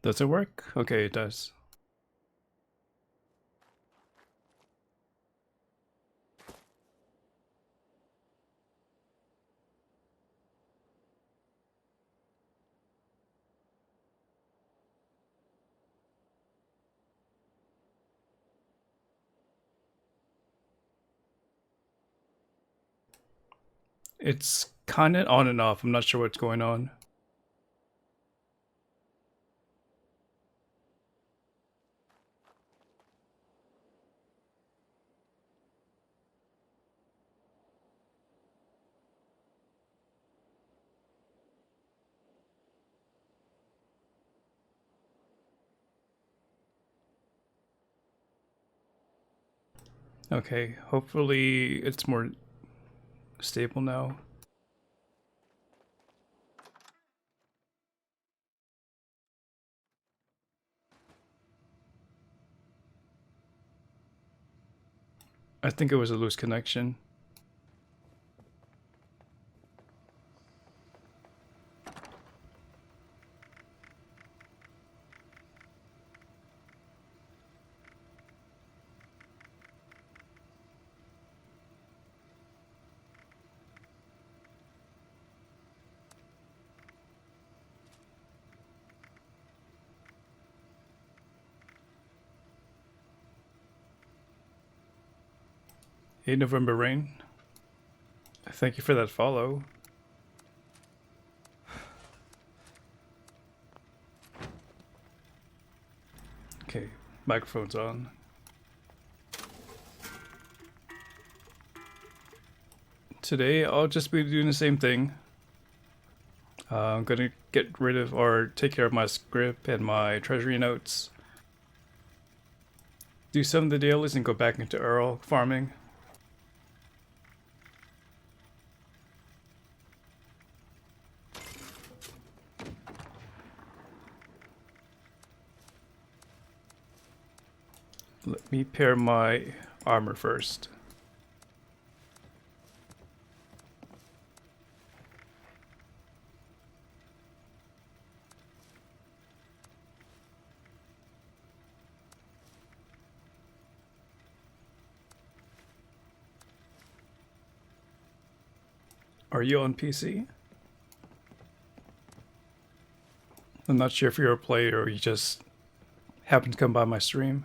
Does it work? Okay, it does. It's kind of on and off. I'm not sure what's going on. Okay, hopefully it's more stable now. I think it was a loose connection. Hey, November Rain. Thank you for that follow. Okay, microphone's on. Today, I'll just be doing the same thing. I'm gonna get rid of or take care of my script and my treasury notes. Do some of the dailies and go back into Earl farming. Let me pair my armor first. Are you on PC? I'm not sure if you're a player or you just happen to come by my stream.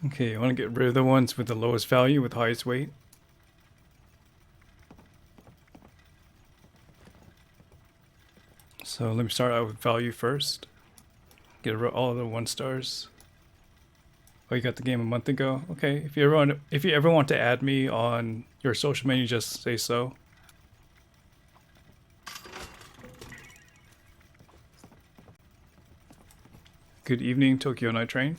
Okay, I want to get rid of the ones with the lowest value with highest weight. So let me start out with value first. Get rid of all of the 1 stars. Oh, you got the game a month ago? Okay, if you ever want to add me on your social media, just say so. Good evening, Tokyo Night Train.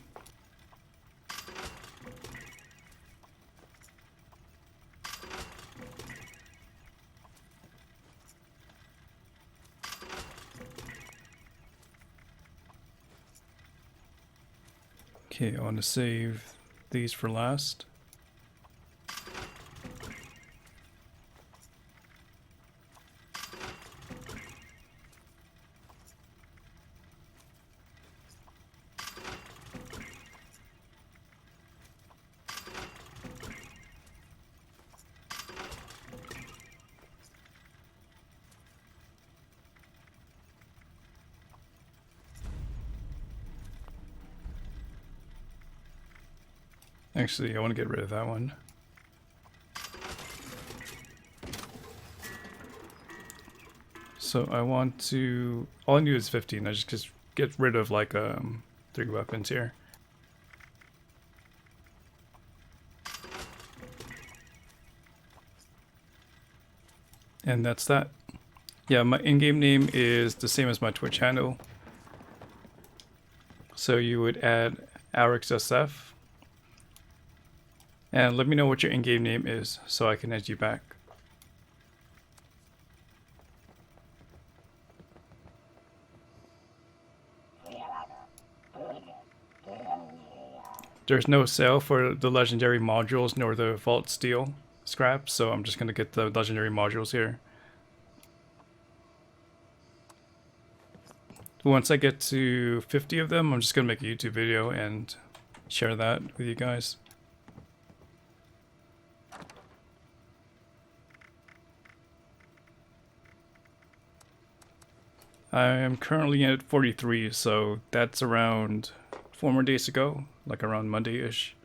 Okay, I want to save these for last. Actually, I want to get rid of that one. So I want to... All I need is 15. I just get rid of like 3 weapons here. And that's that. Yeah, my in-game name is the same as my Twitch handle. So you would add ArixSF, and let me know what your in-game name is so I can add you back. There's no sale for the legendary modules nor the vault steel scraps, so I'm just gonna get the legendary modules here. Once I get to 50 of them, I'm just gonna make a YouTube video and share that with you guys. I am currently at 43, so that's around 4 more days to go, like around Monday-ish.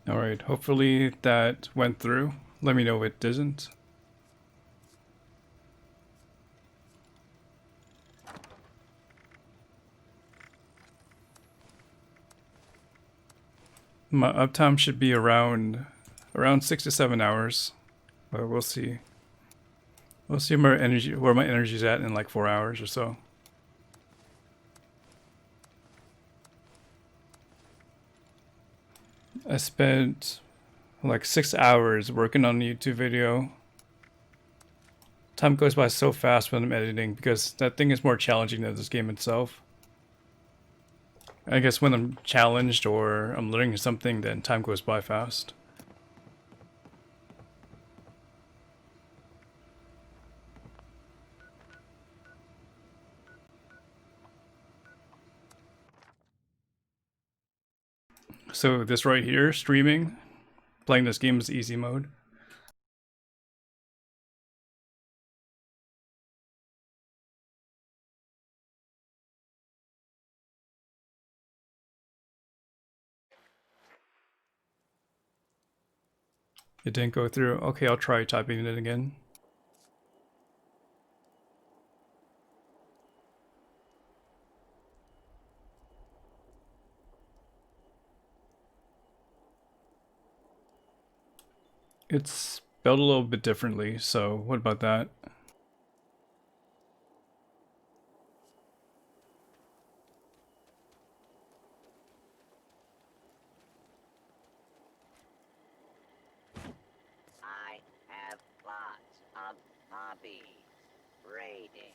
Alright, hopefully that went through. Let me know if it doesn't. My uptime should be around 6 to 7 hours, but we'll see. We'll see where my energy's at in like 4 hours or so. I spent like 6 hours working on a YouTube video. Time goes by so fast when I'm editing because that thing is more challenging than this game itself. I guess when I'm challenged or I'm learning something, then time goes by fast. So this right here, streaming, playing this game is easy mode. It didn't go through. Okay, I'll try typing it again. It's spelled a little bit differently, so what about that? I have lots of hobbies. Raiding,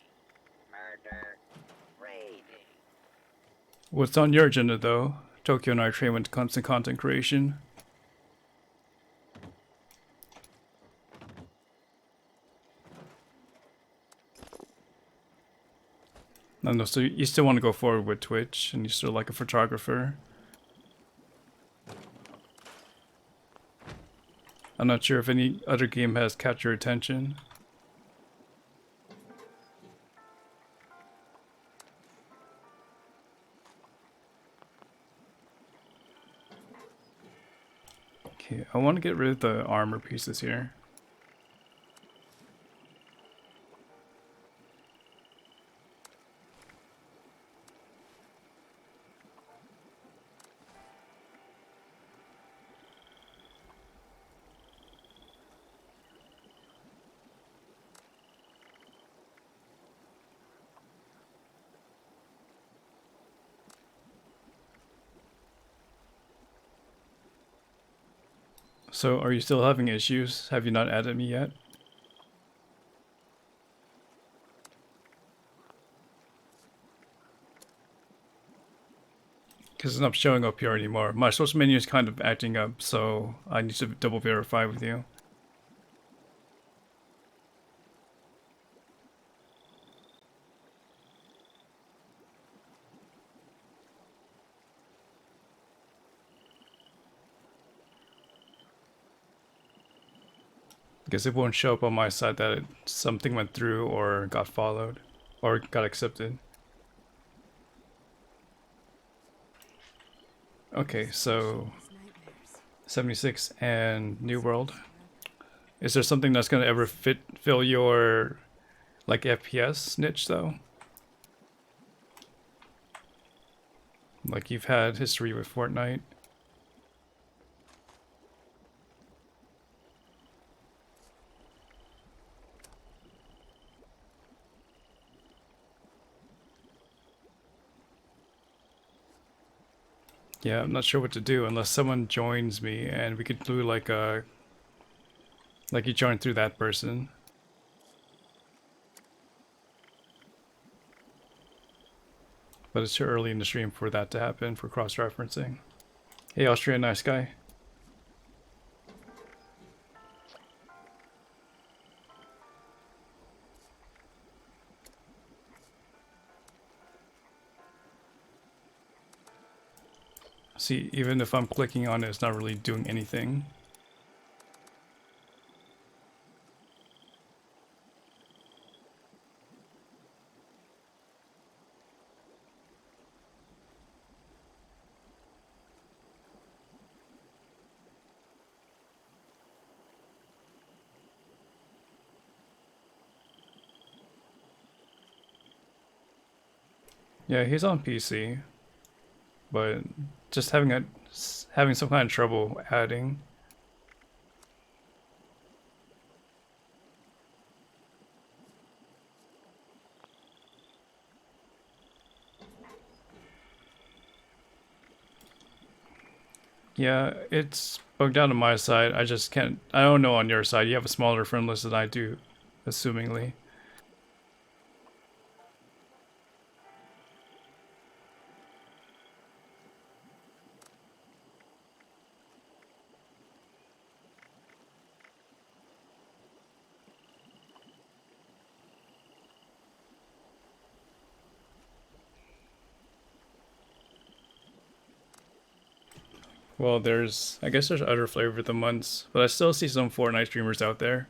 murder, raiding. What's on your agenda though? Tokyo Night Train went to constant content creation. I know, so you still want to go forward with Twitch, and you're still like a photographer. I'm not sure if any other game has caught your attention. Okay, I want to get rid of the armor pieces here. So, are you still having issues? Have you not added me yet? Because it's not showing up here anymore. My source menu is kind of acting up, so I need to double verify with you. Guess it won't show up on my side that something went through or got followed or got accepted. Okay, so 76 and New World. Is there something that's gonna ever fill your like FPS niche though? Like you've had history with Fortnite. Yeah, I'm not sure what to do unless someone joins me and we could do like a like you join through that person. But it's too early in the stream for that to happen for cross-referencing. Hey Austria, nice guy. See, even if I'm clicking on it, it's not really doing anything. Yeah, he's on PC, but just having some kind of trouble adding. Yeah, it's bugged out on my side. I just can't. I don't know on your side. You have a smaller friend list than I do, assumingly. Well, I guess there's other flavor of the months, but I still see some Fortnite streamers out there.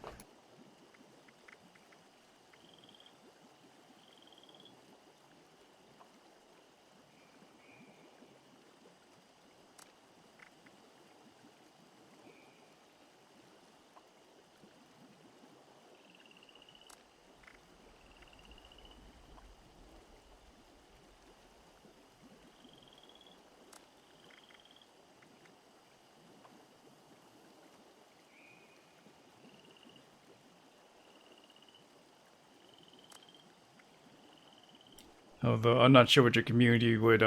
Although I'm not sure what your community would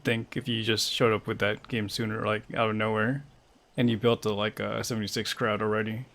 think if you just showed up with that game sooner, like out of nowhere, and you built a 76 crowd already.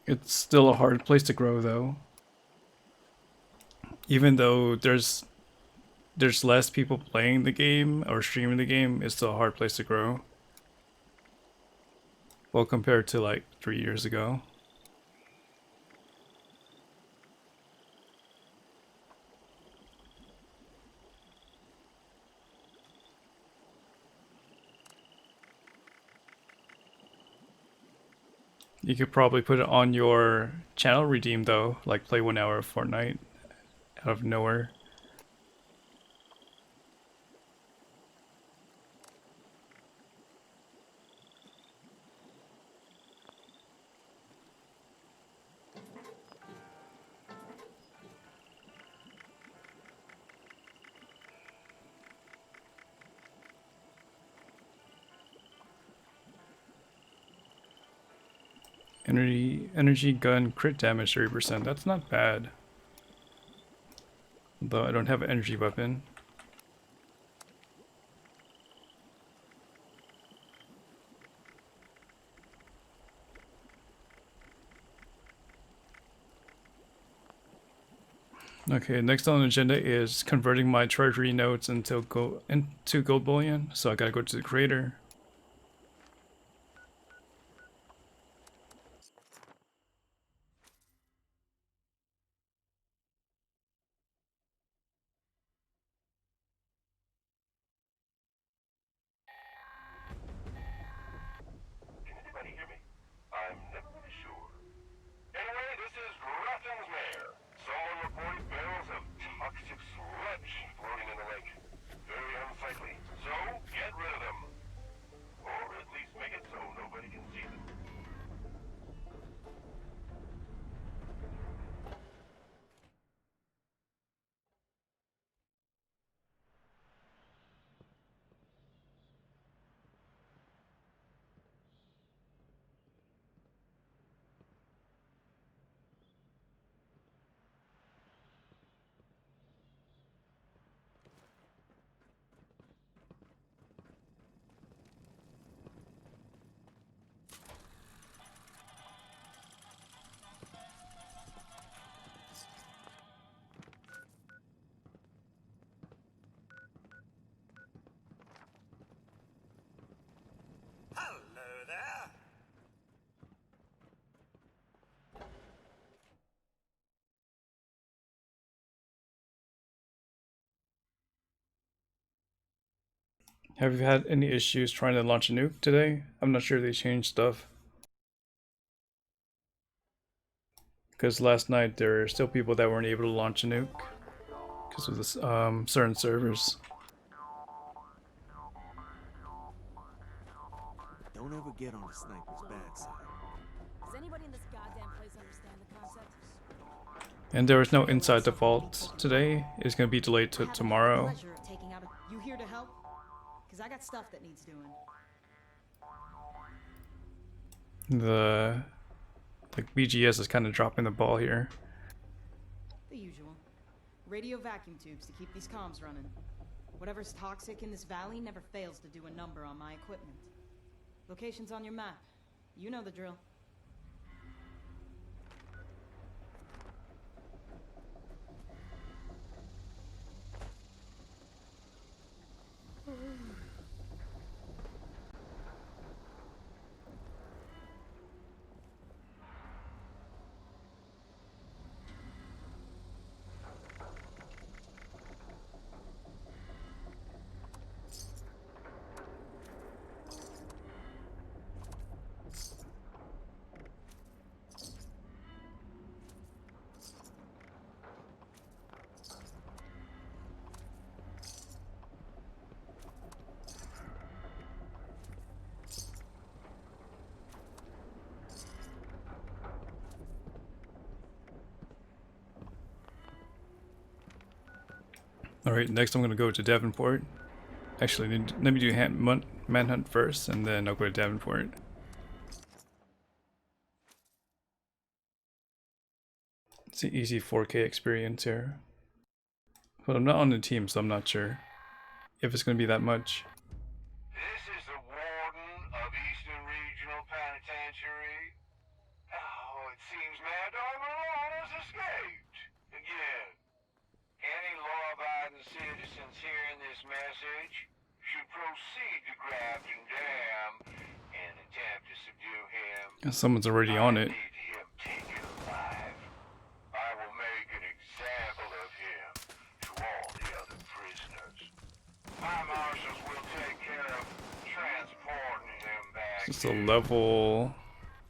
It's still a hard place to grow though. Even though there's less people playing the game or streaming the game, it's still a hard place to grow. Well, compared to like 3 years ago. You could probably put it on your channel redeem though, like play 1 hour of Fortnite out of nowhere. Energy gun crit damage 30%. That's not bad. Though I don't have an energy weapon. Okay, next on the agenda is converting my treasury notes into gold bullion. So I gotta go to the creator. Can anybody hear me? I'm never really sure. Anyway, this is Grafton's mayor. Someone reported barrels of toxic sludge floating in the lake. Very unsightly. So, get rid of them. Or at least make it so nobody can see them. Hello there. Have you had any issues trying to launch a nuke today? I'm not sure they changed stuff. Because last night there are still people that weren't able to launch a nuke because of this certain servers. Don't ever get on the sniper's bad side. Does anybody in this goddamn place understand the concept? And there was no inside default today. It's going to be delayed to tomorrow. Pleasure of taking out you here to help? Cause I got stuff that needs doing. The BGS is kind of dropping the ball here. The usual. Radio vacuum tubes to keep these comms running. Whatever's toxic in this valley never fails to do a number on my equipment. Location's on your map. You know the drill. Alright, next I'm going to go to Davenport. Actually, let me do Manhunt first, and then I'll go to Davenport. It's an easy 4K experience here. But I'm not on the team, so I'm not sure if it's going to be that much. This is the warden of Eastern Regional Penitentiary. Oh, it seems Mad Dog Malone has escaped. Again. Any law-abiding citizens hearing this message should proceed to Grafton Dam and attempt to subdue him. Someone's already on it. I need him taken alive. I will make an example of him to all the other prisoners. My marshals will take care of transporting him back. Just a level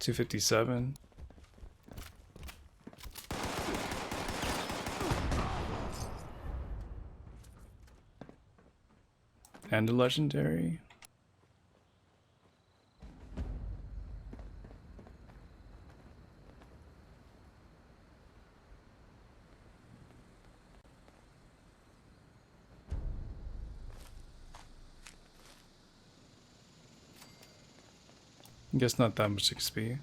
257. And a legendary. Guess not that much XP.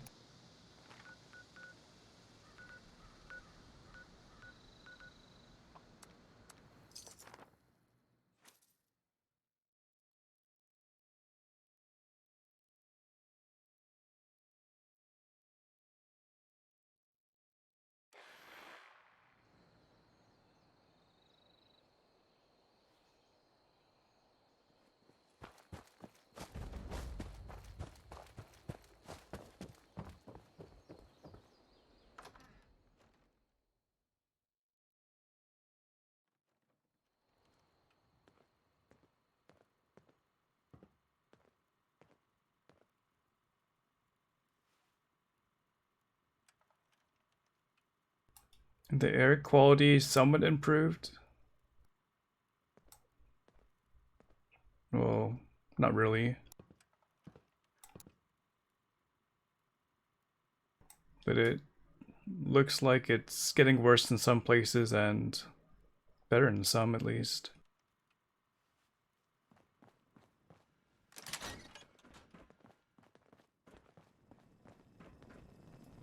The air quality somewhat improved. Well, not really. But it looks like it's getting worse in some places and better in some, at least.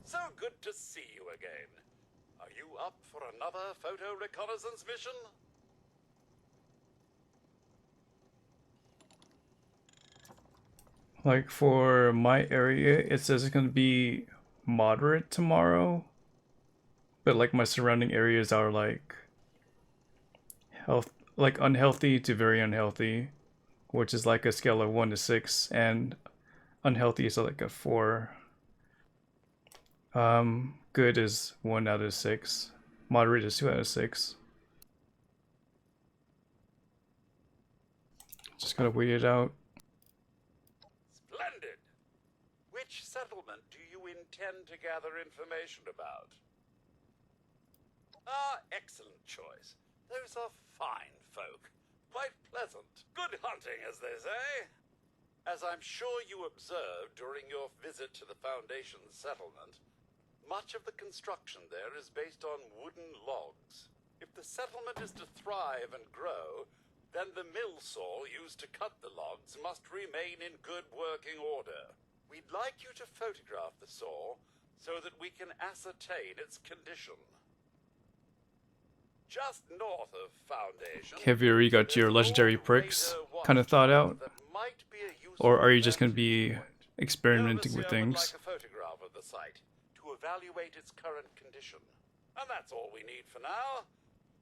So good to see you again. Are you up for another photo reconnaissance mission? Like for my area, it says it's going to be moderate tomorrow. But like my surrounding areas are like unhealthy to very unhealthy, which is like a scale of 1 to 6, and unhealthy is like a 4. Good is 1 out of 6. Moderate is 2 out of 6. Just gotta wait it out. Splendid! Which settlement do you intend to gather information about? Ah, excellent choice. Those are fine folk. Quite pleasant. Good hunting, as they say. As I'm sure you observed during your visit to the Foundation's settlement, much of the construction there is based on wooden logs. If the settlement is to thrive and grow, then the mill saw used to cut the logs must remain in good working order. We'd like you to photograph the saw so that we can ascertain its condition. Just north of Foundation, Have you already got your legendary perks kind of thought out? Or are you just going to be experimenting with things? Like a photograph of the site to evaluate its current condition. And that's all we need for now.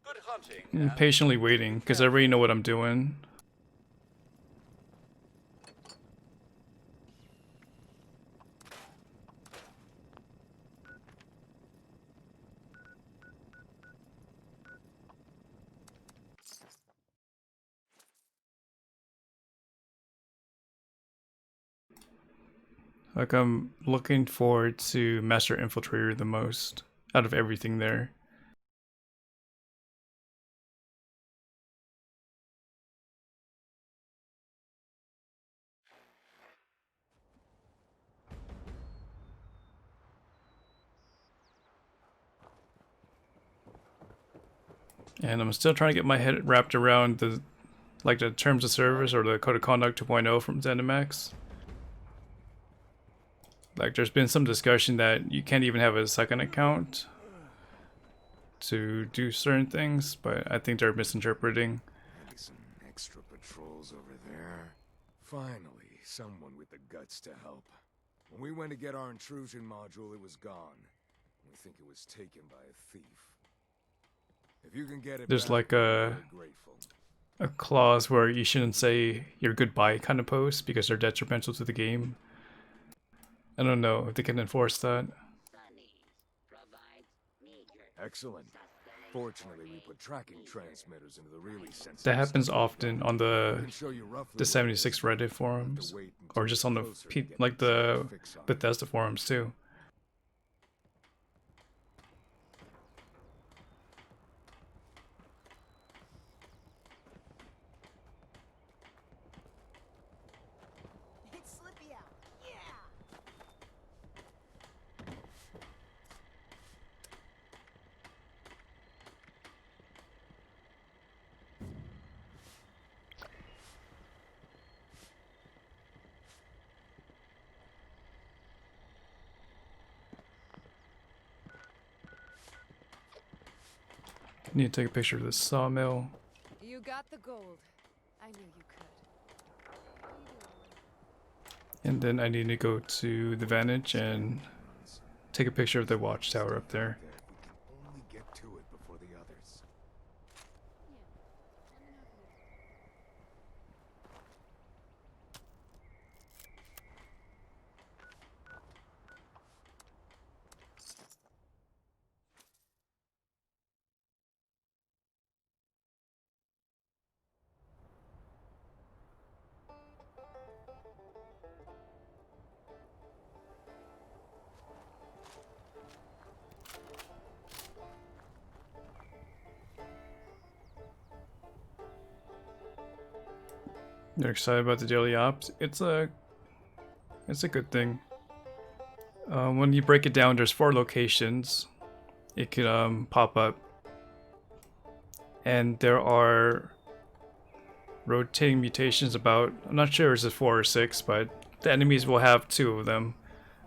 Good hunting. I'm patiently waiting, because I already know what I'm doing. Like, I'm looking forward to Master Infiltrator the most out of everything there. And I'm still trying to get my head wrapped around the terms of service or the Code of Conduct 2.0 from ZeniMax. Like, there's been some discussion that you can't even have a second account to do certain things, but I think they're misinterpreting. Maybe some extra patrols over there. Finally, someone with the guts to help. When we went to get our intrusion module, it was gone. We think it was taken by a thief. If you can get it There's back, like we'll be grateful. a clause where you shouldn't say your goodbye kind of post because they're detrimental to the game. I don't know if they can enforce that. Excellent. Fortunately, we put tracking transmitters into the really sensitive That happens stuff. often on I the can show you roughly what it 76 is. Reddit Have to forums, wait or until just we're on the closer to getting like the some fix on it. Bethesda forums too. It's Slippy out. Yeah! Need to take a picture of this sawmill. You got the gold. I knew you could. And then I need to go to the Vantage and take a picture of the watchtower up there. If we can only get to it before the others. You're excited about the daily ops? It's a good thing. When you break it down, there's 4 locations. It could pop up, and there are rotating mutations about. I'm not sure if it's 4 or 6, but the enemies will have 2 of them.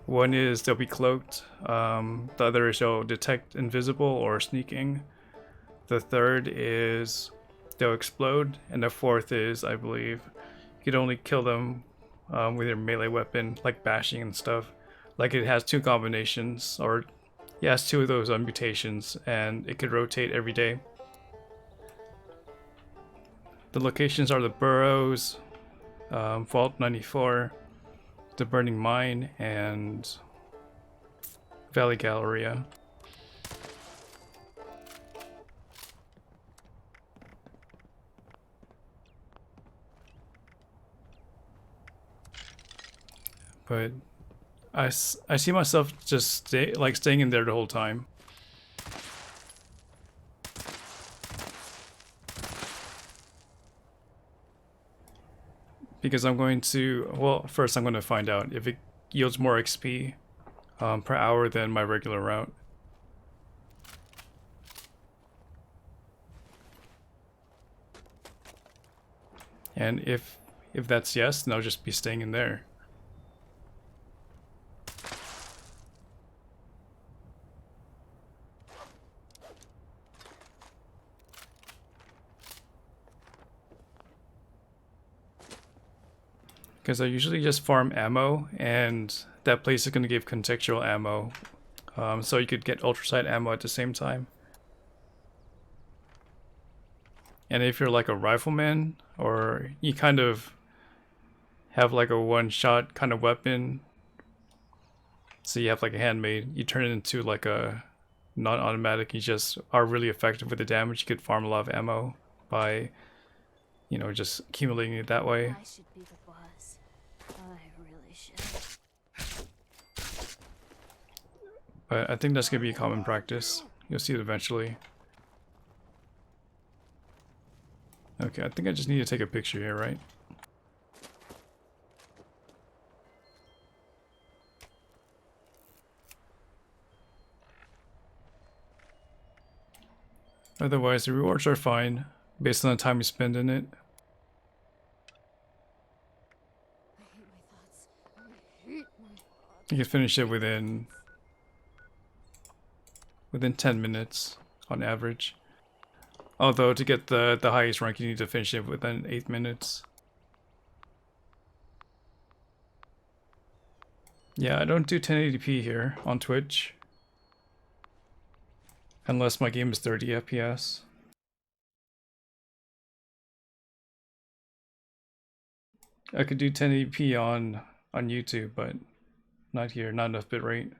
One is they'll be cloaked. The other is they'll detect invisible or sneaking. The third is they'll explode, and the fourth is, I believe, you could only kill them with your melee weapon, like bashing and stuff. Like it has 2 combinations, or yeah, it has 2 of those mutations, and it could rotate every day. The locations are the Burrows, Vault 94, the Burning Mine, and Valley Galleria. But I see myself just staying in there the whole time. Because I'm going to, well, first I'm going to find out if it yields more XP per hour than my regular route. And if that's yes, then I'll just be staying in there. Because I usually just farm ammo, and that place is going to give contextual ammo. So you could get ultrasight ammo at the same time. And if you're like a rifleman, or you kind of have like a one-shot kind of weapon, so you have like a handmade, you turn it into like a non-automatic, you just are really effective with the damage. You could farm a lot of ammo by, you know, just accumulating it that way. I should be the boss. I really should. But I think that's going to be a common practice. You'll see it eventually. Okay, I think I just need to take a picture here, right? Otherwise, the rewards are fine, based on the time you spend in it. You can finish it within 10 minutes on average. Although to get the highest rank, you need to finish it within 8 minutes. Yeah, I don't do 1080p here on Twitch. Unless my game is 30 FPS. I could do 1080p on YouTube, but not here, not enough bitrate.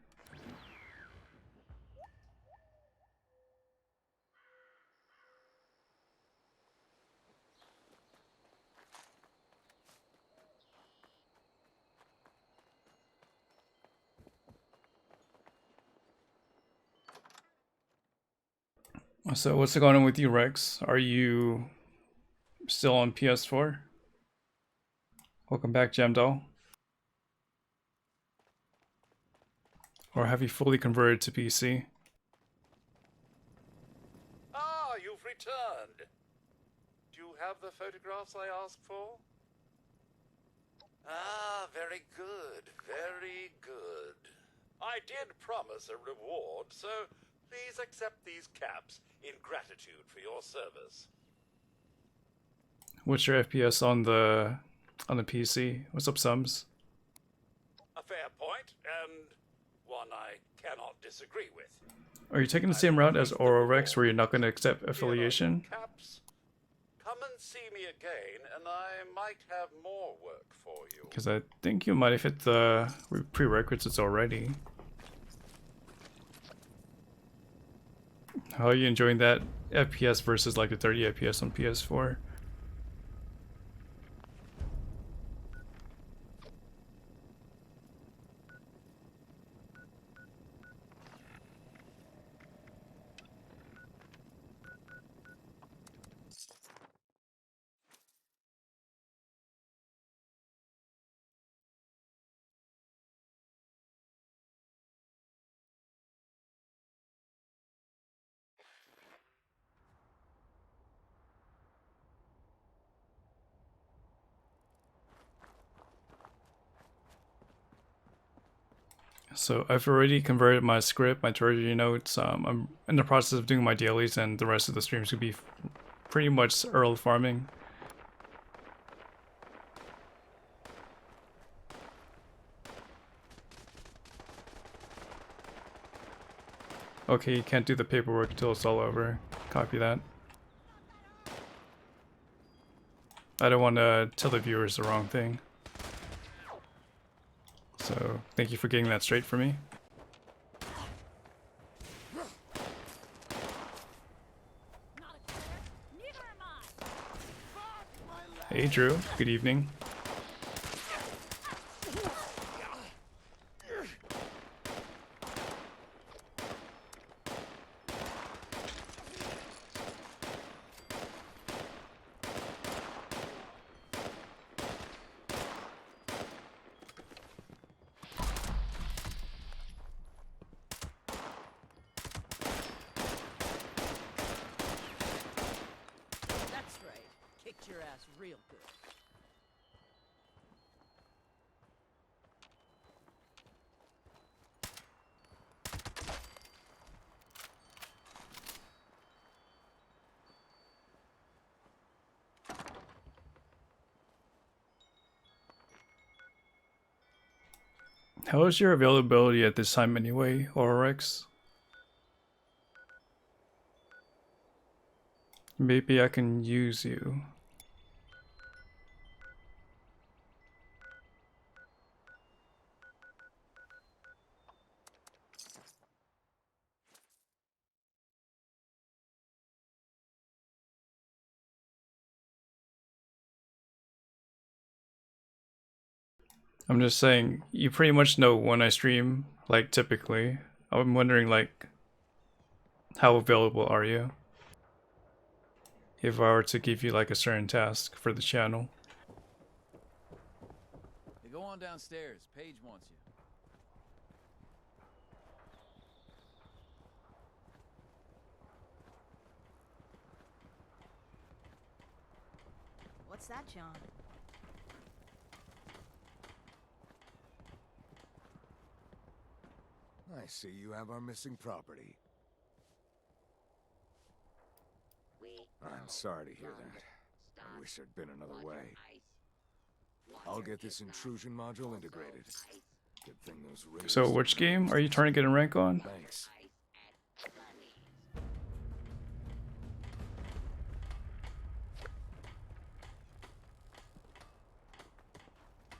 So what's going on with you, Rex? Are you still on PS4? Welcome back, Jamdal. Or have you fully converted to PC? Ah, you've returned. Do you have the photographs I asked for? Ah, very good, very good. I did promise a reward, so please accept these caps in gratitude for your service. What's your FPS on the PC? What's up, Sums? A fair point, and one I cannot disagree with. Are you taking the same route as Ororex, where you're not going to accept affiliation? Caps, come and see me again, and I might have more work for you. Because I think you might have hit the prerequisites already. How are you enjoying that FPS versus like the 30 FPS on PS4? So I've already converted my script, my treasury notes. I'm in the process of doing my dailies, and the rest of the streams could be pretty much Earl farming. Okay, you can't do the paperwork until it's all over. Copy that. I don't want to tell the viewers the wrong thing. So, thank you for getting that straight for me. Hey Drew, good evening. That's right. Kicked your ass real good. How is your availability at this time anyway, Oryx? Maybe I can use you. I'm just saying, you pretty much know when I stream, like typically. I'm wondering like, how available are you? If I were to give you like a certain task for the channel. Hey, go on downstairs. Paige wants you. What's that, John? I see you have our missing property. I'm sorry to hear that. I wish there'd been another way. I'll get this intrusion module integrated. Good thing those raiders So which game are you trying to get a rank on? Thanks.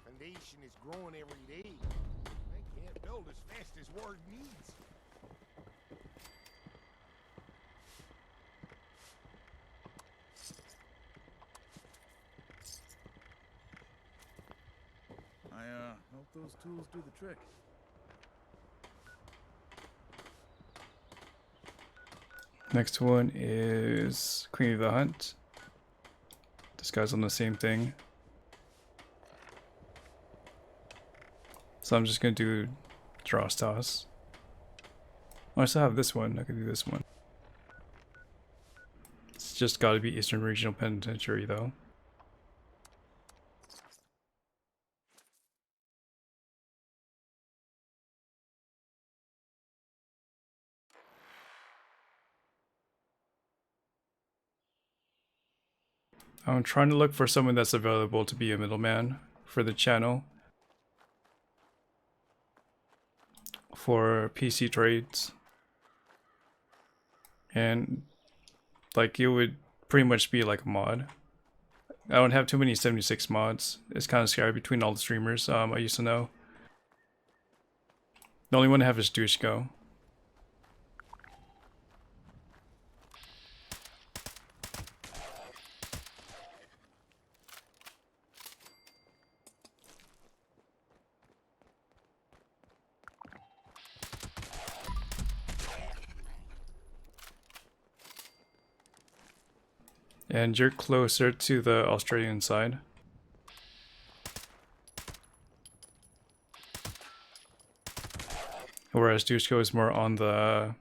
Foundation is growing every day. They can't build as fast as Ward needs. I hope those tools do the trick. Next one is Queen of the Hunt. This guy's on the same thing. So I'm just gonna do Dross Toss. Oh, I still have this one. I can do this one. It's just gotta be Eastern Regional Penitentiary though. I'm trying to look for someone that's available to be a middleman for the channel. For PC trades. And like it would pretty much be like a mod. I don't have too many 76 mods. It's kind of scary between all the streamers I used to know. The only one I have is Dushko. And you're closer to the Australian side. Whereas Dushko is more on the,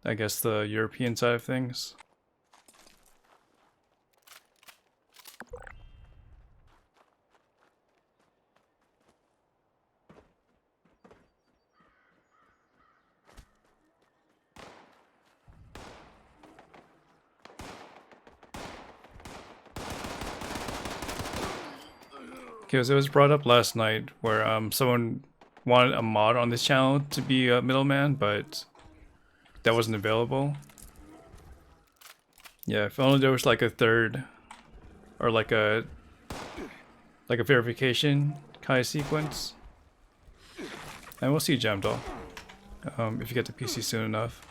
I guess, the European side of things. Because it was brought up last night where someone wanted a mod on this channel to be a middleman, but that wasn't available. Yeah, if only there was like a third or like a verification kind of sequence. And we'll see Jamdol if you get the PC soon enough.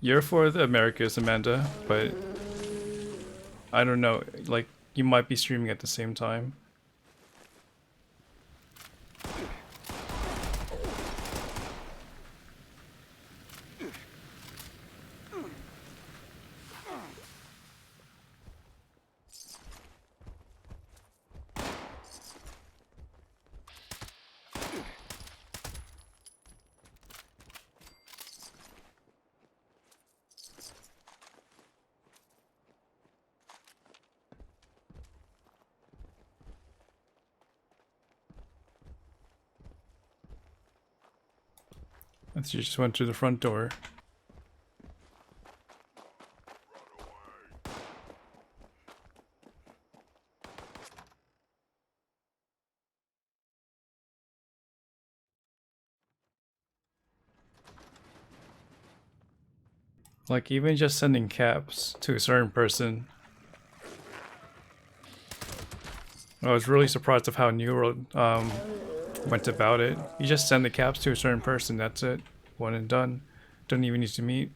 You're for the Americas, Amanda, but I don't know, like you might be streaming at the same time. You just went through the front door. Like even just sending caps to a certain person. I was really surprised of how New World went about it. You just send the caps to a certain person, that's it. One and done. Don't even need to meet.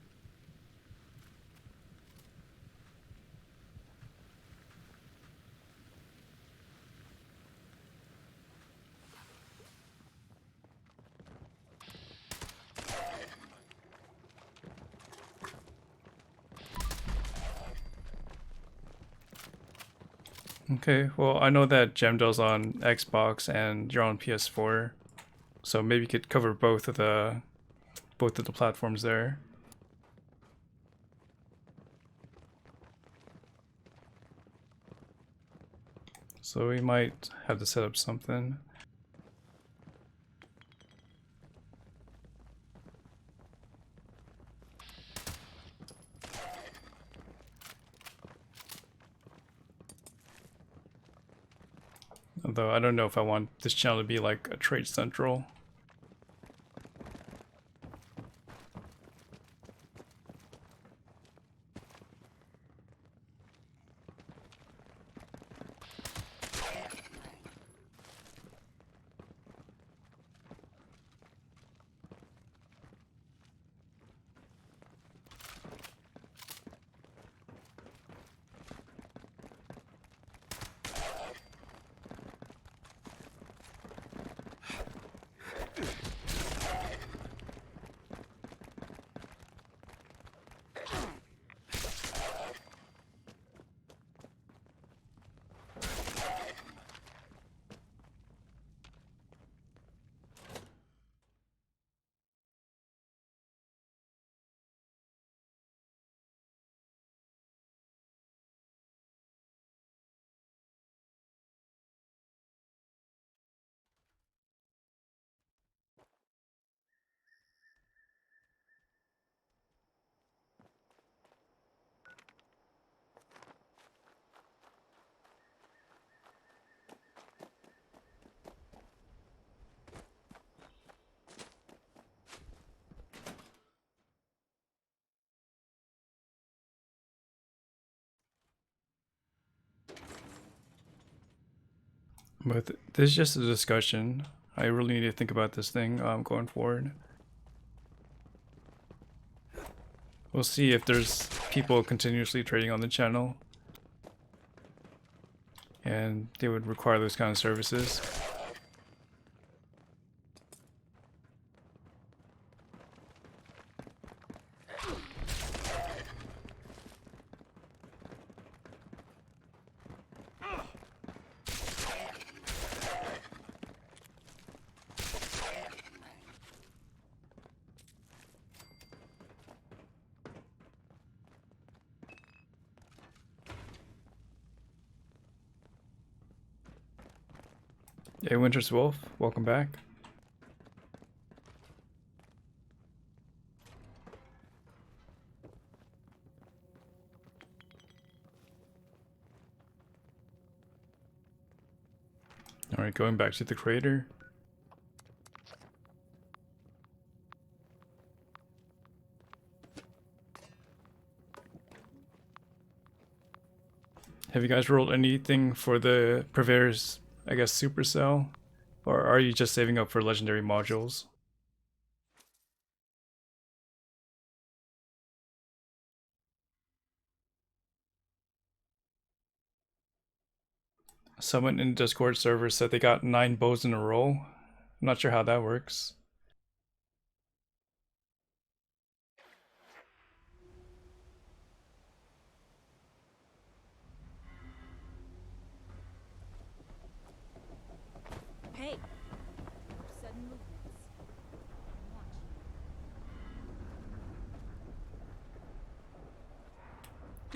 Okay, well I know that Jamdol's on Xbox and you're on PS4, so maybe you could cover both of the platforms there. So we might have to set up something. Although I don't know if I want this channel to be like a trade central. But this is just a discussion. I really need to think about this thing going forward. We'll see if there's people continuously trading on the channel and they would require those kind of services. Hey, Winter's Wolf, welcome back. Alright, going back to the crater. Have you guys rolled anything for the Purveyor's, I guess, supercell? Or are you just saving up for legendary modules? Someone in the Discord server said they got 9 bows in a row. I'm not sure how that works. Hey! Sudden movements. Watch.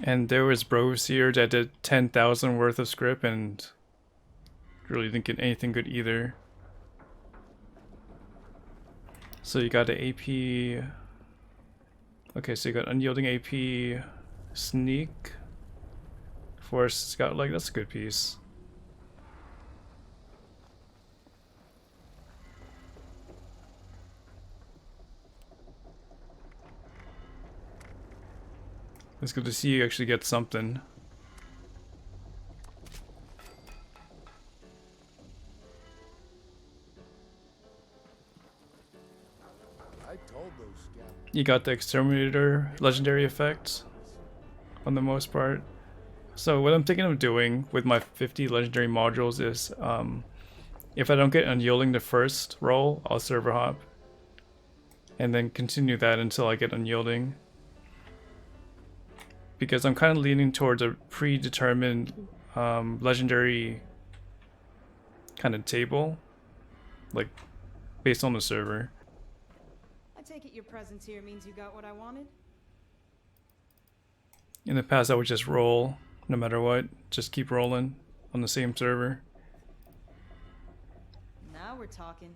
And there was bros here that did 10,000 worth of script and really didn't get anything good either. So you got the AP. Okay, so you got unyielding AP, sneak. Force got like that's a good piece. It's good to see you actually get something. I told those scabs. You got the Exterminator legendary effect on the most part. So what I'm thinking of doing with my 50 legendary modules is if I don't get unyielding the first roll, I'll server hop. And then continue that until I get unyielding. Because I'm kind of leaning towards a predetermined legendary kind of table. Like based on the server. I take it your presence here means you got what I wanted? In the past I would just roll no matter what. Just keep rolling on the same server. Now we're talking.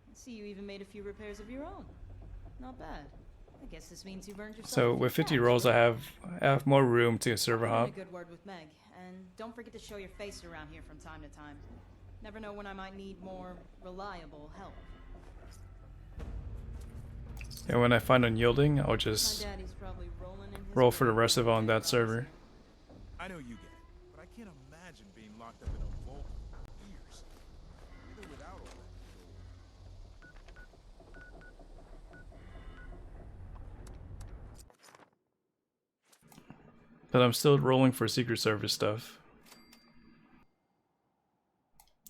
I see you even made a few repairs of your own. Not bad. I guess this means you've earned yourself. So with 50 rolls I have more room to server I'll hop. have a good word with Meg, and don't forget to show your face around here from time to time. Never know when I might need more reliable help. And when I find unyielding, I'll just My daddy's probably rolling in his roll for the grave rest of it on that right server. I know you get it, but I can't imagine being locked up in a vault for years. Even without all that. But I'm still rolling for Secret Service stuff.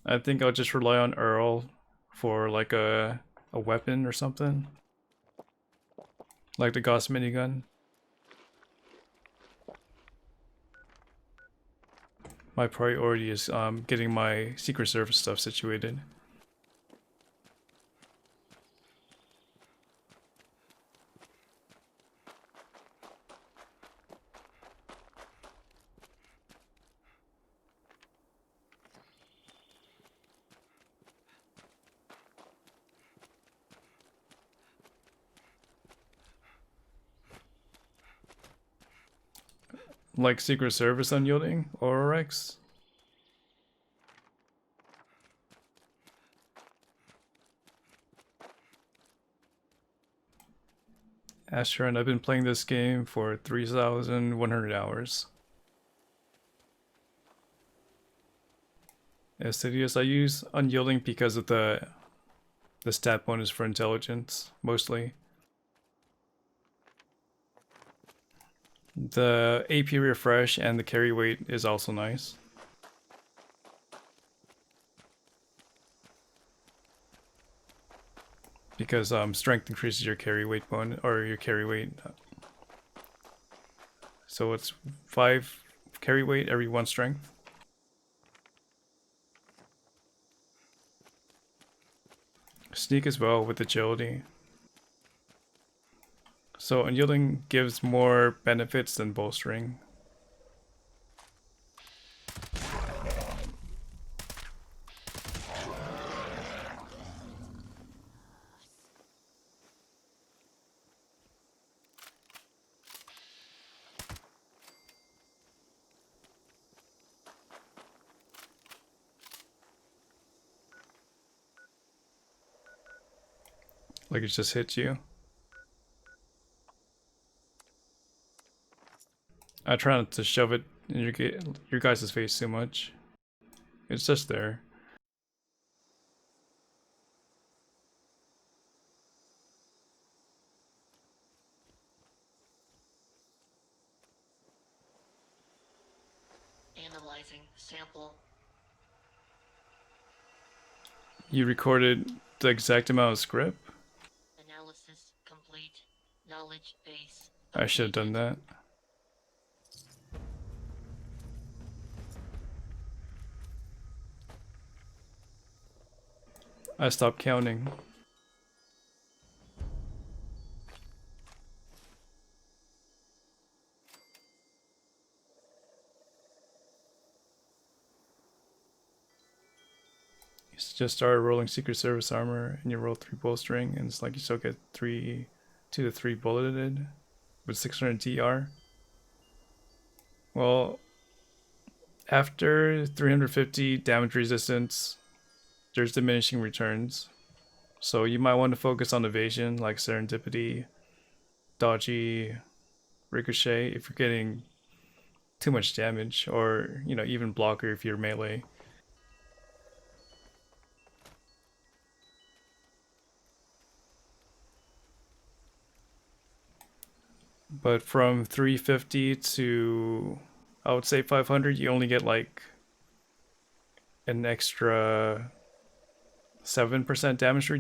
I think I'll just rely on Earl for like a weapon or something. Like the Gauss minigun. My priority is getting my Secret Service stuff situated. Like Secret Service unyielding or Rex? Astron, I've been playing this game for 3,100 hours. Assidious, I use unyielding because of the stat bonus for intelligence, mostly. The AP refresh and the carry weight is also nice. Because strength increases your carry weight bonus, or your carry weight. So it's 5 carry weight every 1 strength. Sneak as well with agility. So unyielding gives more benefits than bolstering. Like it just hits you. I try not to shove it in your guys' face too much. It's just there. Analyzing sample. You recorded the exact amount of script? Analysis complete. Knowledge base. I should have done that. I stopped counting. You just started rolling Secret Service armor and you roll 3 bowstring and it's like you still get 2 to 3 bulleted with 600 DR. Well, after 350 damage resistance, there's diminishing returns. So you might want to focus on evasion like serendipity, dodgy, ricochet if you're getting too much damage, or you know, even blocker if you're melee. But from 350 to I would say 500, you only get like an extra 7% damage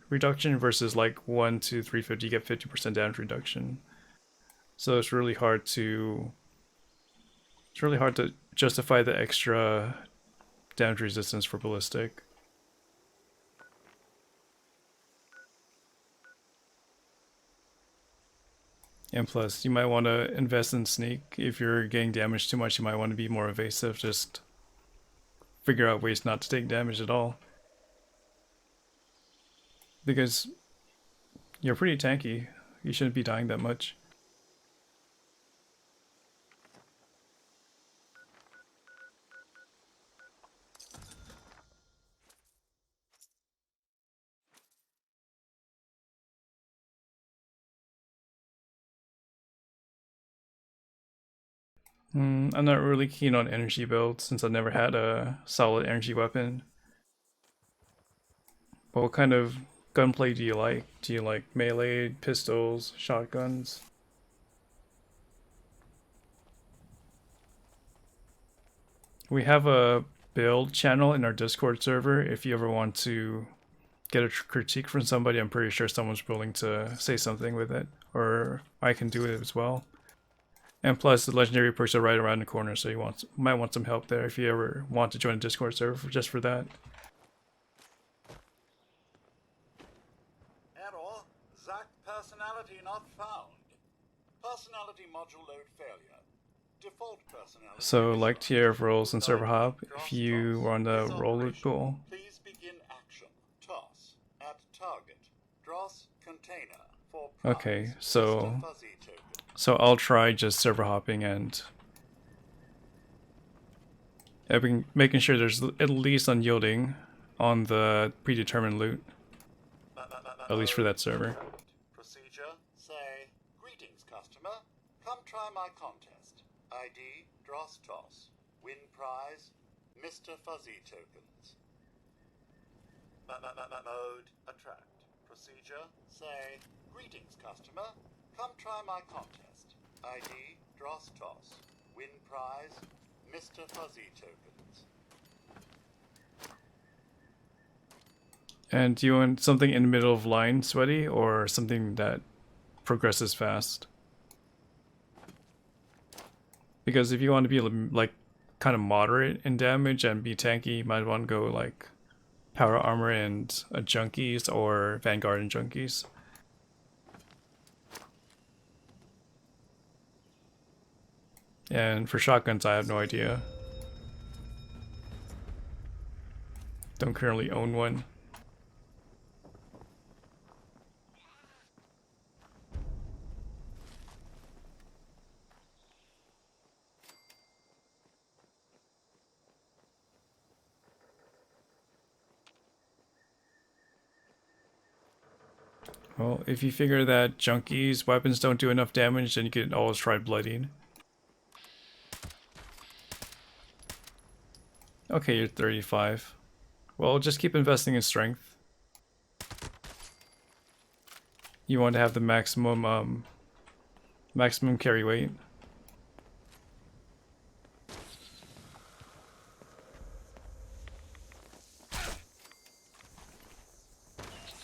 reduction versus like 1 to 350 you get 50% damage reduction. So it's really hard to justify the extra damage resistance for ballistic. And plus, you might want to invest in sneak. If you're getting damaged too much, you might want to be more evasive. Just figure out ways not to take damage at all. Because you're pretty tanky. You shouldn't be dying that much. I'm not really keen on energy builds since I've never had a solid energy weapon. But what kind of gunplay do you like? Do you like melee, pistols, shotguns? We have a build channel in our Discord server. If you ever want to get a critique from somebody, I'm pretty sure someone's willing to say something with it. Or I can do it as well. And plus, the legendary perks are right around the corner, so you might want some help there if you ever want to join a Discord server just for that. Error. Zack personality not found. Personality module load failure. Default personality. So, like TF roles in server hop, if you were on the roll loot pool. Please begin action. Toss at target. Dross container for prize. Okay, so I'll try just server hopping and making sure there's at least unyielding on the predetermined loot. At least for that server. Procedure, say, greetings customer, come try my contest. ID, Dross Toss. Win prize, Mr. Fuzzy tokens. Mode, attract. Procedure, say, greetings customer, come try my contest. ID, Dross Toss. Win prize, Mr. Fuzzy tokens. And do you want something in the middle of line, Sweaty, or something that progresses fast? Because if you want to be like kind of moderate in damage and be tanky, you might want to go like power armor and junkies or vanguard and junkies. And for shotguns, I have no idea. Don't currently own one. Well, if you figure that junkies' weapons don't do enough damage, then you can always try bloodied. Okay, you're 35. Well, just keep investing in strength. You want to have the maximum carry weight.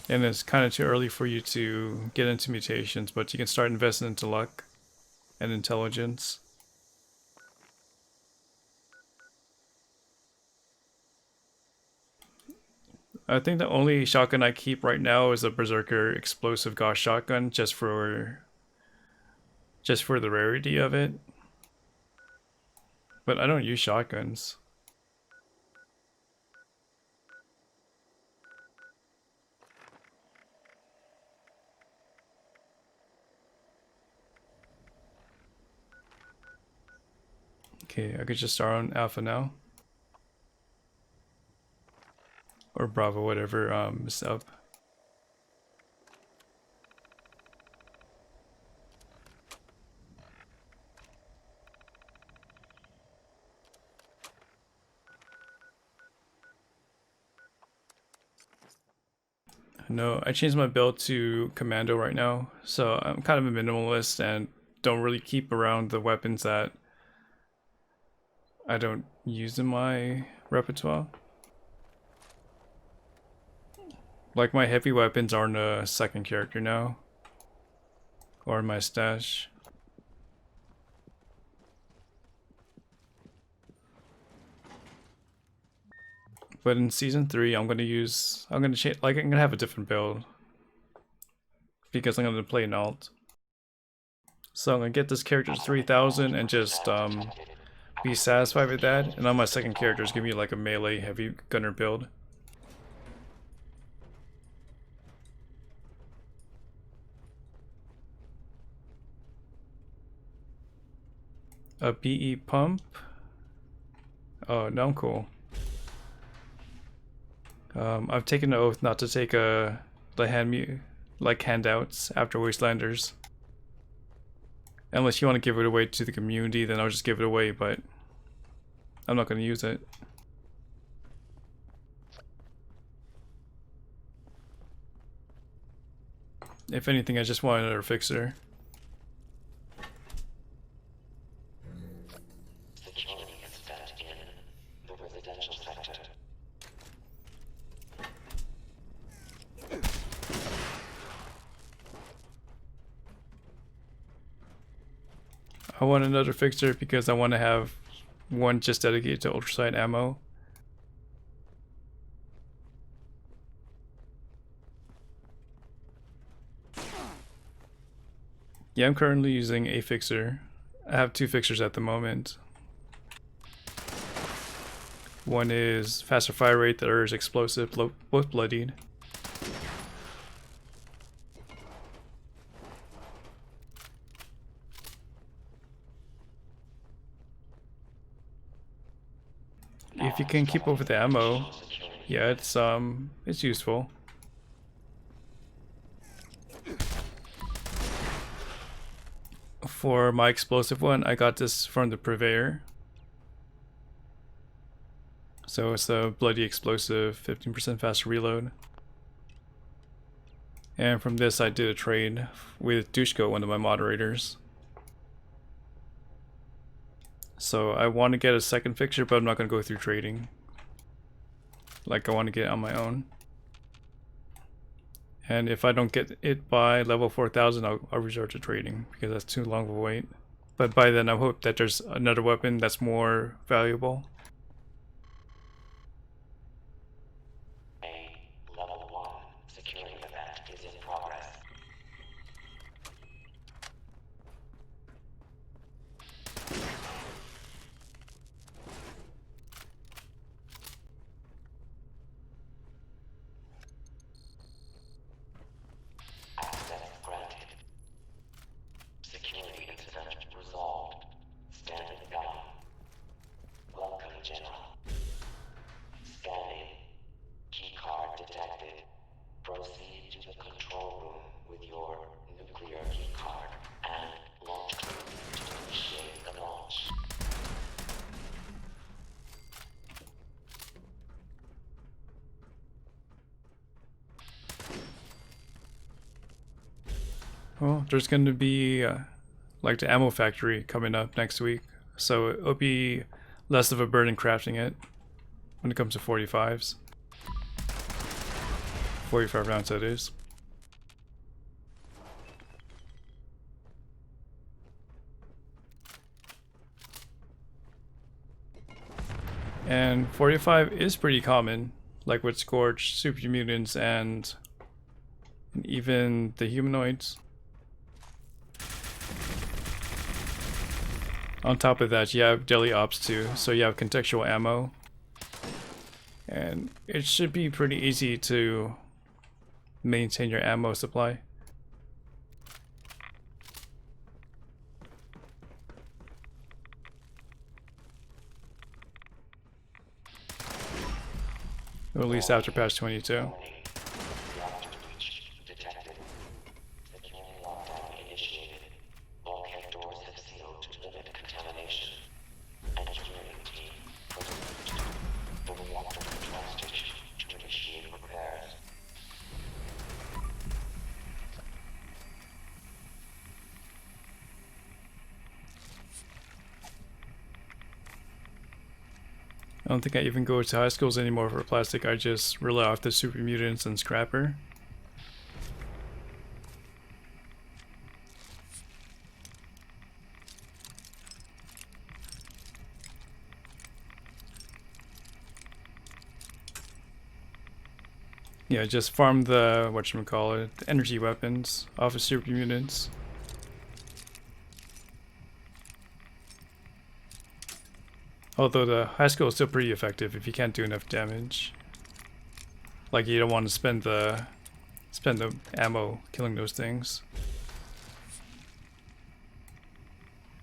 And it's kind of too early for you to get into mutations, but you can start investing into luck and intelligence. I think the only shotgun I keep right now is a Berserker Explosive Gauss shotgun, just for the rarity of it. But I don't use shotguns. Okay, I could just start on Alpha now. Or Bravo, whatever is up. No, I changed my build to Commando right now, so I'm kind of a minimalist and don't really keep around the weapons that I don't use in my repertoire. Like my heavy weapons aren't a second character now, or in my stash. But in season 3, I'm gonna have a different build because I'm gonna play an alt. So I'm gonna get this character to 3000 and just be satisfied with that. And on my second character is gonna be like a melee heavy gunner build. A BE pump. Oh, no, I'm cool. I've taken an oath not to take the handouts after Wastelanders. Unless you want to give it away to the community, then I'll just give it away, but I'm not going to use it. If anything, I just want another fixer. I want another fixer because I want to have one just dedicated to ultrasight ammo. Yeah, I'm currently using a fixer. I have 2 fixers at the moment. One is faster fire rate, the other is explosive, both bloodied. If you can keep over the ammo, yeah, it's useful. For my explosive one, I got this from the Purveyor. So it's a bloody explosive, 15% faster reload. And from this I did a trade with Dushko, one of my moderators. So I want to get a second fixture, but I'm not going to go through trading. Like, I want to get it on my own. And if I don't get it by level 4000, I'll resort to trading, because that's too long of a wait. But by then I hope that there's another weapon that's more valuable. Level 1 security event is in progress. Access granted. Security incident resolved. Standing down. Welcome Well, there's going to be like the ammo factory coming up next week, so it'll be less of a burden crafting it when it comes to 45s. 45 rounds, that is. And 45 is pretty common, like with Scorch, Super Mutants, and even the humanoids. On top of that, you have Daily Ops too, so you have contextual ammo. And it should be pretty easy to maintain your ammo supply. Or at least after patch 22. I don't think I even go to high schools anymore for plastic. I just rely off the Super Mutants and Scrapper. Yeah, just farm the, whatchamacallit, the energy weapons off of Super Mutants. Although the high school is still pretty effective if you can't do enough damage. Like, you don't want to spend the ammo killing those things.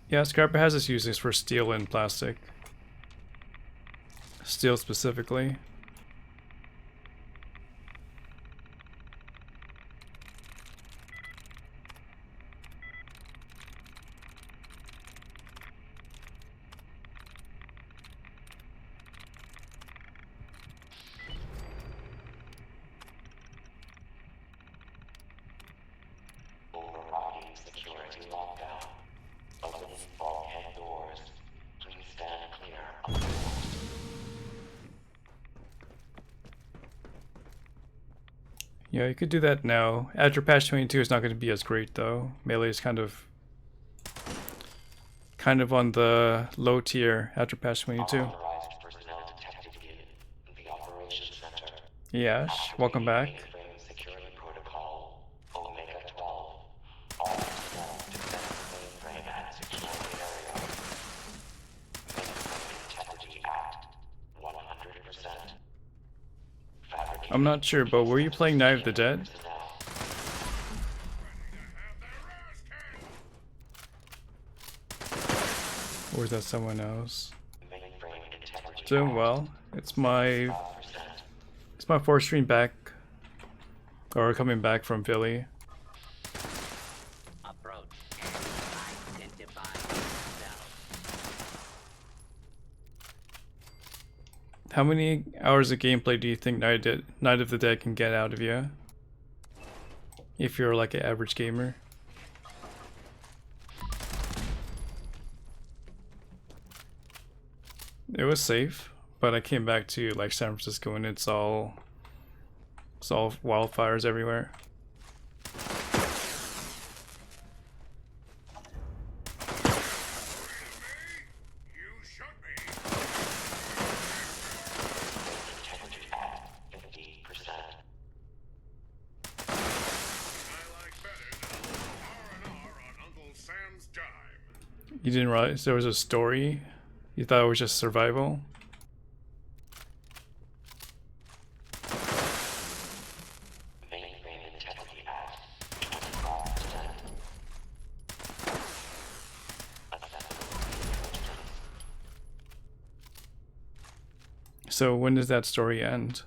Yeah, Scrapper has its uses for steel and plastic. Steel specifically. Yeah, you could do that now. After patch 22 is not going to be as great though. Melee is kind of on the low tier after patch 22. Yeah, welcome back. I'm not sure, but were you playing Night of the Dead? Or is that someone else? Doing well. It's my fourth stream back, or coming back from Philly. How many hours of gameplay do you think Night of the Dead can get out of you? If you're like an average gamer. It was safe, but I came back to like San Francisco and it's all wildfires everywhere. You didn't realize there was a story? You thought it was just survival? So when does that story end?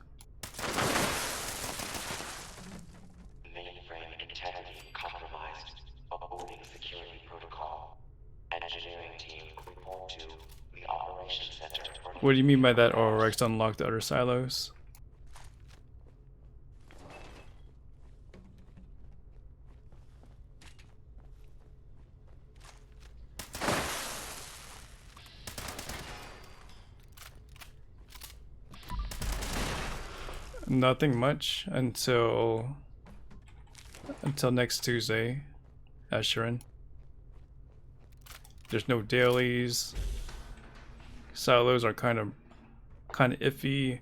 What do you mean by that, Aurorex unlocked the other silos? Nothing much until next Tuesday, Asherin. There's no dailies. Silos are kind of iffy.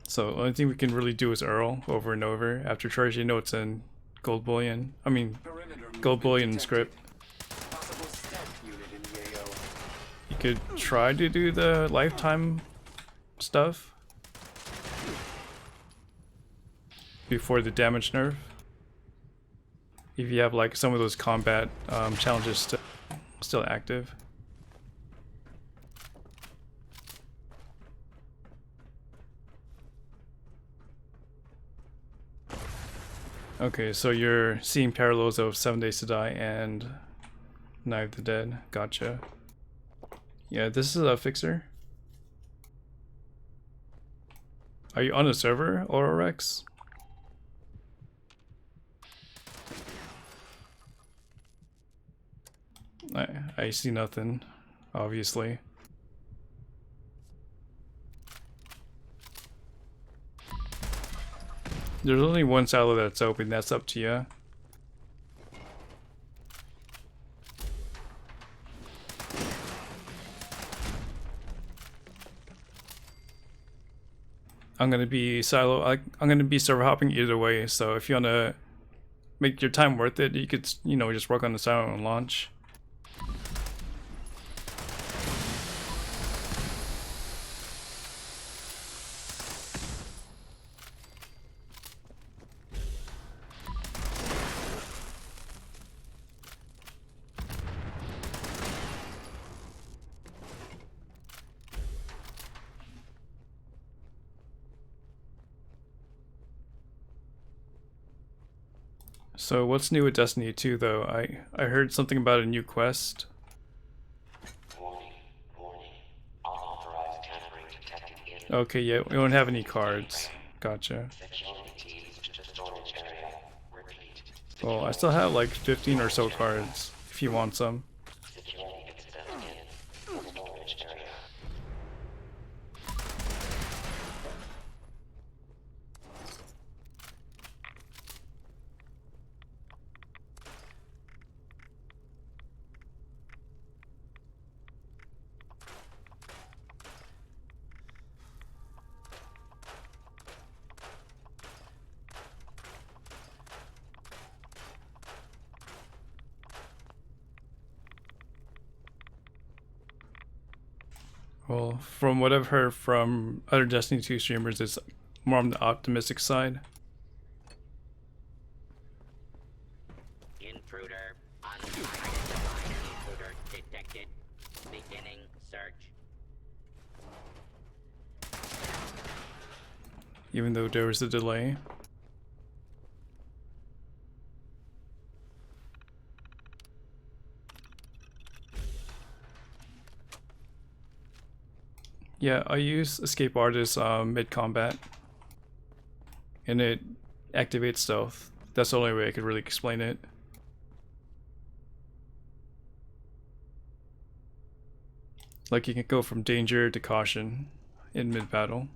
So the only thing we can really do is Earl over and over after charging notes and gold bullion. I mean, gold bullion and script. You could try to do the lifetime stuff before the damage nerf. If you have like some of those combat challenges still active. Okay, so you're seeing parallels of 7 Days to Die and Night of the Dead. Gotcha. Yeah, this is a fixer. Are you on a server, Ororex? I see nothing, obviously. There's only one silo that's open, that's up to you. I'm gonna be I'm gonna be server hopping either way, so if you wanna make your time worth it, you could, you know, just work on the silo and launch. So what's new with Destiny 2 though? I heard something about a new quest. Okay, yeah, we don't have any cards. Gotcha. Well, I still have like 15 or so cards if you want some. Well, from what I've heard from other Destiny 2 streamers, it's more on the optimistic side. Intruder unidentified. Intruder detected. Beginning search. Even though there was a delay. Yeah, I use Escape Artist mid-combat, and it activates stealth. That's the only way I could really explain it. Like you can go from danger to caution in mid-battle.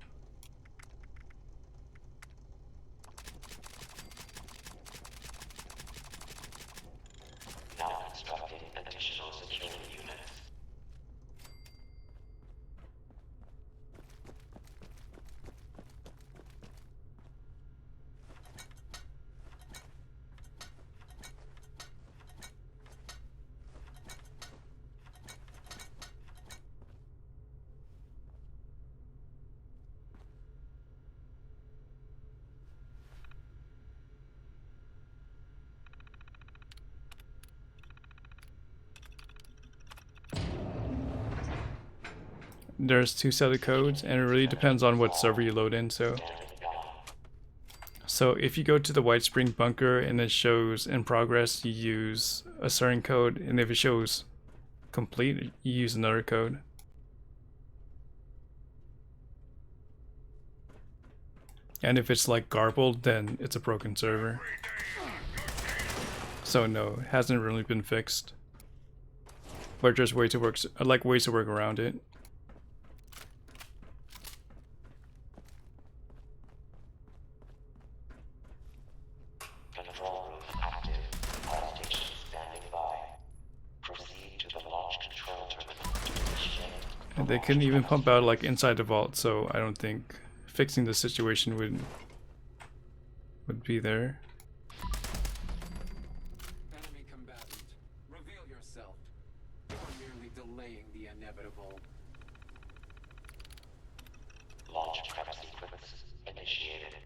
Now constructing additional security units. There's 2 set of codes, and it really depends on what server you load in. So if you go to the White Spring Bunker and it shows in progress, you use a certain code, and if it shows complete, you use another code. And if it's like garbled, then it's a broken server. So no, it hasn't really been fixed. But there's ways to work around it. And they couldn't even pump out like inside the vault, so I don't think fixing the situation would be there. Enemy combatant, reveal yourself. You are merely delaying the inevitable. Launch prep sequence initiated.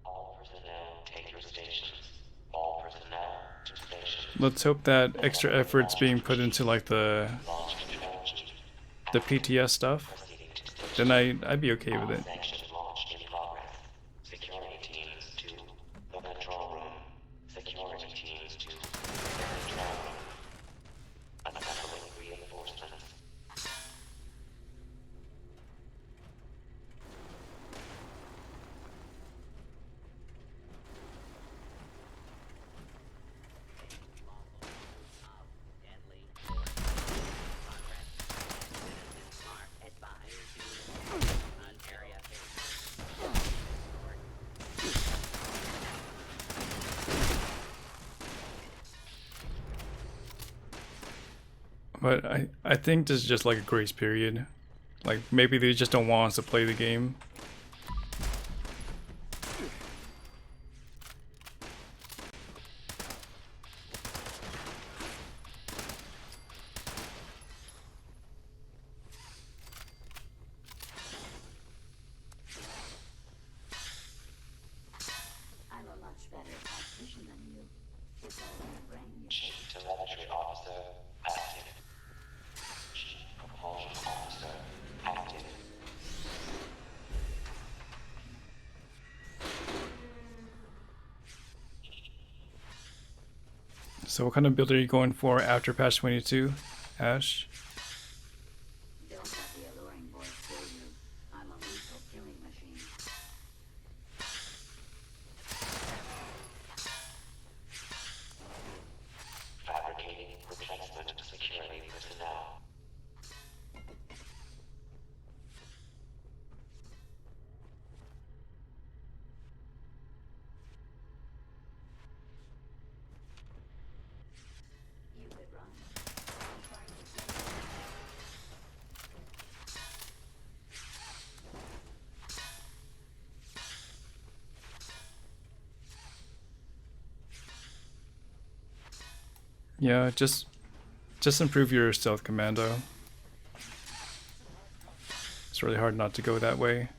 All personnel take your stations. All personnel to stations. Let's hope that extra effort's being put into like the PTS stuff. Then I'd be okay with it. Sanctioned launch in progress. Security teams to the control room. Security teams to the control room. Assembling reinforcements. But I think this is just like a grace period. Like maybe they just don't want us to play the game. I'm a much better tactician than you. It's all in the brain. Chief Telemetry Officer active. Chief Propulsion Officer active. So what kind of build are you going for after patch 22, Ash? Don't let the alluring voice fool you. I'm a lethal killing machine. Fabricating replacement security personnel. You could run. Yeah, just improve your stealth commando. It's really hard not to go that way.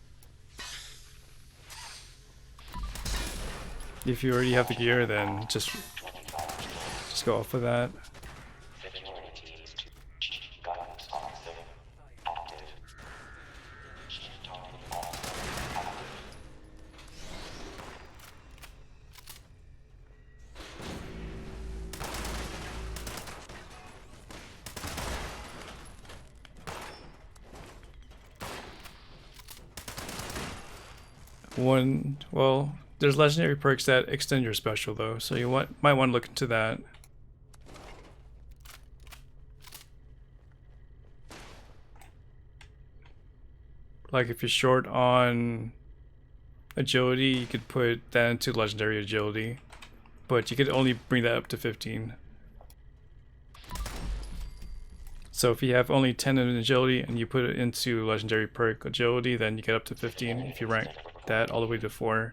If you already have the gear, then just go off of that. Security teams to Chief Guidance Officer active. Chief Targeting Officer active. Well, there's legendary perks that extend your special though, so you might want to look into that. Like if you're short on agility, you could put that into legendary agility, but you could only bring that up to 15. So if you have only 10 in agility and you put it into legendary perk agility, then you get up to 15 if you rank that all the way to 4.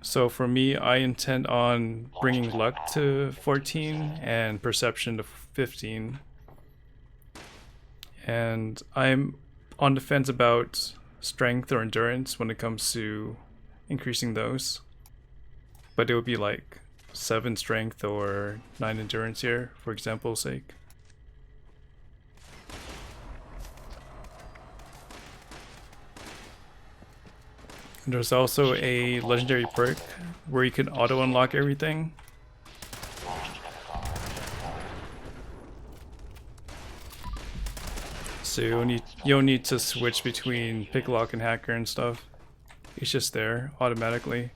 So for me, I intend on bringing luck to 14 and perception to 15. And I'm on the fence about strength or endurance when it comes to increasing those. But it would be like 7 strength or 9 endurance here, for example's sake. And there's also a legendary perk where you can auto unlock everything. So you don't need to switch between pick, lock, and hacker and stuff. It's just there automatically.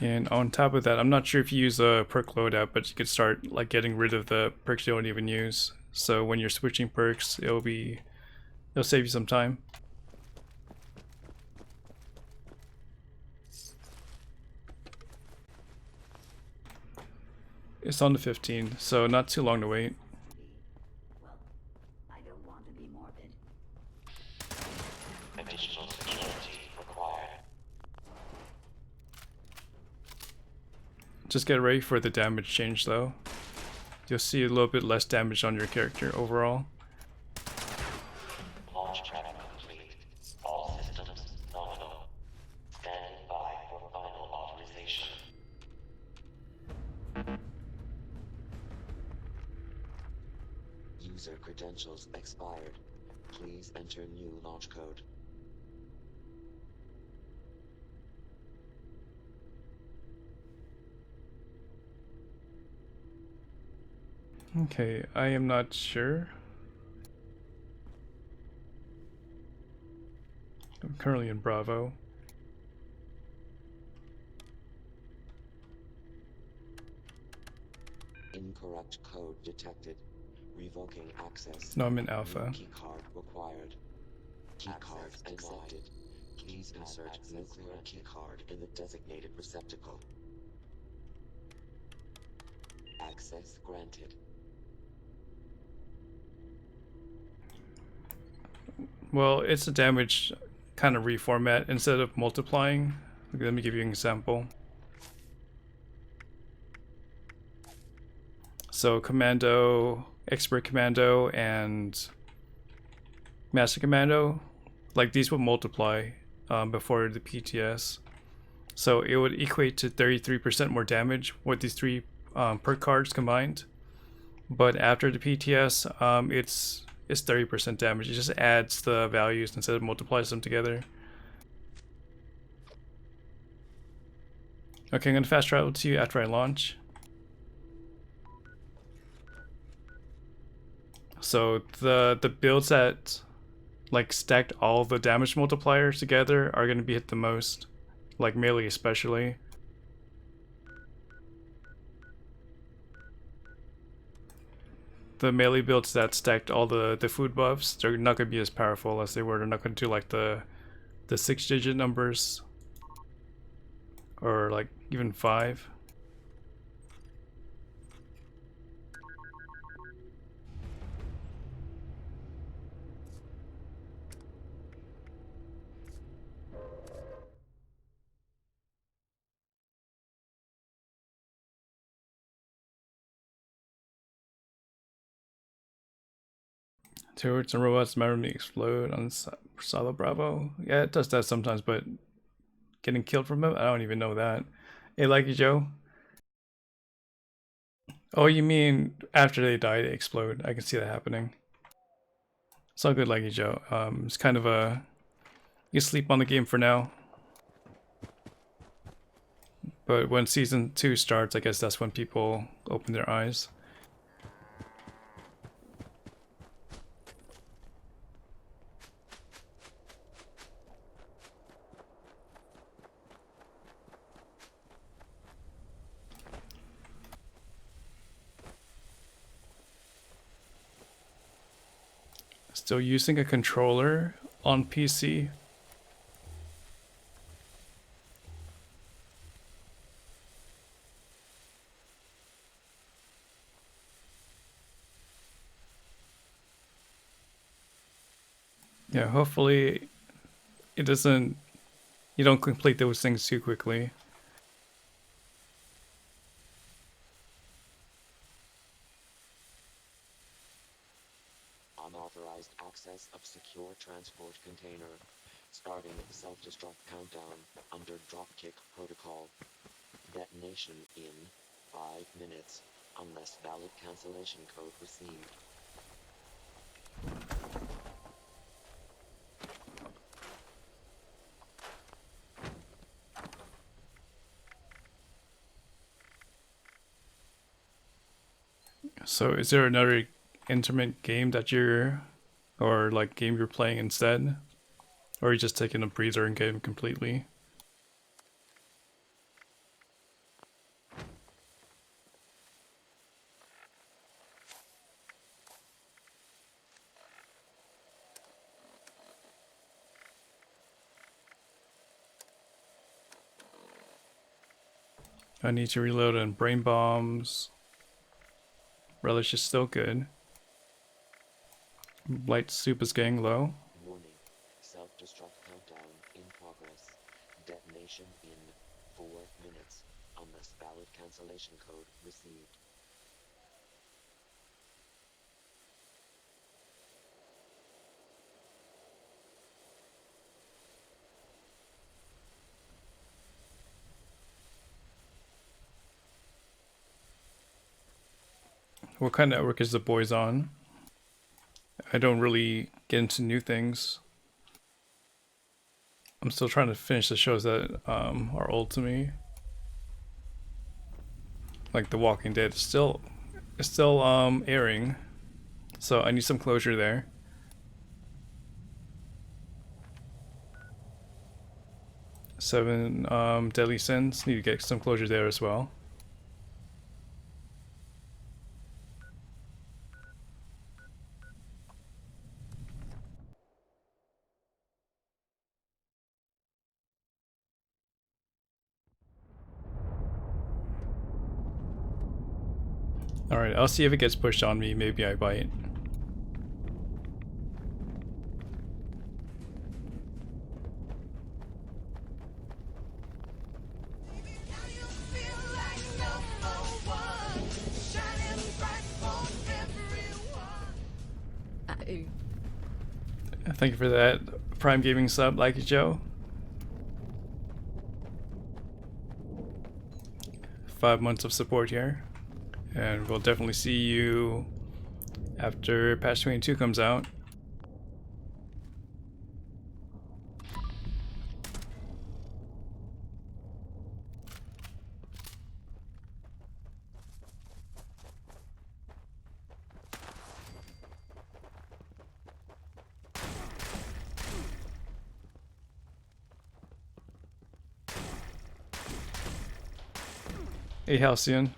And on top of that, I'm not sure if you use a perk loadout, but you could start like getting rid of the perks you don't even use. So when you're switching perks, it'll save you some time. It's on the 15th, so not too long to wait. Well, I don't want to be morbid. Additional security required. Just get ready for the damage change though. You'll see a little bit less damage on your character overall. Launch prep complete. All systems nominal. Standing by for final authorization. User credentials expired. Please enter new launch code. Okay, I am not sure. I'm currently in Bravo. Incorrect code detected. Revoking access. No, I'm in Alpha. Key card required. Key card accepted. Please insert nuclear key card in the designated receptacle. Access granted. Well, it's a damage kind of reformat instead of multiplying. Okay, let me give you an example. So Commando, Expert Commando, and Master Commando, like these would multiply before the PTS. So it would equate to 33% more damage with these three perk cards combined. But after the PTS, it's 30% damage. It just adds the values instead of multiplies them together. Okay, I'm gonna fast travel to you after I launch. So the builds that like stacked all the damage multipliers together are gonna be hit the most, like melee especially. The melee builds that stacked all the food buffs, they're not going to be as powerful as they were. They're not going to do like the 6-digit numbers or like even 5. Turrets and robots randomly explode on Salo Bravo. Yeah, it does that sometimes, but getting killed from it? I don't even know that. Hey, Lucky Joe. Oh, you mean after they die, they explode. I can see that happening. It's all good, Lucky Joe. It's kind of a... You sleep on the game for now. But when Season 2 starts, I guess that's when people open their eyes. Still using a controller on PC. Yeah, hopefully it doesn't, you don't complete those things too quickly. Unauthorized access of secure transport container. Starting self-destruct countdown under dropkick protocol. Detonation in 5 minutes, unless valid cancellation code received. So is there another intimate game that you're, or like game you're playing instead? Or are you just taking a breather and game completely? I need to reload on brain bombs. Relish is still good. Light soup is getting low. Warning. Self-destruct countdown in progress. Detonation in 4 minutes. Unless valid cancellation code received. What kind of network is the boys on? I don't really get into new things. I'm still trying to finish the shows that are old to me. Like The Walking Dead is still airing. So I need some closure there. Seven Deadly Sins, need to get some closure there as well. Alright, I'll see if it gets pushed on me, maybe I bite. Thank you for that Prime Gaming sub, like it, Joe. 5 months of support here. And we'll definitely see you after patch 22 comes out. Hey, Halcyon.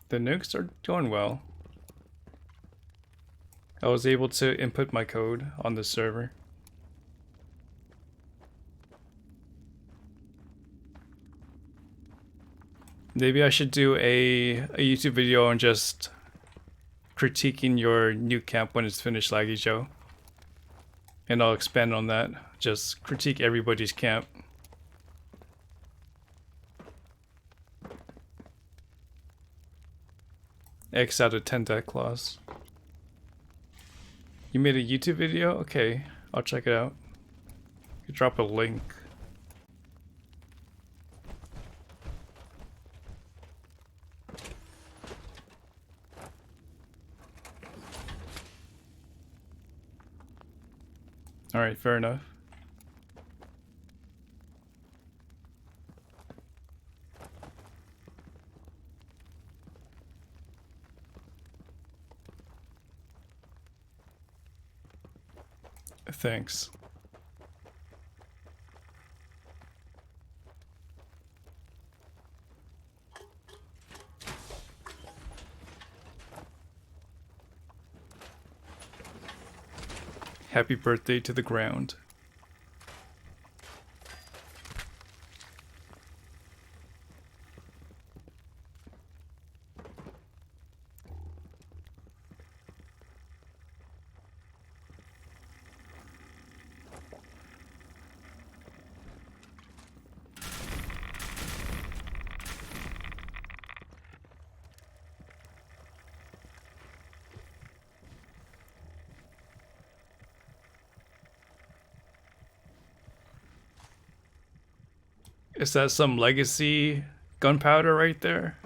The nukes are going well. I was able to input my code on the server. Maybe I should do a YouTube video on just critiquing your nuke camp when it's finished, Laggy Joe. And I'll expand on that. Just critique everybody's camp. X out of 10 death claws. You made a YouTube video? Okay, I'll check it out. You drop a link. Alright, fair enough. Thanks. Happy birthday to the ground. Is that some legacy gunpowder right there?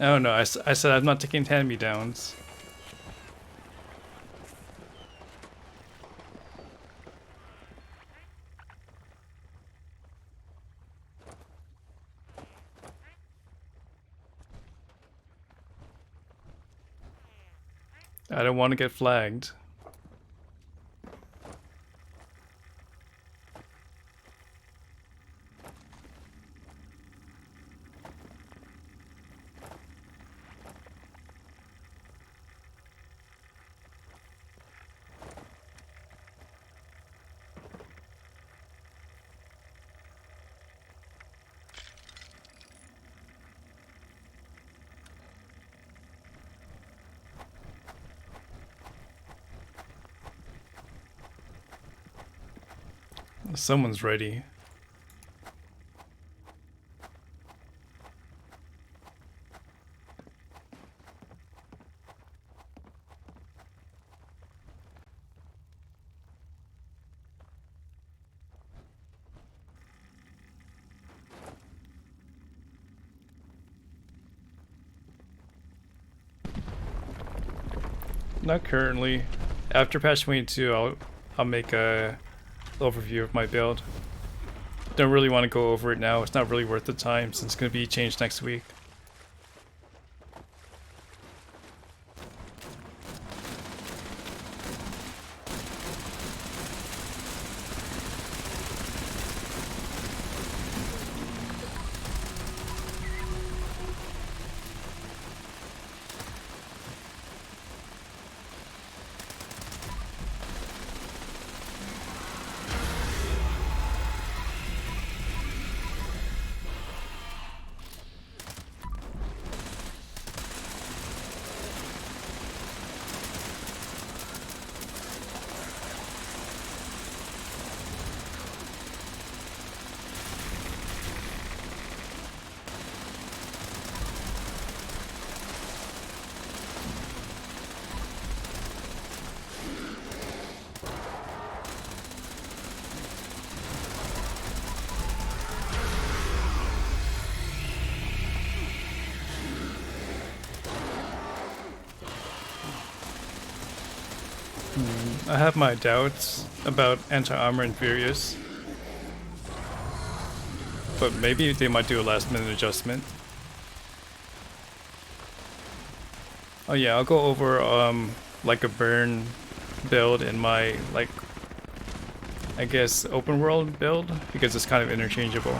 I don't know. I said I'm not taking hand-me-downs. I don't want to get flagged. Someone's ready. Not currently. After patch 22, I'll make a overview of my build. Don't really want to go over it now. It's not really worth the time since it's going to be changed next week. I have my doubts about anti-armor and Furious, but maybe they might do a last-minute adjustment. Oh yeah, I'll go over like a burn build in my I guess open world build because it's kind of interchangeable.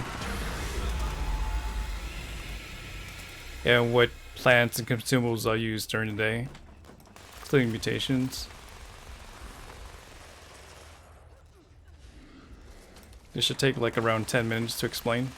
And what plants and consumables I'll use during the day, including mutations. This should take like around 10 minutes to explain.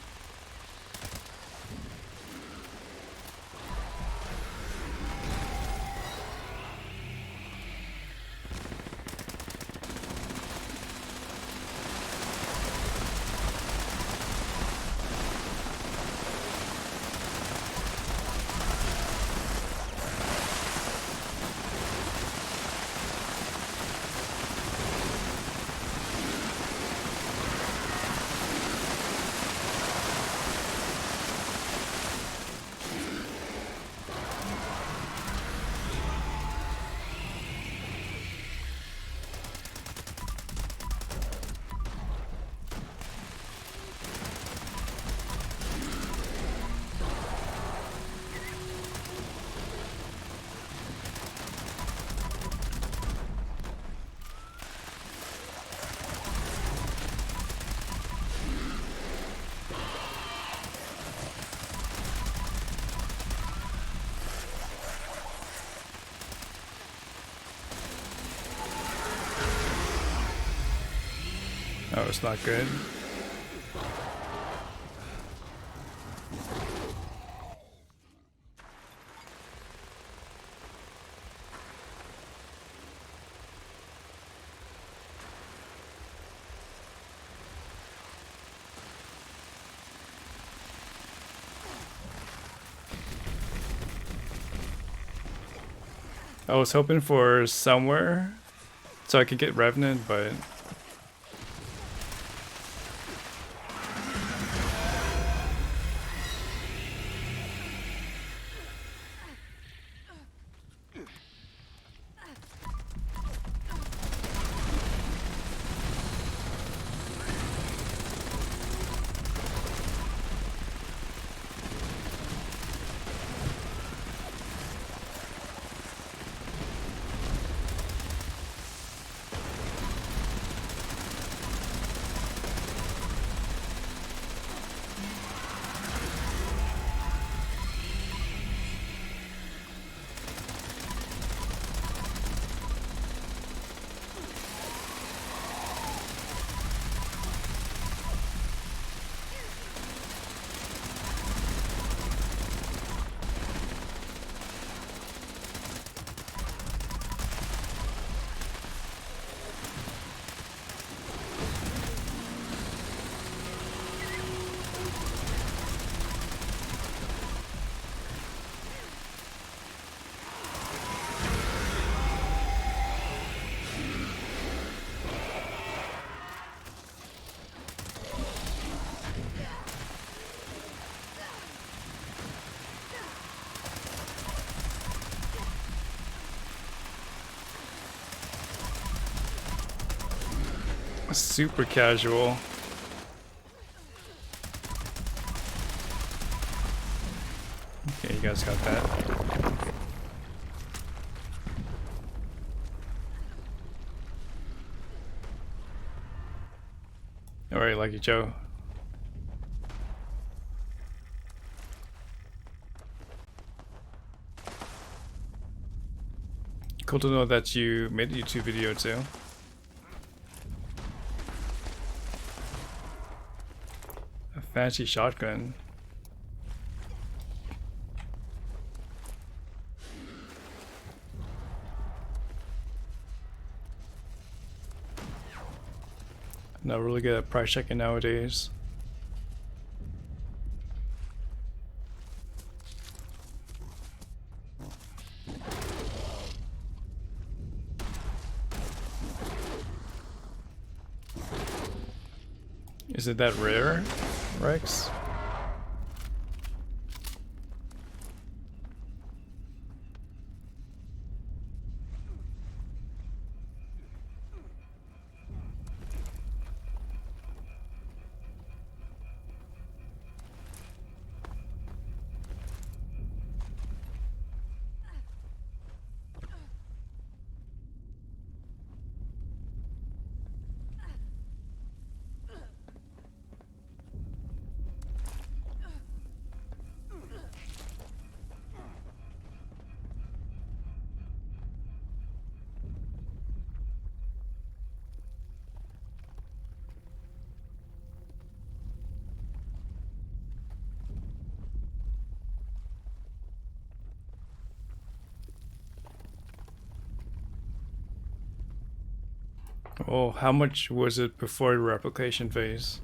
Oh, it's not good. I was hoping for somewhere so I could get Revenant, but Super casual. Okay, you guys got that. Alright, Lucky Joe. Cool to know that you made a YouTube video too. A fancy shotgun. Not really good at price checking nowadays. Is it that rare, Rex? Oh, how much was it before the replication phase?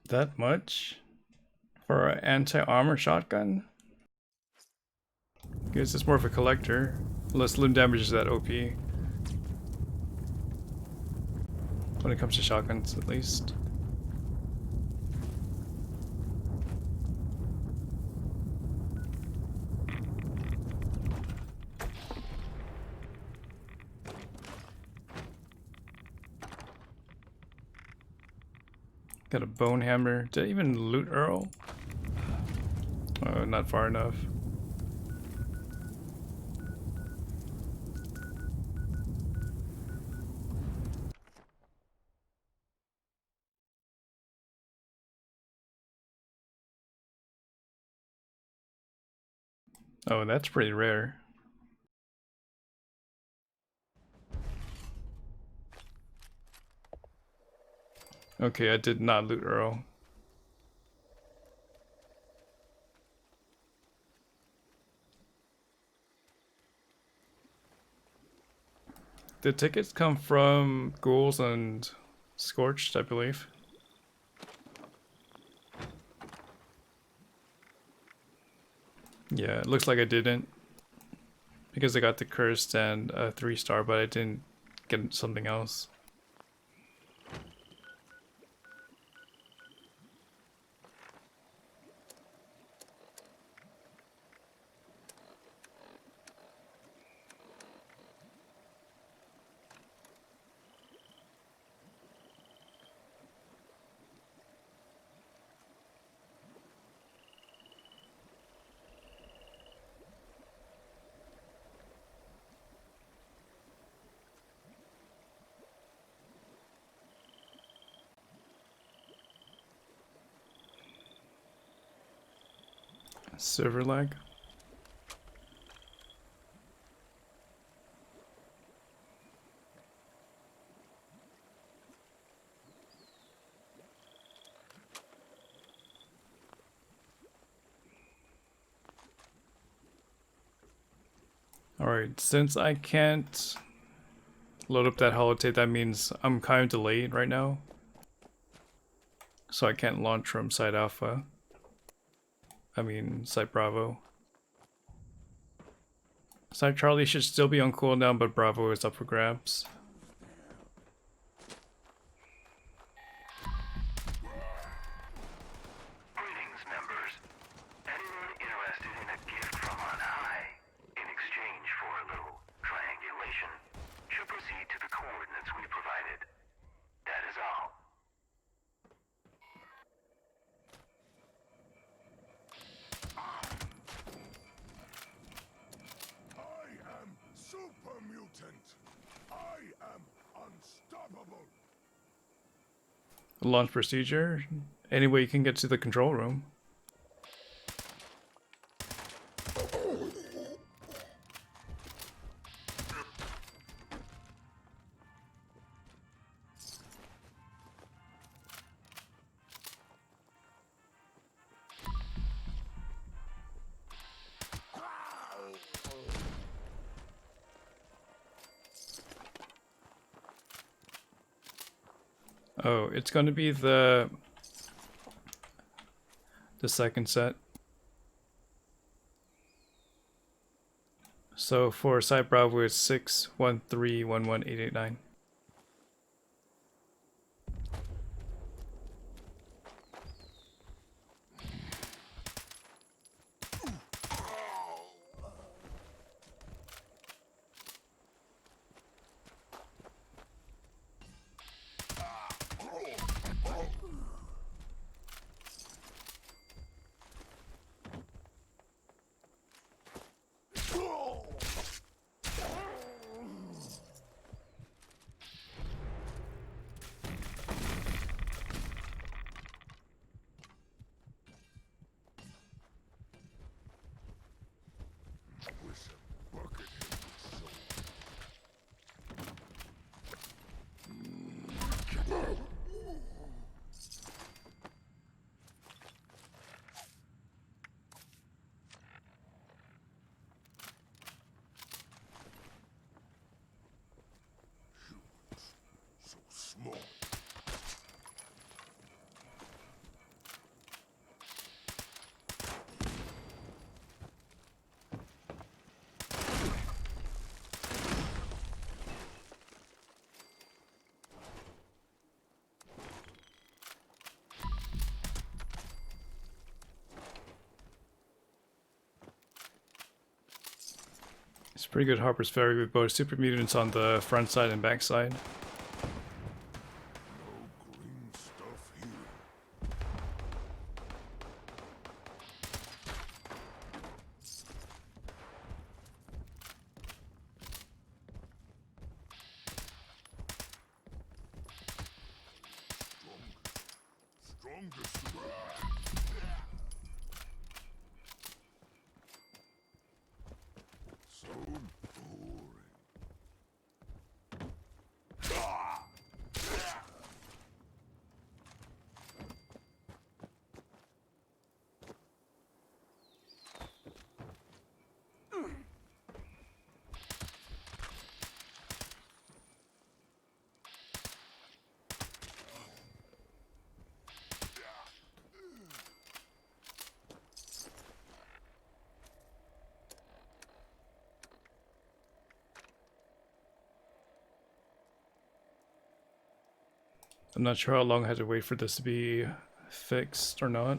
That much? For an anti-armor shotgun? Guess it's more of a collector. Less limb damage is that OP. When it comes to shotguns, at least. Got a bone hammer. Did I even loot Earl? Oh, not far enough. Oh, that's pretty rare. Okay, I did not loot Earl. The tickets come from Ghouls and Scorched, I believe. Yeah, it looks like I didn't. Because I got the Cursed and a 3-star, but I didn't get something else. Server lag. Alright, since I can't load up that holotape, that means I'm kind of delayed right now. So I can't launch from Site Alpha. I mean, Site Bravo. Site Charlie should still be on cooldown, but Bravo is up for grabs. Greetings, members. Anyone interested in a gift from on high, in exchange for a little triangulation, should proceed to the coordinates we provided. That is all. I am super mutant. I am unstoppable. Launch procedure. Any way you can get to the control room. Oh, it's going to be the second set. So for Site Bravo, it's 613118889. So small. It's pretty good Harper's Ferry with both super mutants on the front side and back side. Green stuff here. Strongest. So boring. I'm not sure how long I had to wait for this to be fixed or not.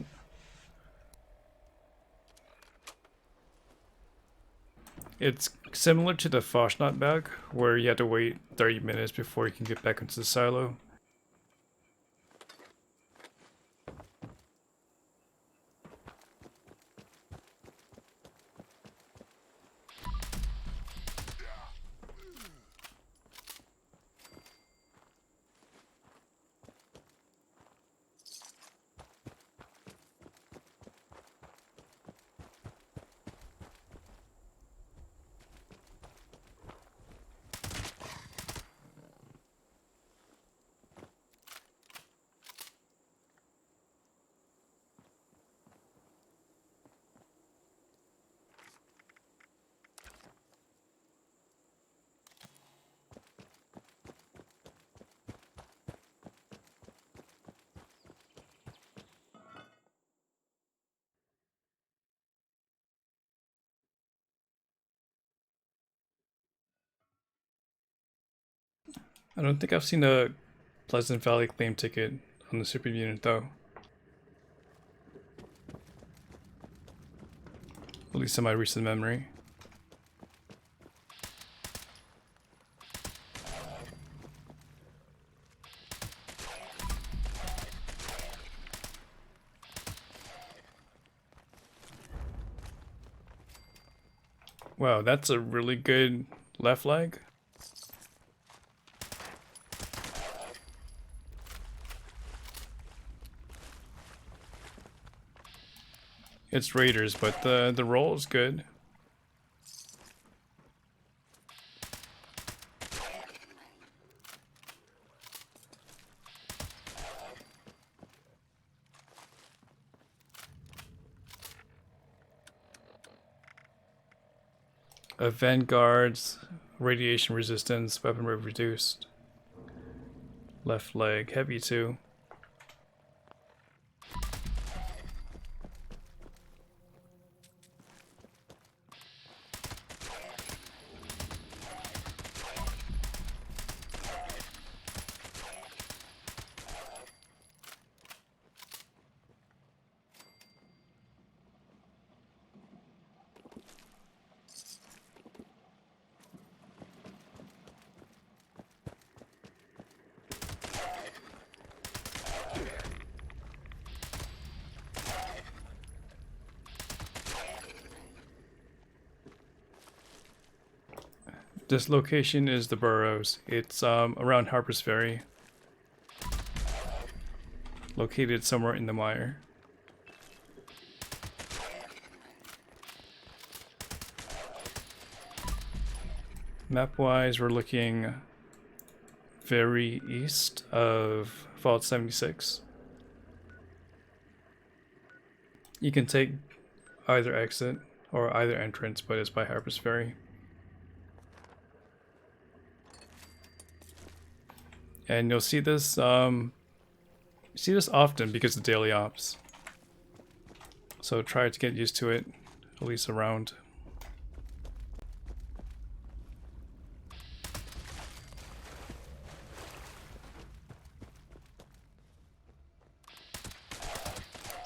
It's similar to the Foshnot bug, where you had to wait 30 minutes before you can get back into the silo. I don't think I've seen a Pleasant Valley claim ticket on the super unit though. At least in my recent memory. Wow, that's a really good left leg. It's Raiders, but the roll is good. Vanguard's radiation resistance, weapon rate reduced. Left leg, heavy too. This location is the Burrows. It's around Harper's Ferry. Located somewhere in the mire. Map-wise, we're looking very east of Fallout 76. You can take either exit or either entrance, but it's by Harper's Ferry. And you'll see this often because of daily ops. So try to get used to it, at least around.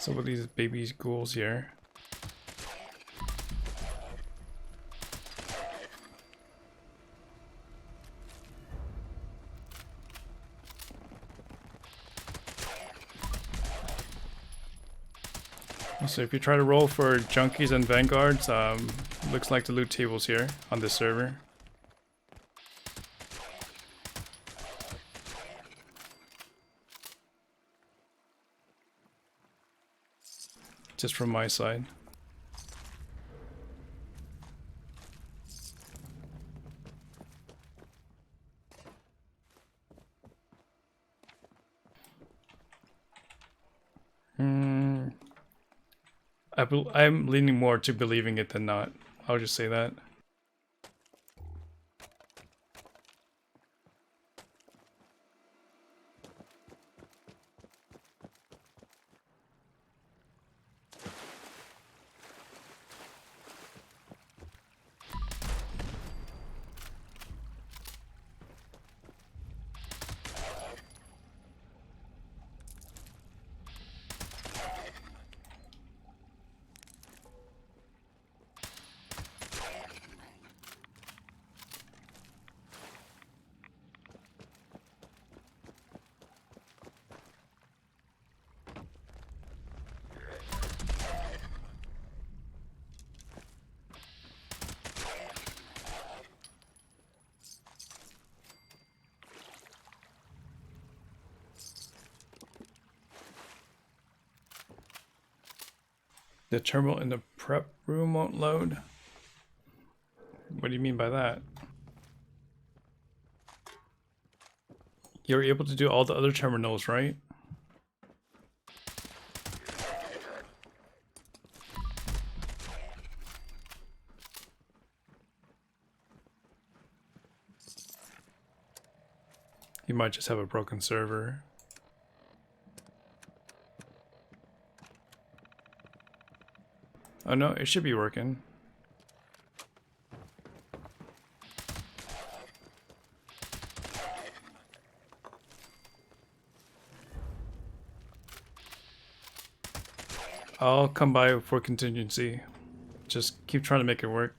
Some of these baby ghouls here. So if you try to roll for junkies and vanguards, looks like the loot tables here on this server. Just from my side. I'm leaning more to believing it than not. I'll just say that. The terminal in the prep room won't load? What do you mean by that? You're able to do all the other terminals, right? You might just have a broken server. Oh no, it should be working. I'll come by for contingency. Just keep trying to make it work.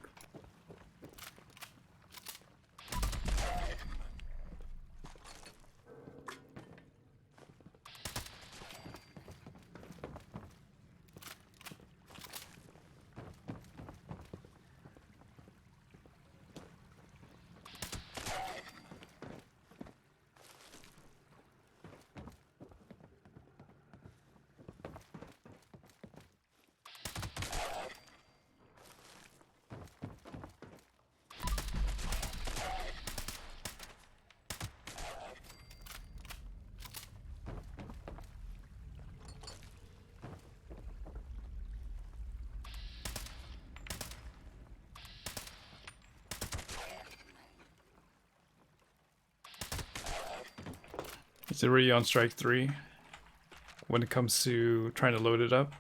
It's already on strike 3 when it comes to trying to load it up.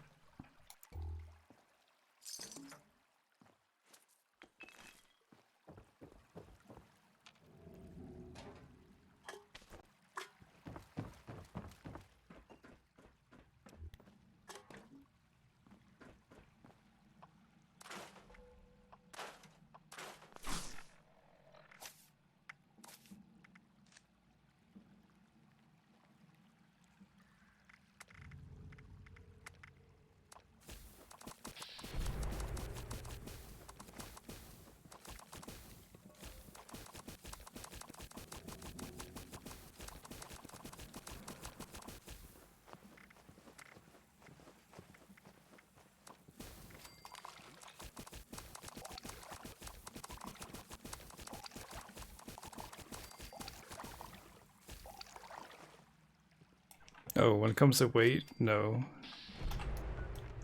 Oh, when it comes to weight, no.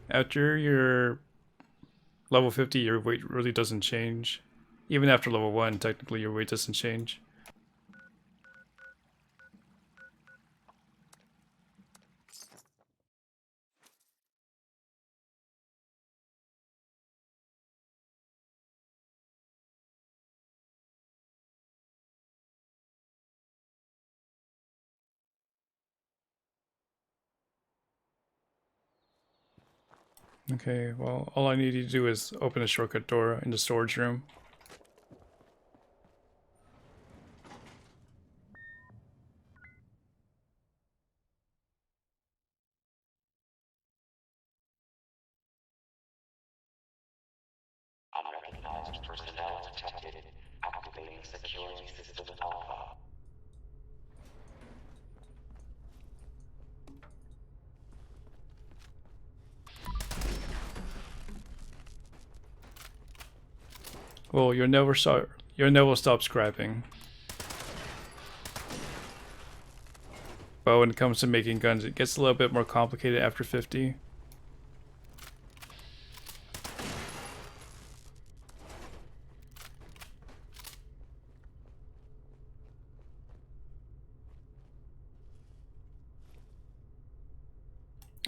After your level 50, your weight really doesn't change. Even after level 1, technically your weight doesn't change. Okay, well, all I need to do is open a shortcut door in the storage room. Unrecognized personnel detected. Activating security system alpha. Well, you'll never stop scrapping. But when it comes to making guns, it gets a little bit more complicated after 50.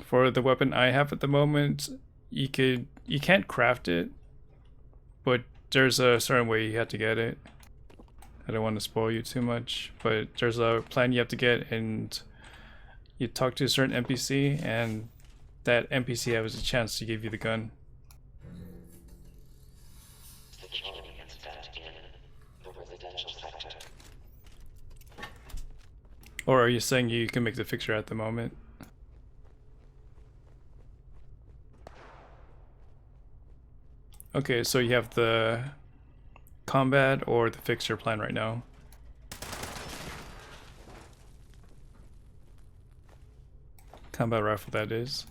For the weapon I have at the moment, you can't craft it, but there's a certain way you have to get it. I don't want to spoil you too much, but there's a plan you have to get, and you talk to a certain NPC, and that NPC has a chance to give you the gun. Security incident in the residential sector. Or are you saying you can make the fixture at the moment? Okay, so you have the combat or the fixture plan right now. Combat rifle, that is.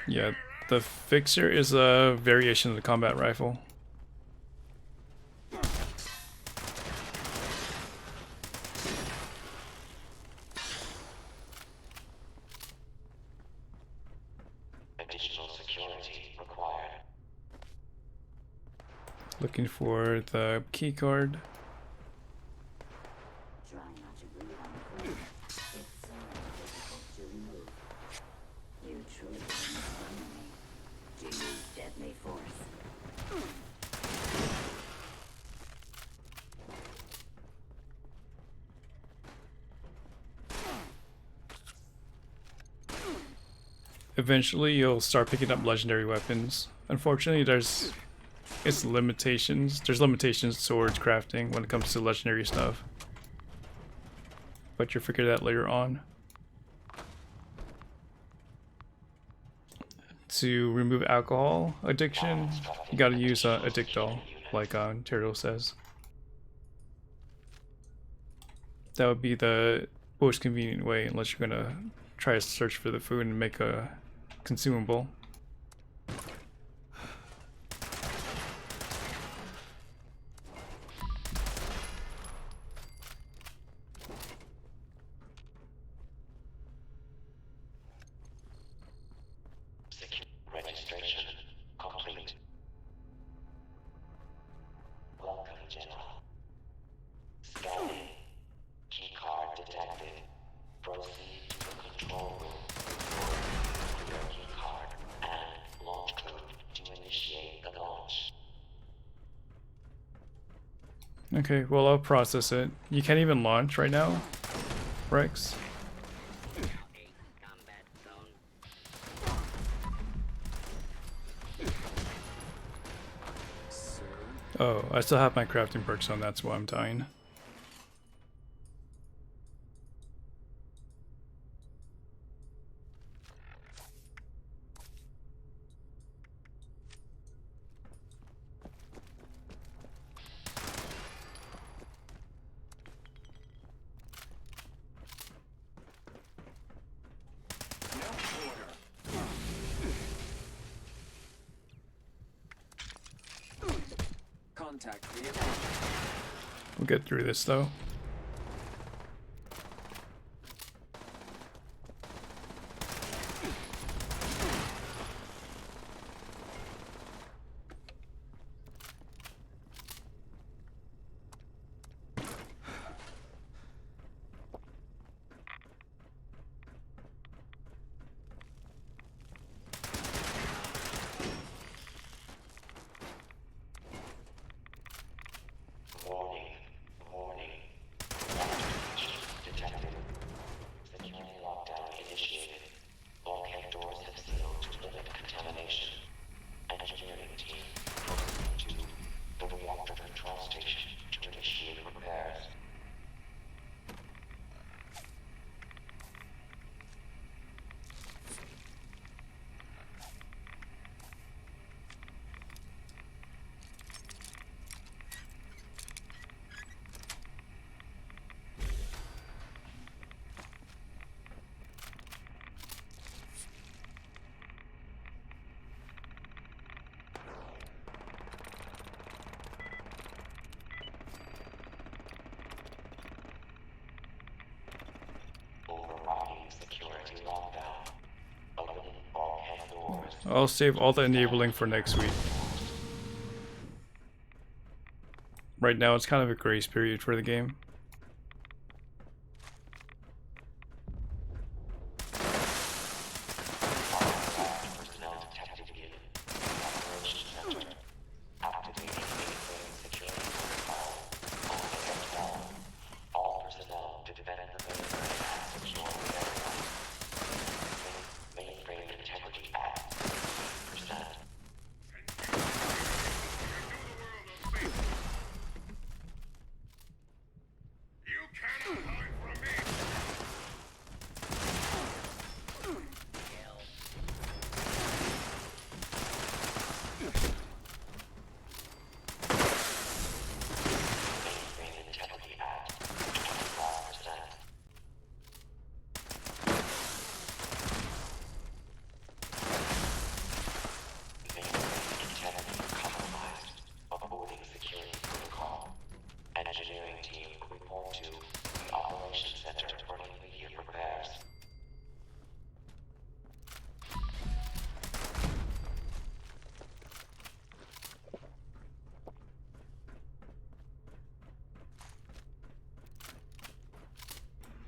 Yeah, the fixer is a variation of the combat rifle. Additional security required. Looking for the key card. Try not to breathe on the floor. It's so difficult to remove. You truly inspire me to use deadly force. eventually you'll start picking up legendary weapons. Unfortunately, there's limitations. There's limitations towards crafting when it comes to legendary stuff. But you'll figure that later on. To remove alcohol addiction, you gotta use Addictol, like Tyrael says. That would be the most convenient way, unless you're gonna try to search for the food and make a consumable. Registration complete. Welcome, General. Scanning. Keycard detected. Proceed to the control room with your keycard and launch code to initiate the launch. Okay, well I'll process it. You can't even launch right now, Rex? Oh, I still have my crafting perks on, that's why I'm dying. Contact We'll get through this though. I'll save all the enabling for next week. Right now it's kind of a grace period for the game.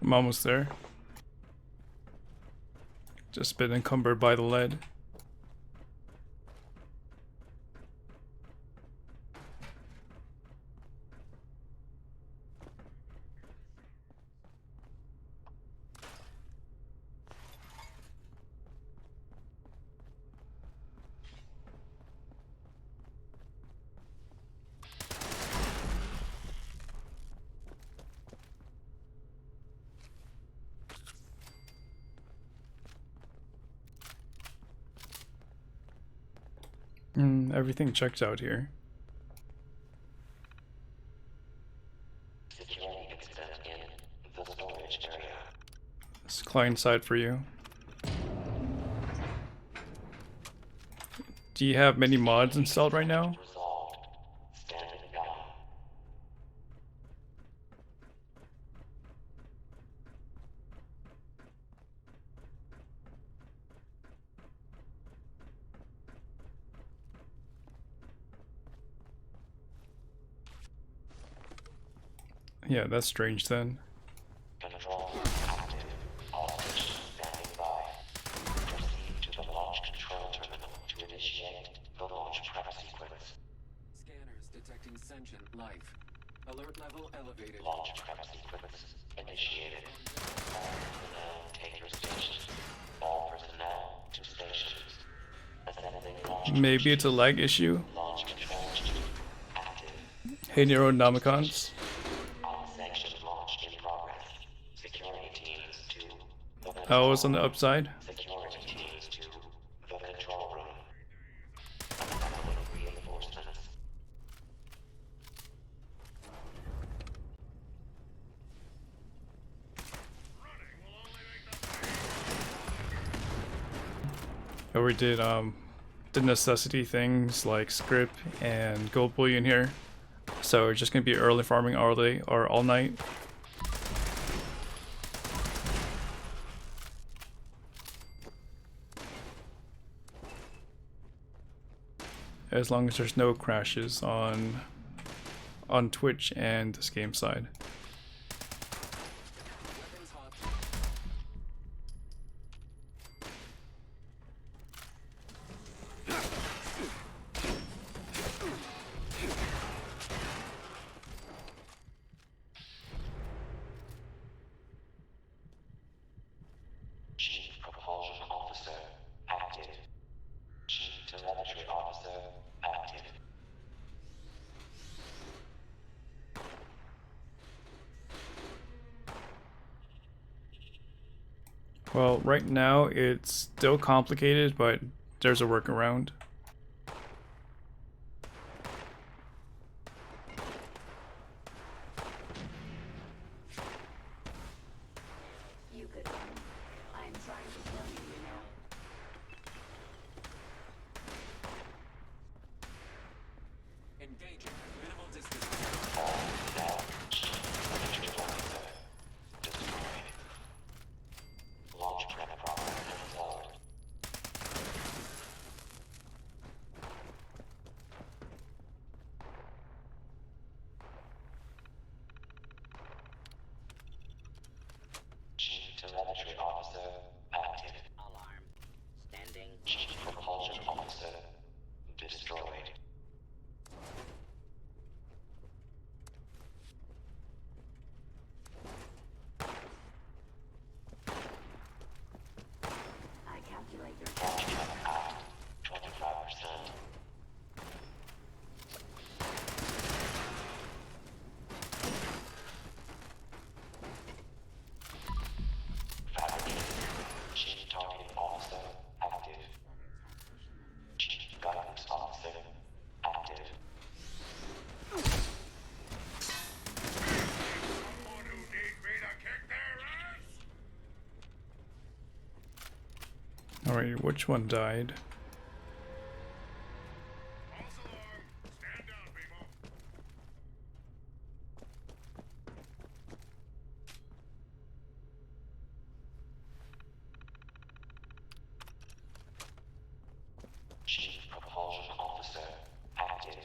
I'm almost there. Just been encumbered by the lead. Everything checks out here. Security incident in the storage area. It's client side for you. Do you have many mods installed right now? Resolved. Standing by. Yeah, that's strange then. Control active. All stations standing by. Proceed to the launch control terminal to initiate the launch prep sequence. Scanners detecting sentient life. Alert level elevated. Launch prep sequence initiated. All personnel take your stations. All personnel to stations. Assembling launch. Maybe it's a lag issue. Launch control tube active. Hey Neuronomicons. Unsanctioned launch in progress. Security teams to the control Oh, it's on the upside. Security teams to the control room. Assembling reinforcements. Oh, we did the necessity things like script and gold bullion here. So we're just gonna be early farming all day or all night. As long as there's no crashes on Twitch and this game side. Weapons hot. Chief Propulsion Officer active. Chief Telemetry Officer active. Well, right now it's still complicated, but there's a workaround. You could run. I'm trying to kill you, you know. Engaging. Minimal distance. All now. Chief Telemetry Officer destroyed. Launch prep program installed. Chief Telemetry Officer active. Alarm. Standing. Chief Propulsion Officer destroyed. I calculate your Launch prep at 25%. Fabricated. Chief Targeting Officer active. Chief Guidance Officer active. Someone who need me to kick their ass? Alright, which one died? False alarm. Stand down, people. Chief Propulsion Officer active.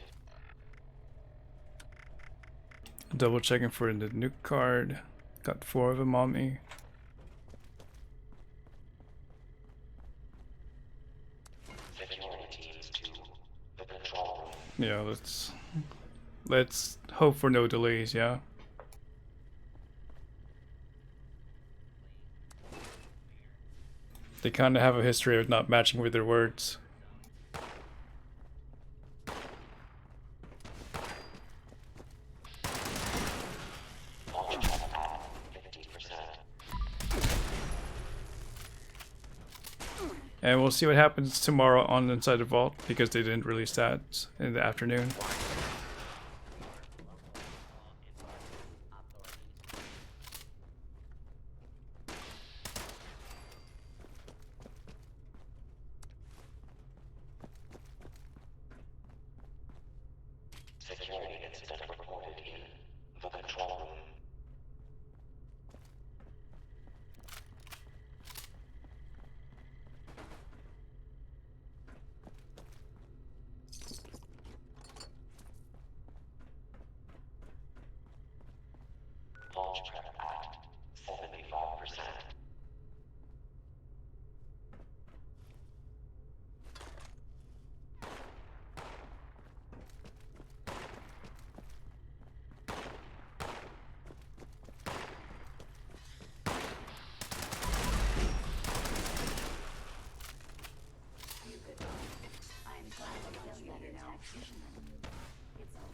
Double checking for the nuke card. Got 4 of them on me. Security teams to the control room. Yeah, let's hope for no delays, yeah. They kind of have a history of not matching with their words. Launch prep at 50%. And we'll see what happens tomorrow on Inside the Vault, because they didn't release that in the afternoon. Security incident reported in the control room. Launch prep at 75%. I'm glad to kill you better now. It's all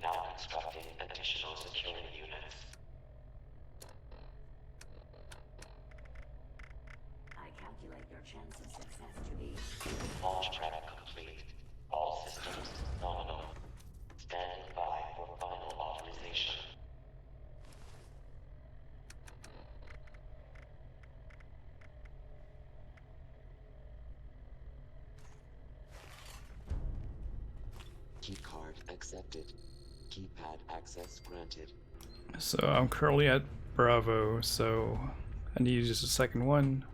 Now constructing additional security units. I calculate your chance of success to be Launch prep complete. All systems nominal. Standing by for final authorization. Keycard accepted. Keypad access granted. So I'm currently at Bravo, so I need just a second one.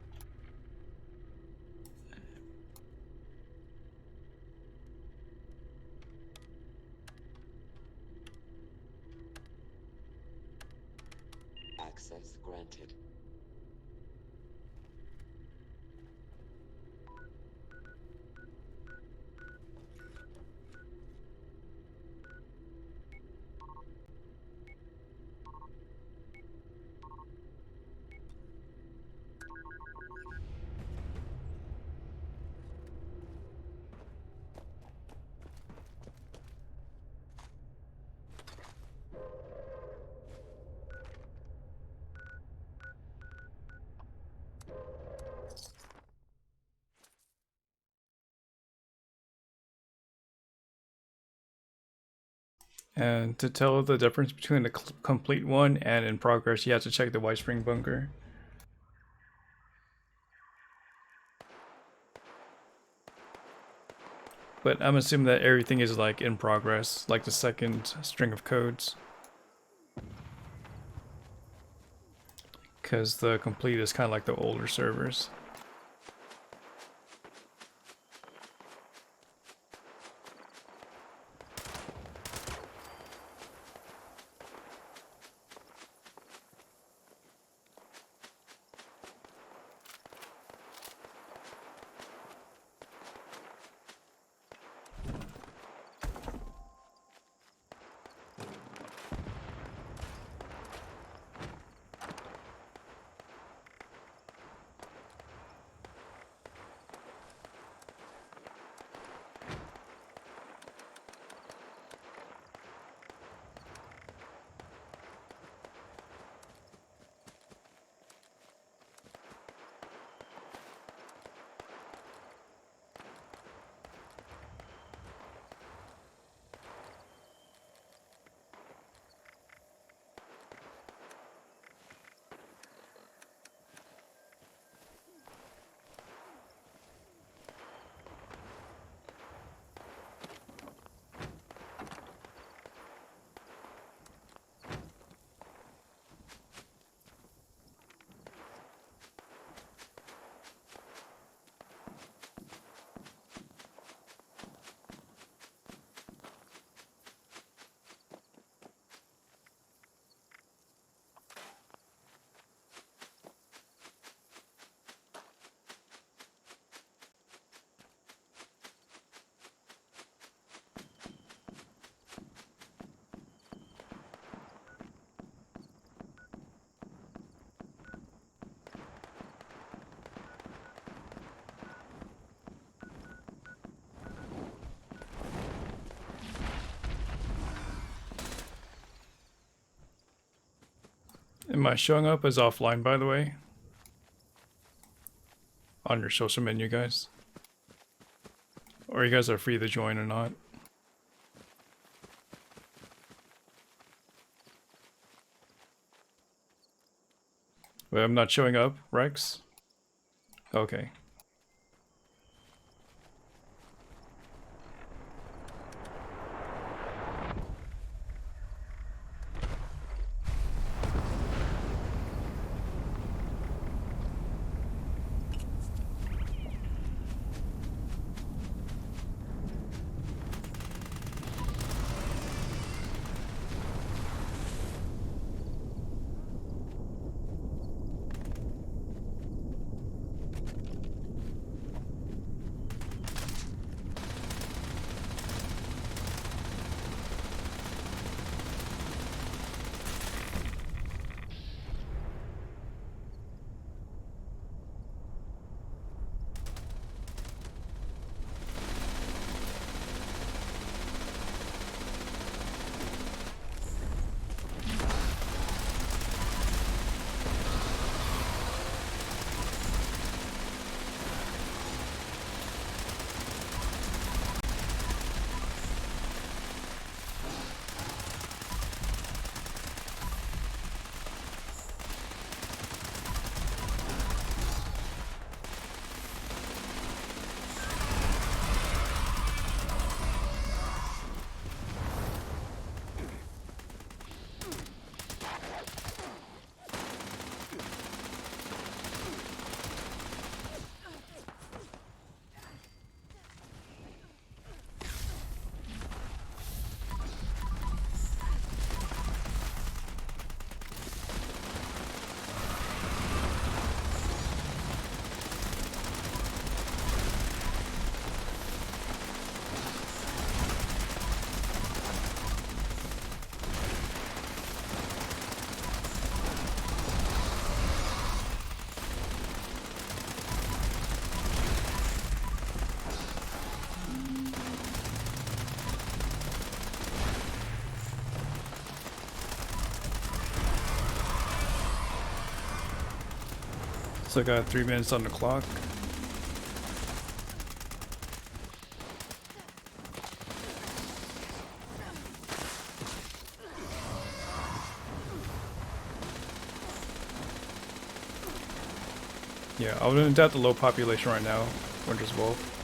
Access granted. And to tell the difference between the complete one and in progress, you have to check the White Spring Bunker. But I'm assuming that everything is like in progress, like the second string of codes. Because the complete is kind of like the older servers. Am I showing up as offline, by the way? On your social menu, guys? Or you guys are free to join or not? Wait, I'm not showing up, Rex? Okay. So I got 3 minutes on the clock. Yeah, I wouldn't doubt the low population right now, Winter's Wolf.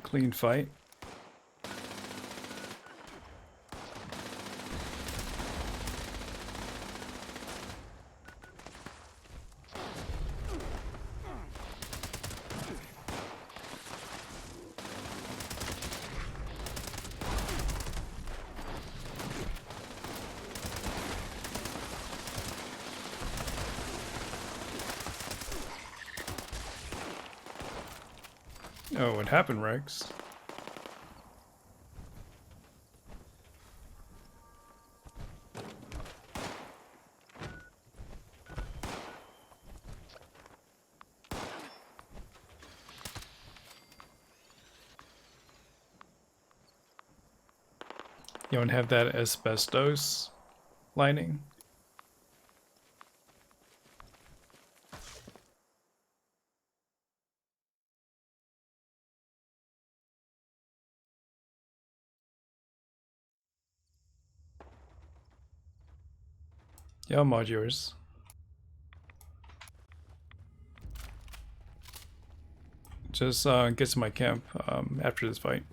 Clean fight. Oh, what happened, Rex? You don't have that asbestos lining? Yeah, I'll mod yours. Just get to my camp after this fight.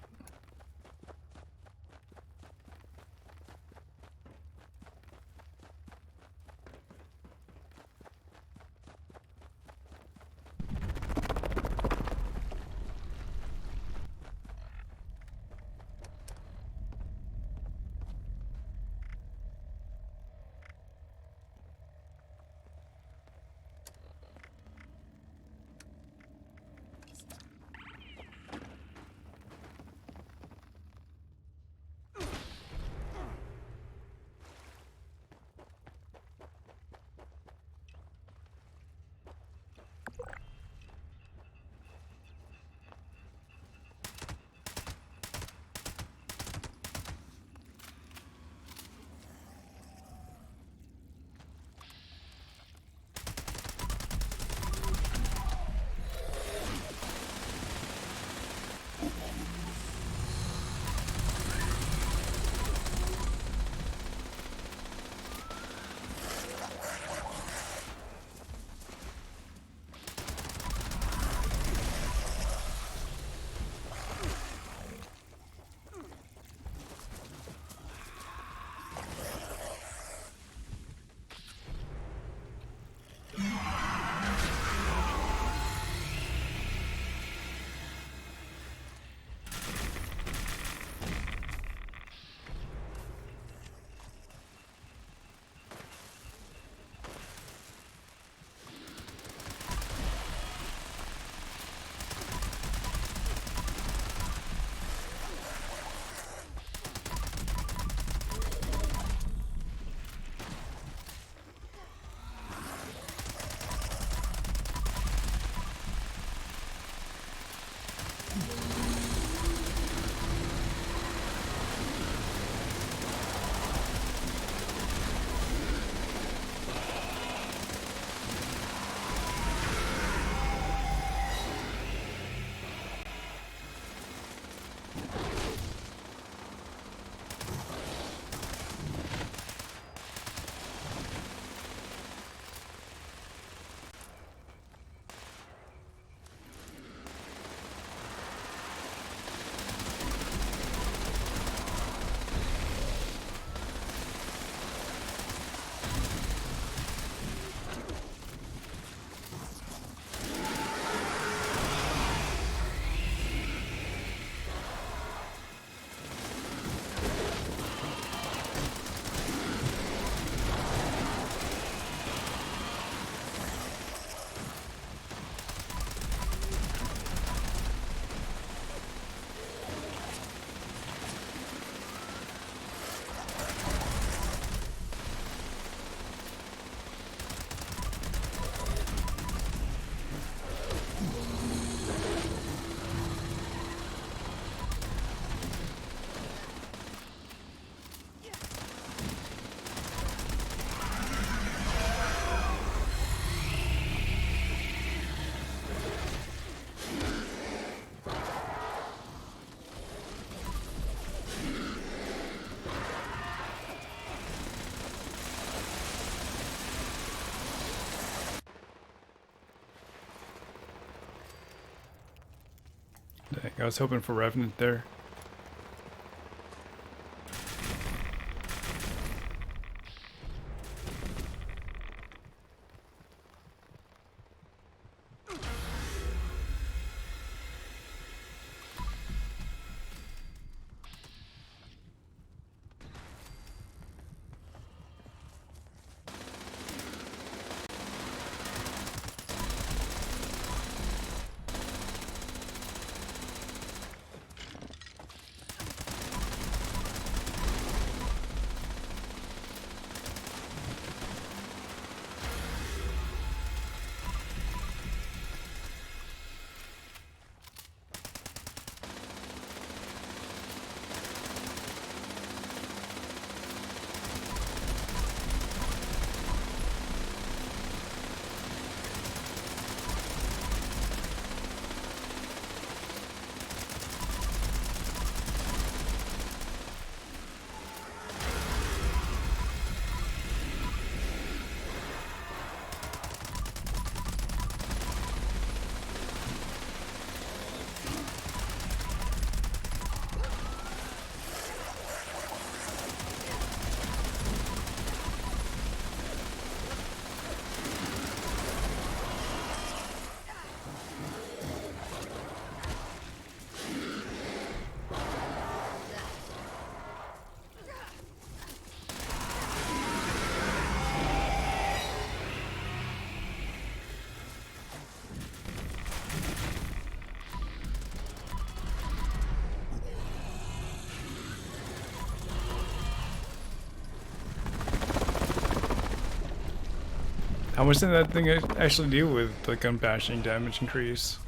Dang, I was hoping for Revenant there. How much did that thing actually do with the gun bashing damage increase?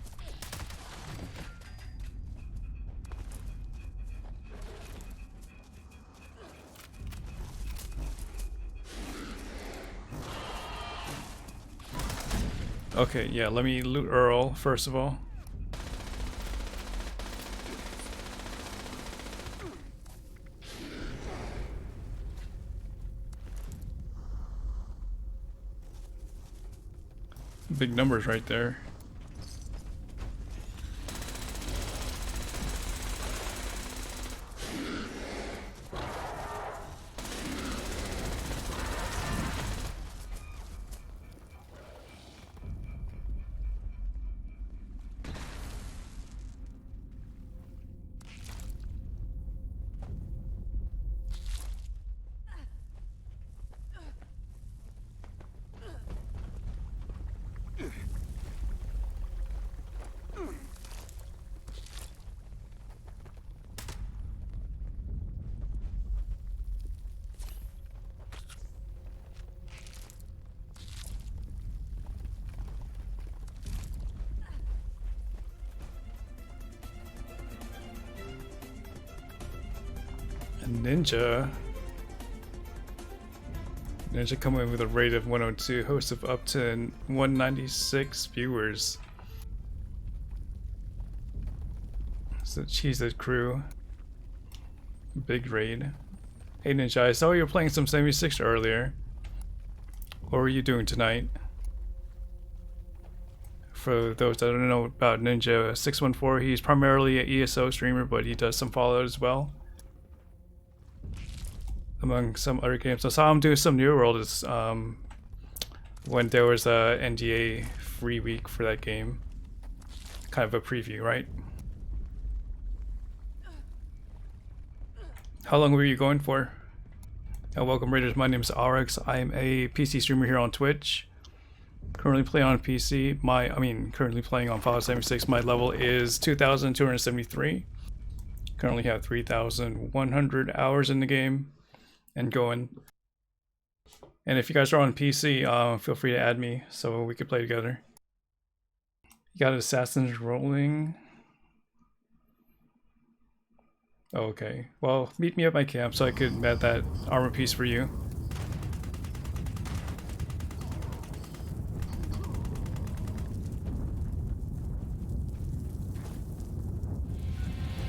Okay, yeah, let me loot Earl first of all. Big numbers right there. Ninja coming in with a rate of 102, host of up to 196 viewers. So Cheesehead crew. Big raid. Hey Ninja, I saw you were playing some 76 earlier. What were you doing tonight? For those that don't know about Ninja 614, he's primarily an ESO streamer, but he does some Fallout as well, among some other games. I saw him do some New World when there was a NDA free week for that game. Kind of a preview, right? How long were you going for? Welcome Raiders, my name is RX. I am a PC streamer here on Twitch. Currently playing on PC. Currently playing on Fallout 76. My level is 2,273. Currently have 3,100 hours in the game and going. And if you guys are on PC, feel free to add me so we could play together. You got assassins rolling. Okay, well, meet me at my camp so I could add that armor piece for you.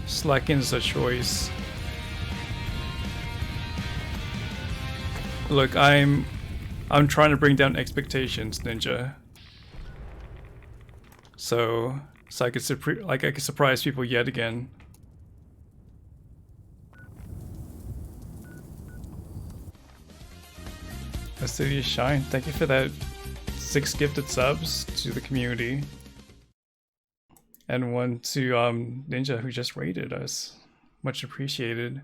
Slacking is a choice. Look, I'm trying to bring down expectations, Ninja. So I could surprise people yet again. A City of Shine, thank you for that 6 gifted subs to the community. And 1 to Ninja who just raided us. Much appreciated.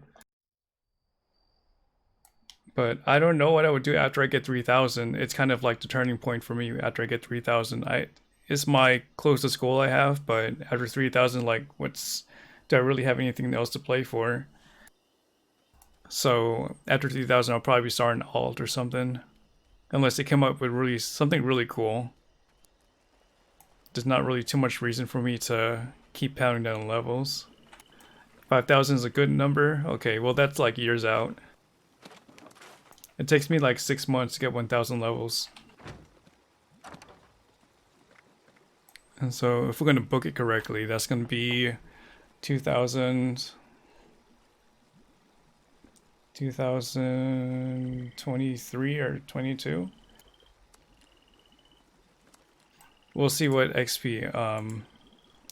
But I don't know what I would do after I get 3,000. It's kind of like the turning point for me after I get 3,000. It's my closest goal I have, but after 3,000, like, do I really have anything else to play for? So after 3,000, I'll probably be starting alt or something, unless they come up with something really cool. There's not really too much reason for me to keep pounding down levels. 5,000 is a good number. Okay, well that's like years out. It takes me like 6 months to get 1,000 levels. And so if we're going to book it correctly, that's going to be 2023 or 22. We'll see what XP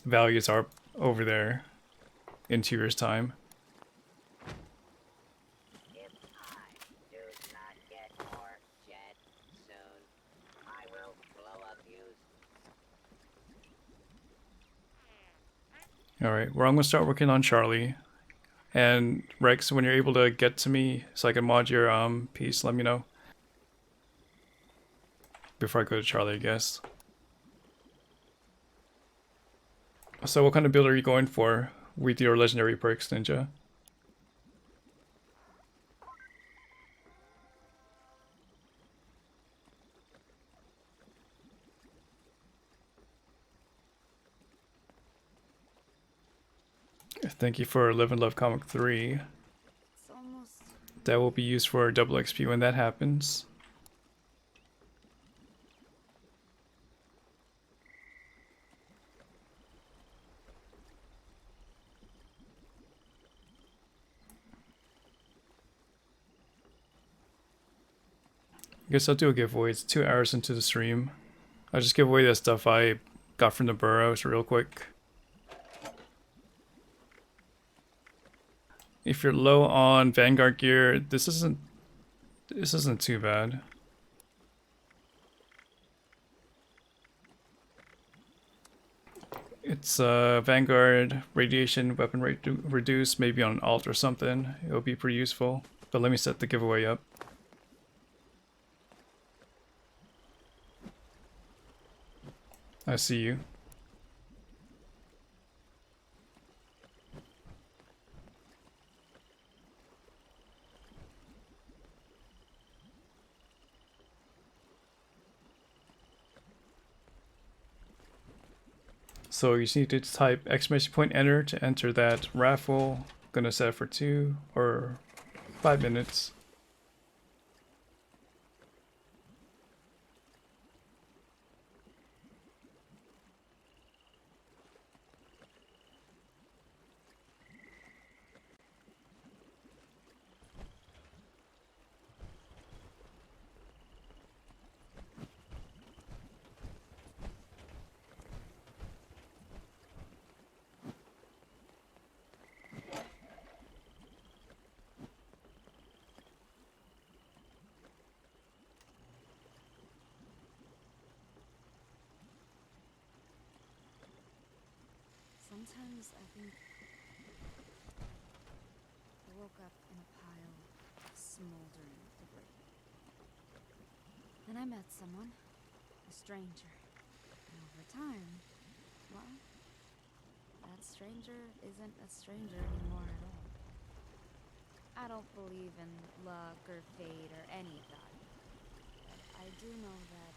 values are over there in 2 years' time. Alright, well I'm going to start working on Charlie. And Rex, when you're able to get to me so I can mod your piece, let me know. Before I go to Charlie, I guess. So what kind of build are you going for with your legendary perks, Ninja? Thank you for Live and Love Comic 3. It's almost... That will be used for double XP when that happens. Guess I'll do a giveaway. It's 2 hours into the stream. I'll just give away the stuff I got from the burrows real quick. If you're low on Vanguard gear, this isn't too bad. It's Vanguard radiation weapon rate reduce, maybe on alt or something. It'll be pretty useful. But let me set the giveaway up. I see you. So you just need to type exclamation point enter to enter that raffle. Gonna set it for 2 or 5 minutes. Sometimes I think I woke up in a pile of smoldering debris. Then I met someone, a stranger. And over time, well, that stranger isn't a stranger anymore at all. I don't believe in luck or fate or any of that. But I do know that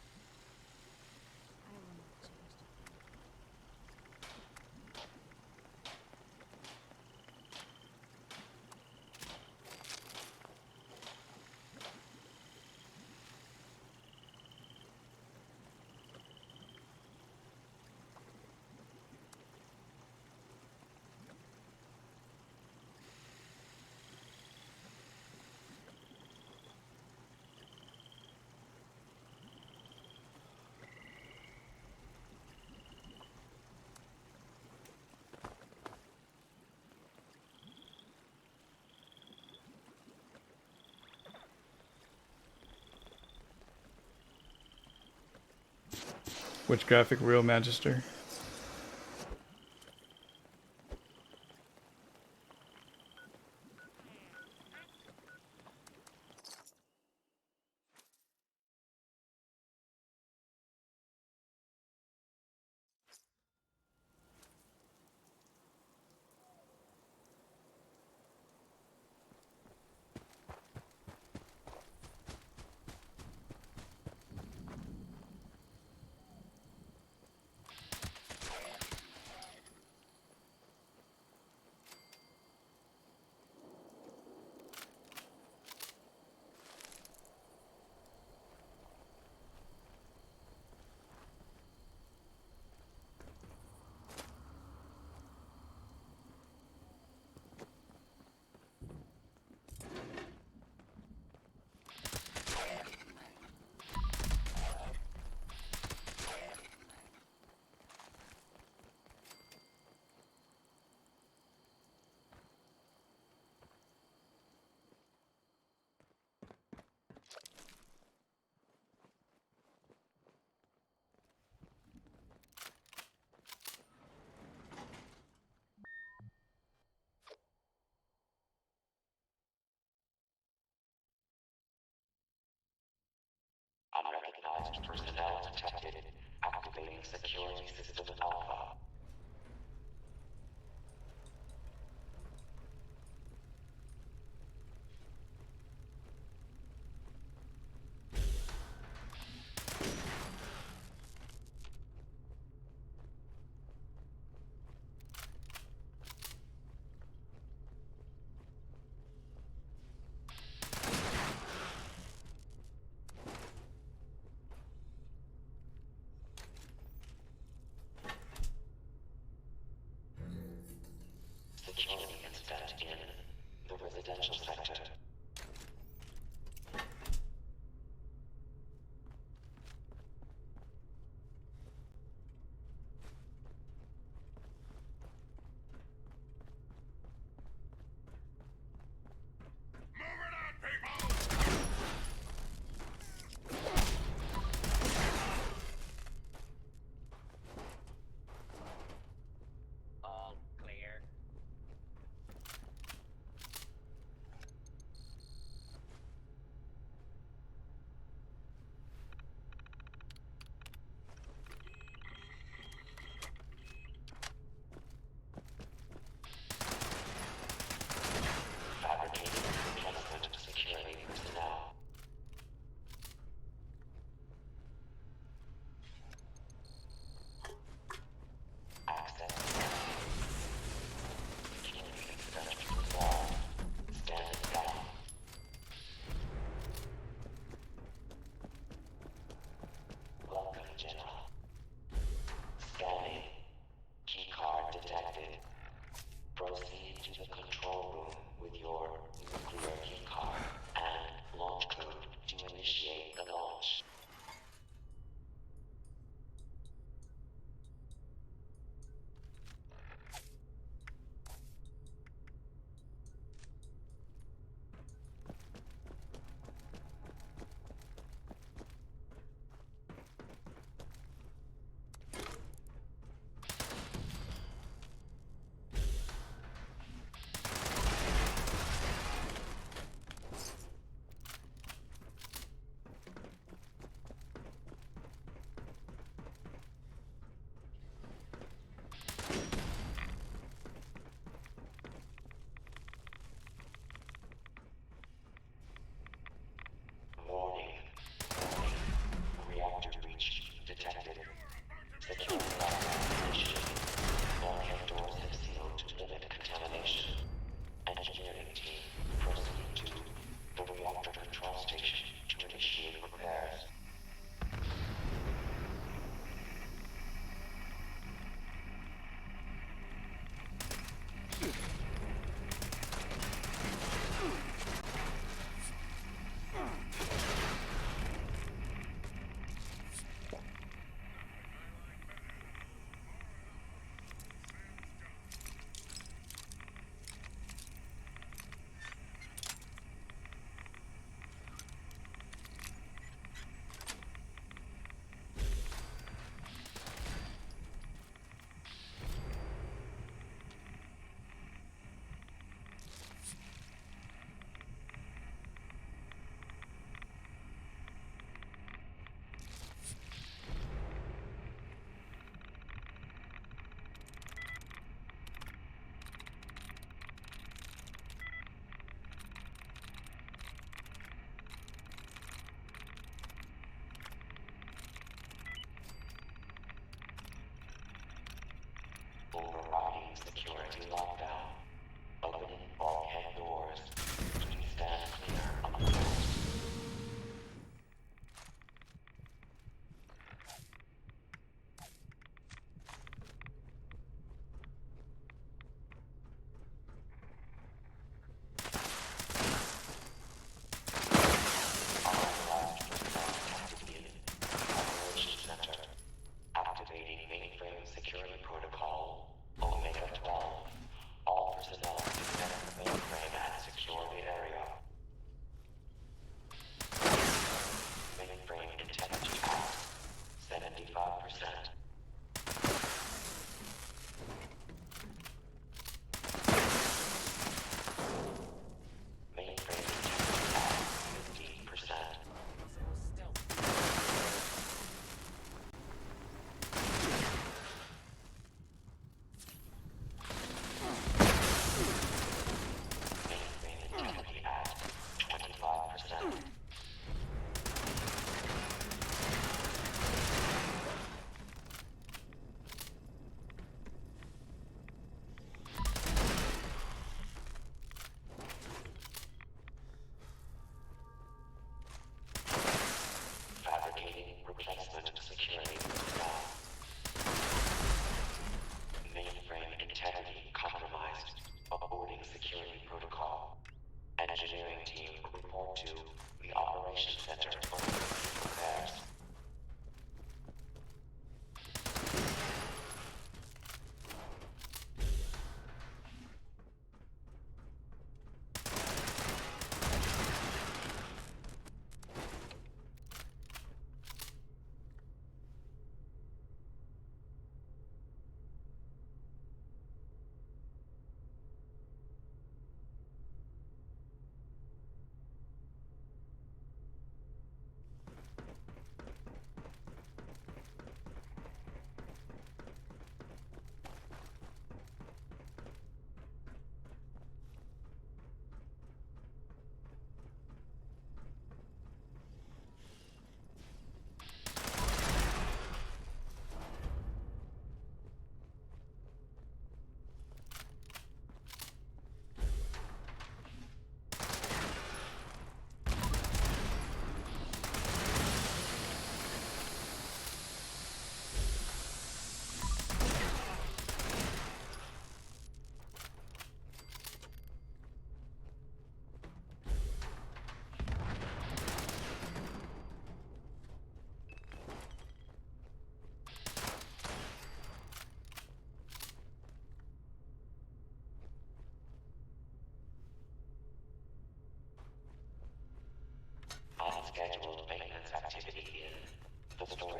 I will not change it. Which graphic? Real Magister? Unrecognized personnel detected. Activating security system alpha.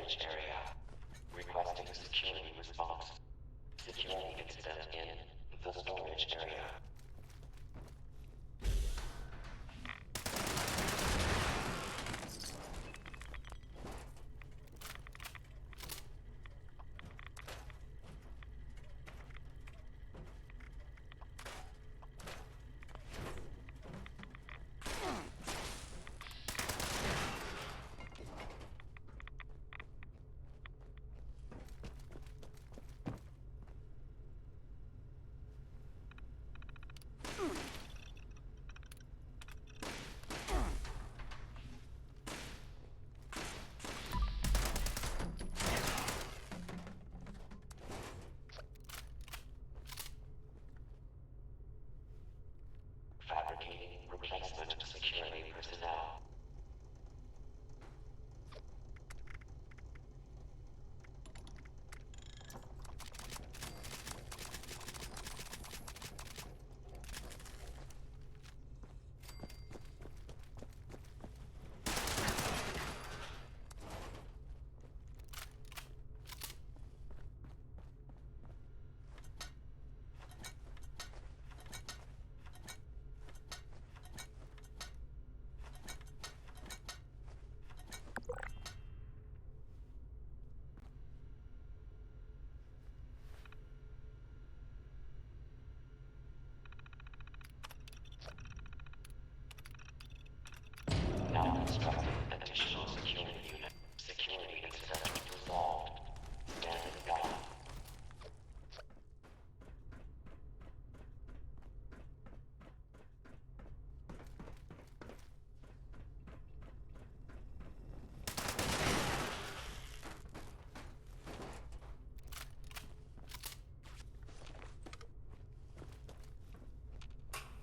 storage area. Requesting security response. Security incident in the storage area. Fabricating replacement security personnel. Now constructing additional security unit. Security incident resolved. Standing by.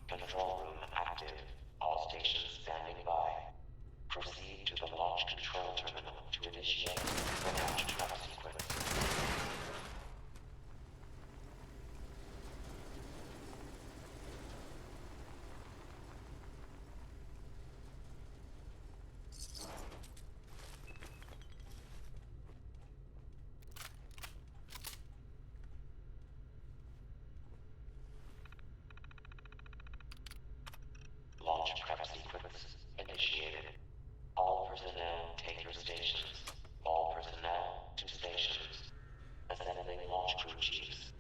Control room active. All stations standing by. Proceed to the launch control terminal to initiate the launch trap sequence. Launch prep sequence initiated. All personnel take your stations. All personnel to stations. Assembling launch crew chiefs.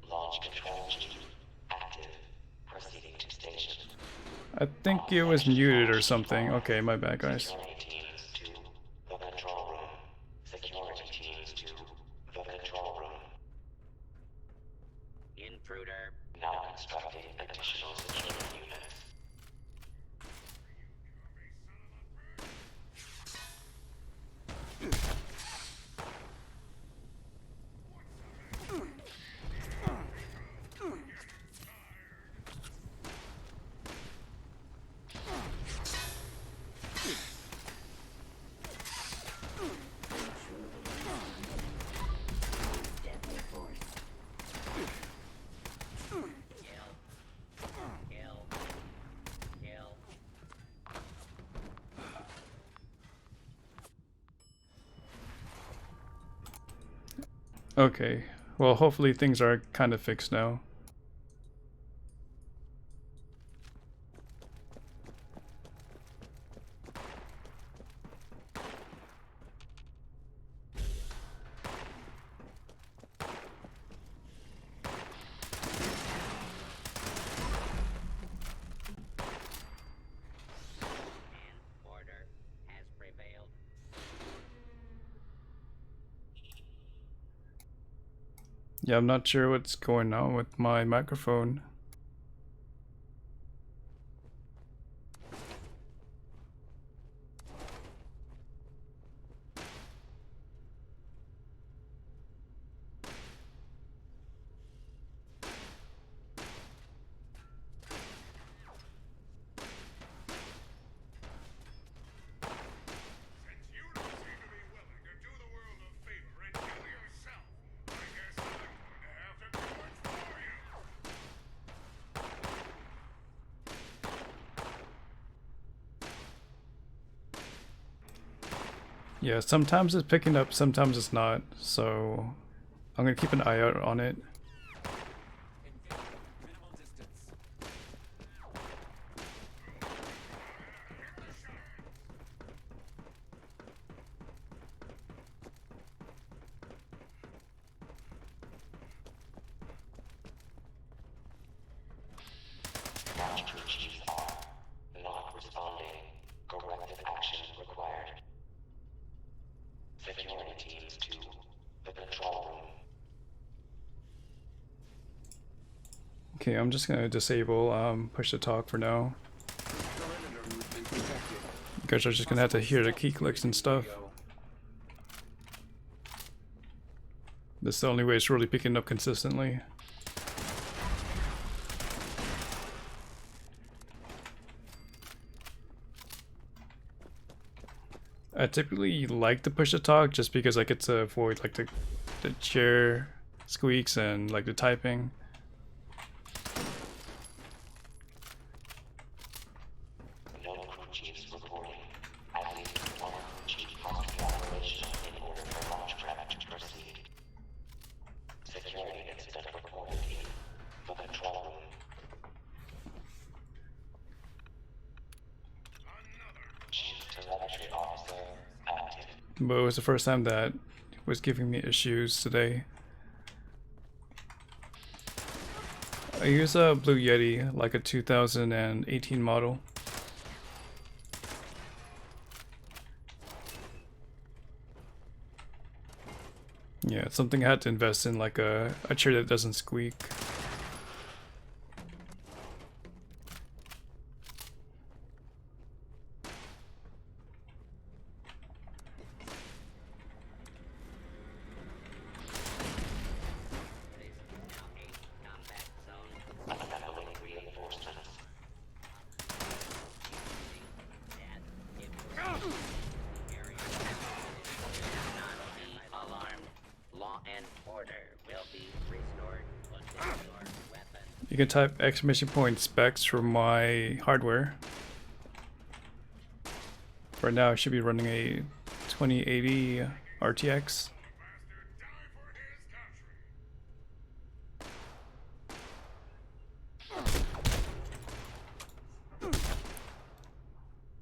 Launch control chief active. Proceeding to stations. I think it was muted or something. Okay, my bad, guys. Security teams to the control room. Security teams to the control room. Intruder. Now constructing additional security units. Deadly force. Kill. Okay, well, hopefully things are kind of fixed now. And order has prevailed. Yeah, I'm not sure what's going on with my microphone. Since you don't seem to be willing to do the world a favor and kill yourself, I guess I'm going to have to do it for you. Yeah, sometimes it's picking up, sometimes it's not. So I'm gonna keep an eye out on it. Not responding. Corrective action required. Security teams to the control room. Okay, I'm just gonna disable push to talk for now. You guys are just gonna have to hear the key clicks and stuff. This is the only way it's really picking up consistently. I typically like to push to talk just because I get to avoid like the chair squeaks and like the typing. No crew chiefs reporting. At least one chief must be operational in order for launch prep to proceed. Security incident reported in the control room. Chief telemetry officer active. But it was the first time that was giving me issues today. I use a Blue Yeti, like a 2018 model. Yeah, it's something I had to invest in, like a chair that doesn't squeak. Assembling reinforcements. Alarmed. Law and order will be restored. Put down your weapon. You can type exclamation point specs from my hardware. Right now I should be running a 2080 RTX.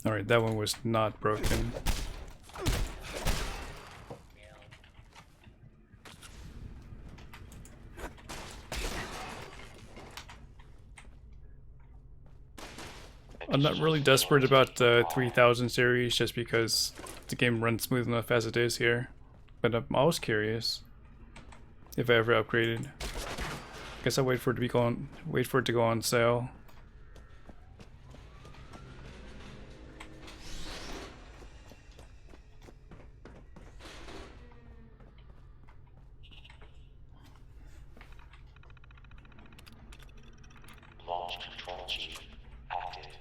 Alright, that one was not broken. I'm not really desperate about the 3000 series just because the game runs smooth enough as it is here. But I'm always curious if I ever upgraded. Guess I'll wait for it to go on sale. Launch control chief active.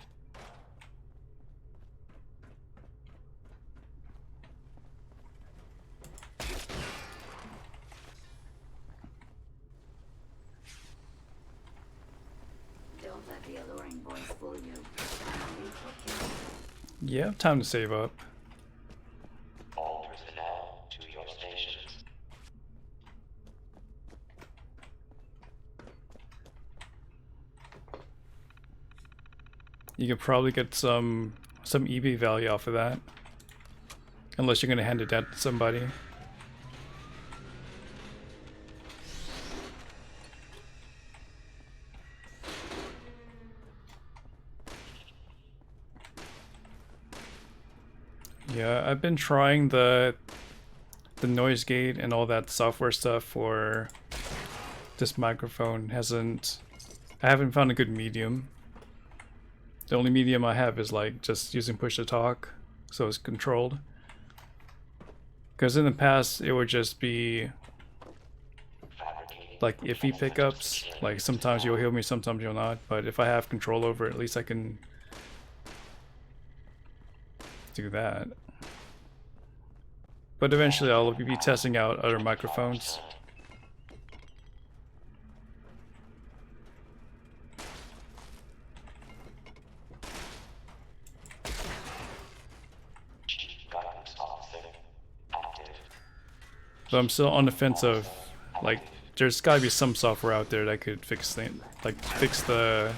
Don't let the alluring voice fool you. Finally, okay. Yeah, time to save up. All personnel to your stations. You could probably get some EB value off of that. Unless you're gonna hand it down to somebody. Yeah, I've been trying the noise gate and all that software stuff for this microphone. I haven't found a good medium. The only medium I have is like just using push to talk, so it's controlled. Because in the past it would just be like iffy pickups, like sometimes you'll hear me, sometimes you'll not, but if I have control over it, at least I can do that. But eventually I'll be testing out other microphones. Chief guidance officer But I'm still on the fence of, like, there's gotta be some software out there that could fix things, like fix the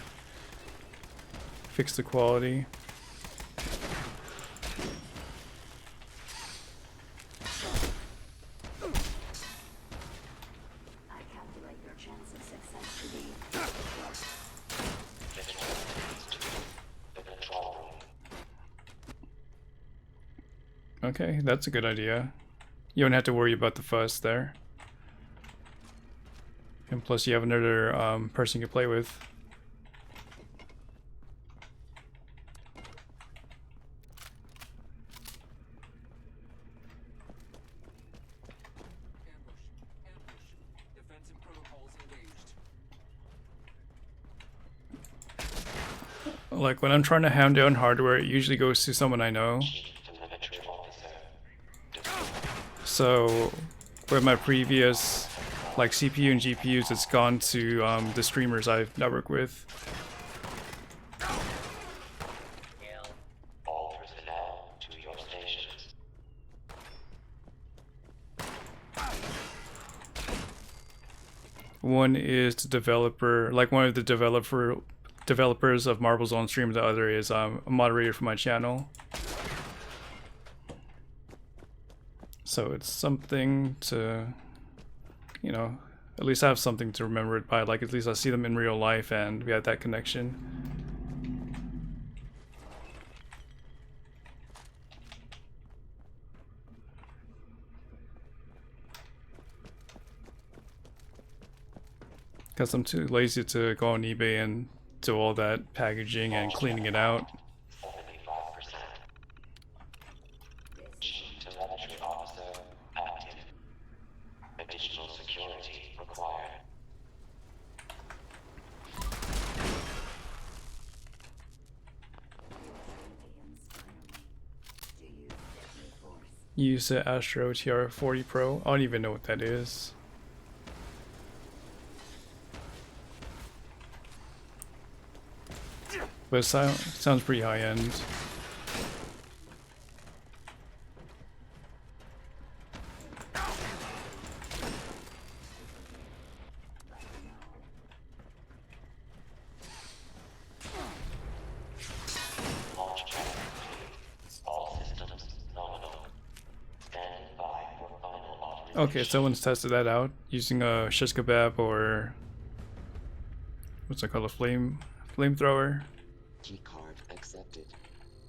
quality. I calculate your chance of success to be Okay, that's a good idea. You don't have to worry about the fuss there. And plus you have another person you can play with. Defensive protocols engaged. Like when I'm trying to hound down hardware, it usually goes to someone I know. So with my previous like CPU and GPUs, it's gone to the streamers I've networked with. All personnel to your stations. One is the developer, like one of the developers of Marvel's on stream. The other is a moderator for my channel. So it's something to, you know, at least have something to remember it by. Like at least I see them in real life and we have that connection. Because I'm too lazy to go on eBay and do all that packaging and cleaning it out. 75%. Chief Telemetry Officer active. Additional security required. Use the Astro TR40 Pro. I don't even know what that is. But it sounds pretty high end. Launch track complete. All systems nominal. Standing by for final authorization. Okay, someone's tested that out using a shish kebab or what's it called, a flamethrower. Keycard accepted.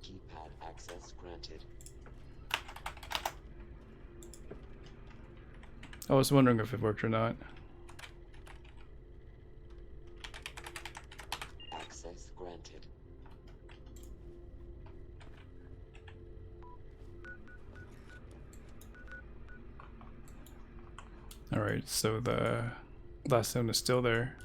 Keypad access granted. I was wondering if it worked or not. Access granted. Alright, so the last one is still there.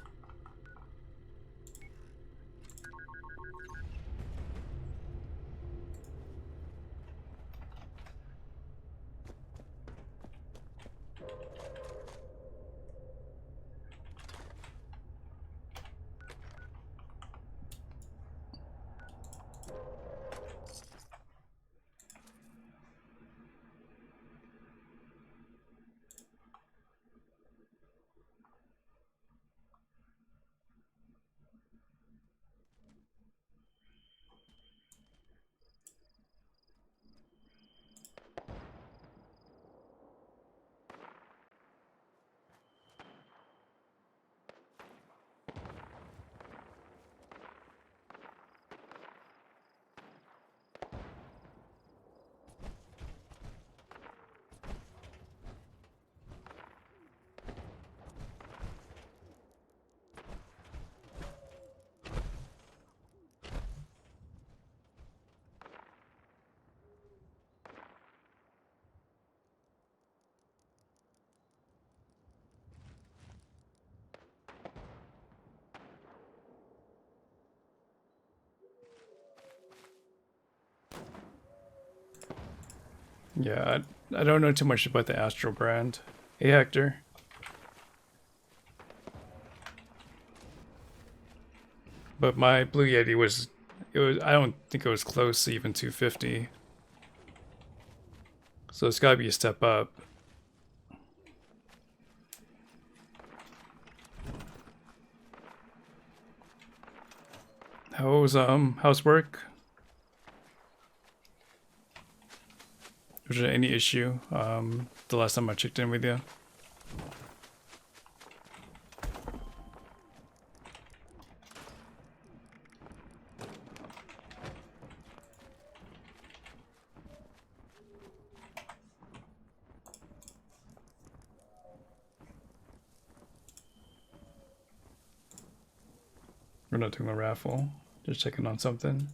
Yeah, I don't know too much about the Astro brand. Hey Hector. But my Blue Yeti was I don't think it was close to even 250. So it's gotta be a step up. How's work? Was there any issue the last time I checked in with you? We're not doing a raffle, just checking on something.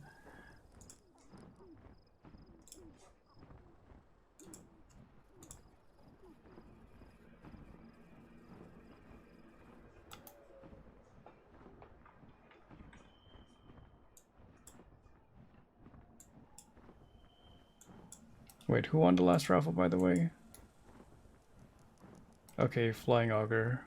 Wait, who won the last raffle, by the way? Okay, Flying Augur.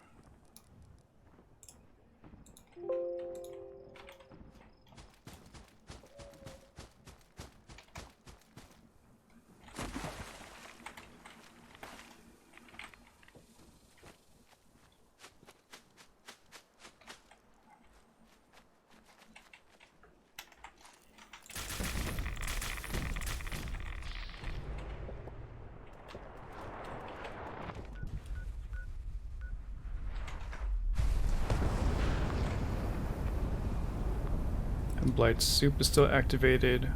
And Blight Soup is still activated.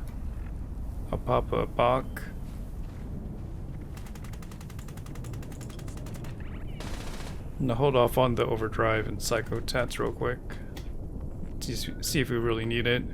I'll pop a Bach. Now hold off on the Overdrive and Psycho Tats real quick. See if we really need it.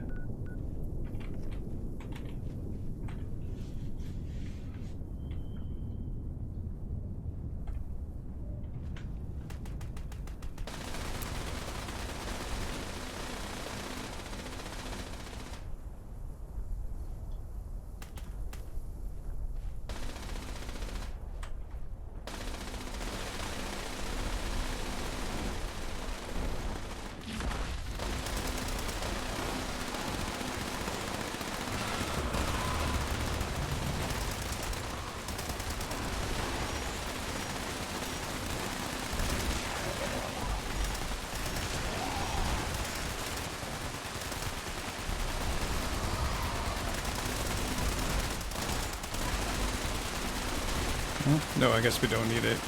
No, I guess we don't need it.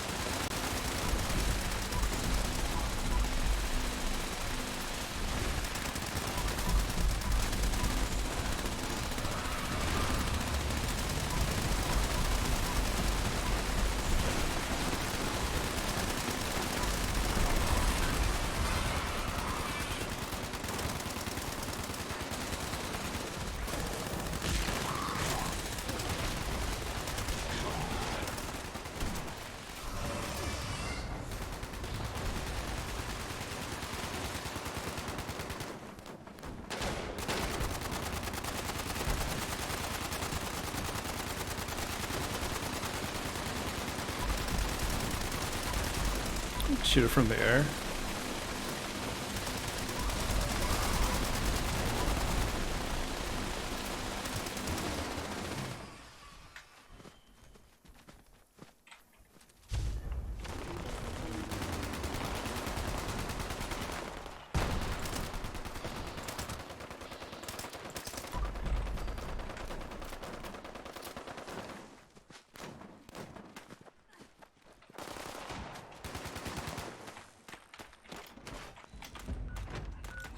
Shoot it from the air.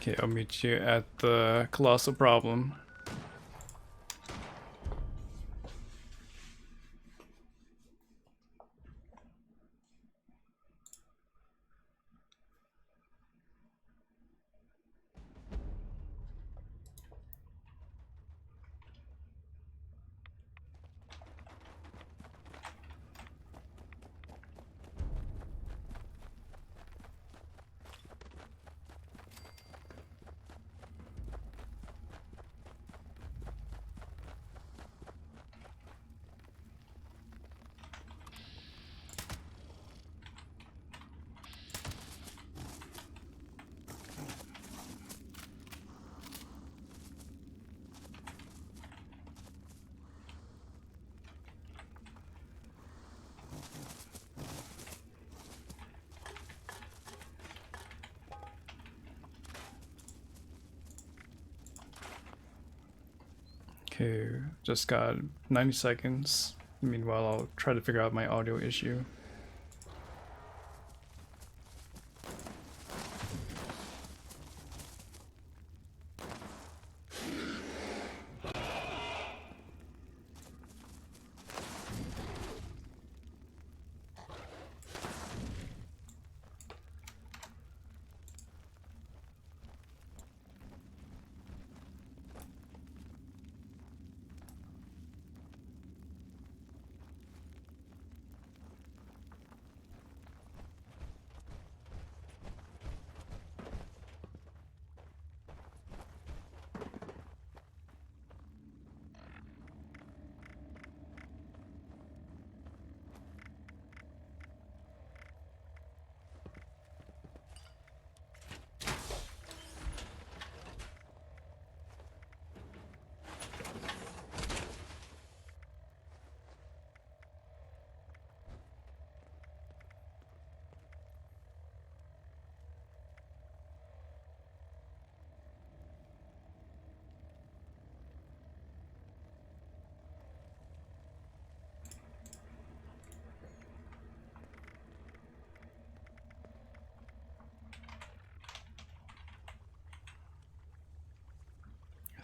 Okay, I'll meet you at the Colossal Problem. Okay, just got 90 seconds. Meanwhile, I'll try to figure out my audio issue.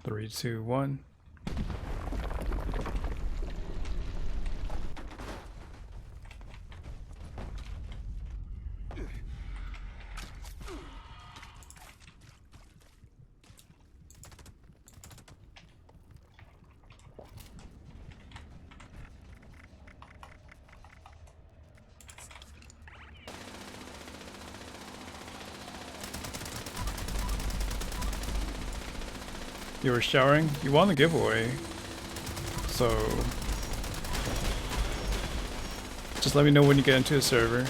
Three, two, one. You were showering? You won the giveaway. So just let me know when you get into the server.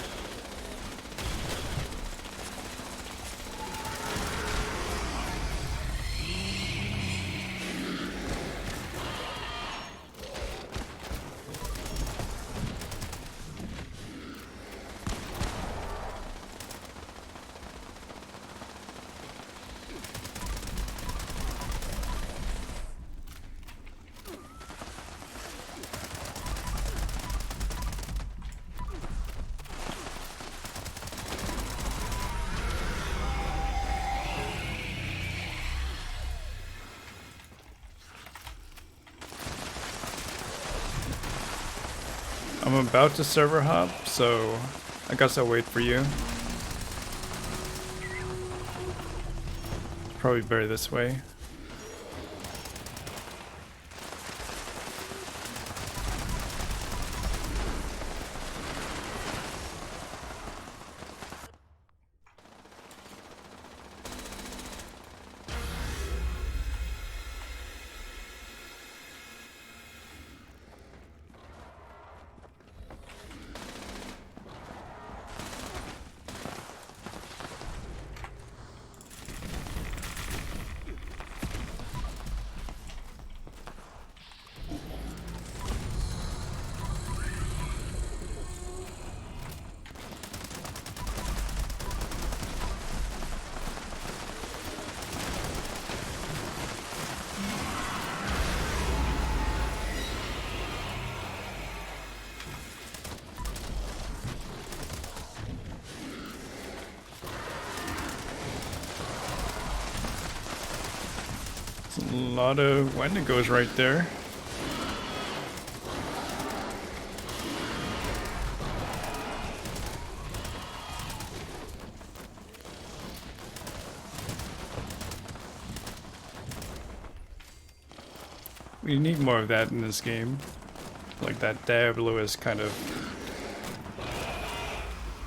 I'm about to server hop, so I guess I'll wait for you. Probably better this way. A lot of Wendigos right there. We need more of that in this game. Like that Diablo-esque kind of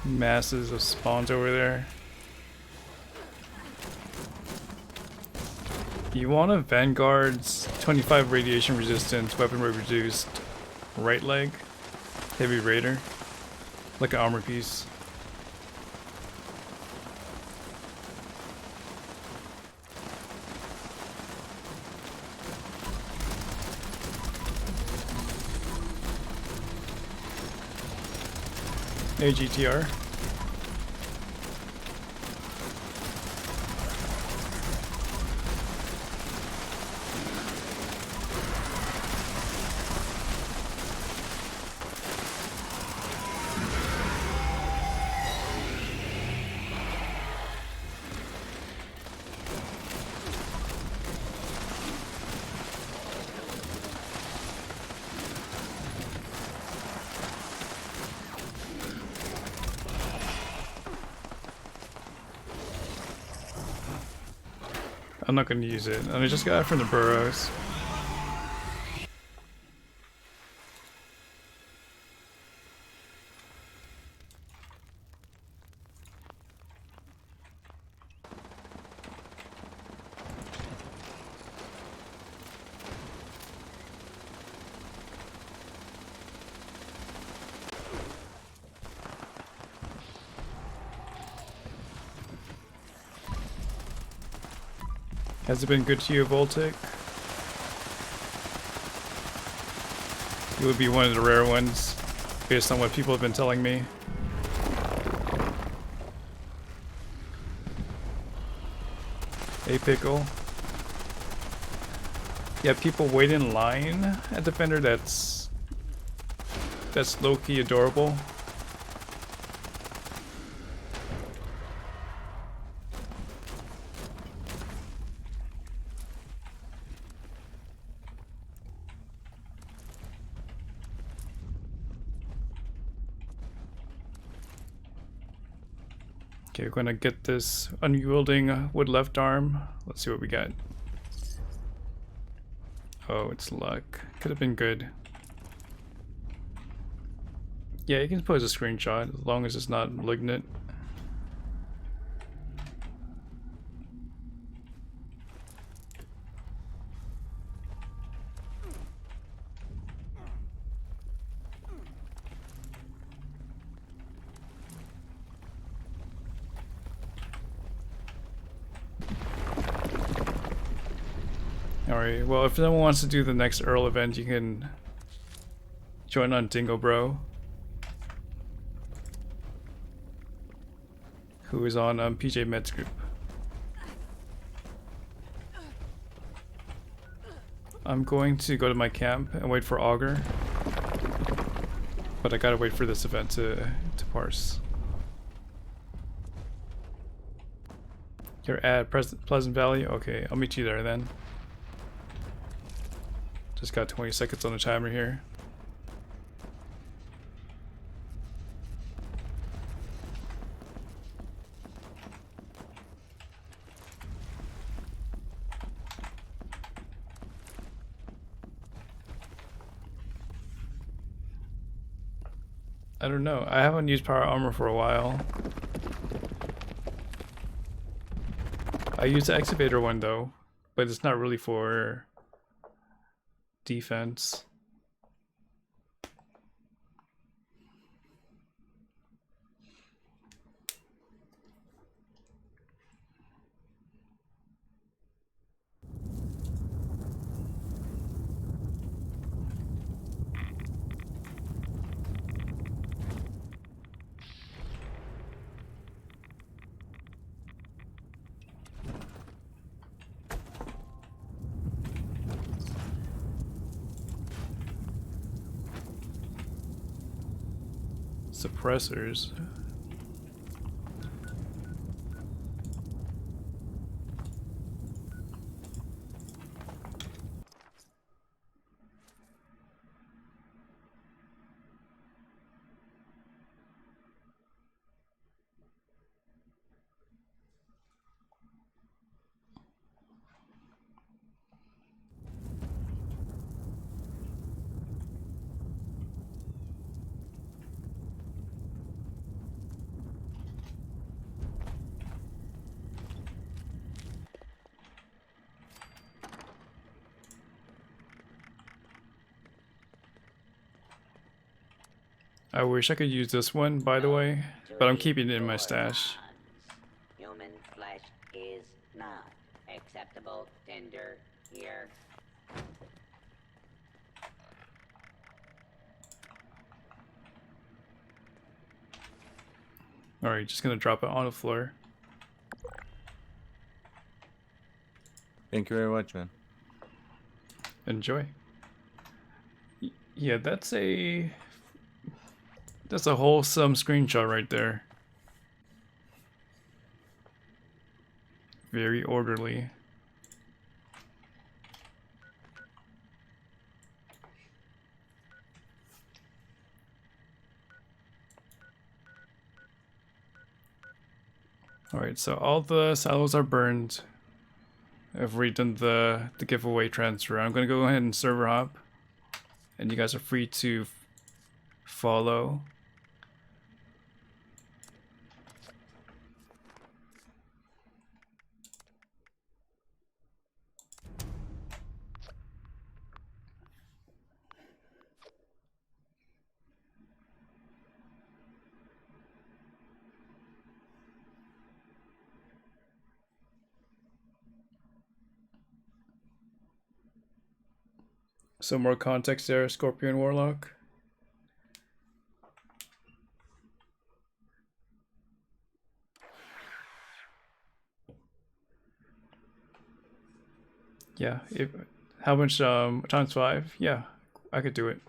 masses of spawns over there. You want a Vanguard's 25 radiation resistance, weapon rate reduced, right leg, heavy raider, like an armor piece. Hey GTR. I'm not gonna use it. And I just got it from the burrows. Has it been good to you, Voltic? You would be one of the rare ones, based on what people have been telling me. Hey, Pickle. Yeah, people wait in line at the vendor. That's low-key adorable. Okay, we're gonna get this unyielding wood left arm. Let's see what we got. Oh, it's luck. Could have been good. Yeah, you can post a screenshot as long as it's not malignant. Alright, well, if someone wants to do the next Earl event, you can join on Dingo Bro, who is on PJ Med's group. I'm going to go to my camp and wait for Augur, but I gotta wait for this event to parse. You're at Pleasant Valley? Okay, I'll meet you there then. Just got 20 seconds on the timer here. I don't know. I haven't used power armor for a while. I use the excavator one though, but it's not really for defense. Suppressors. I wish I could use this one, by the way, but I'm keeping it in my stash. Human flesh is not acceptable tinder here. Alright, just gonna drop it on the floor. Thank you very much, man. Enjoy. Yeah, that's a wholesome screenshot right there. Very orderly. Alright, so all the silos are burned. I've redone the giveaway transfer. I'm gonna go ahead and server hop, and you guys are free to follow. Some more context there, Scorpion Warlock. Yeah, how much times 5? Yeah, I could do it.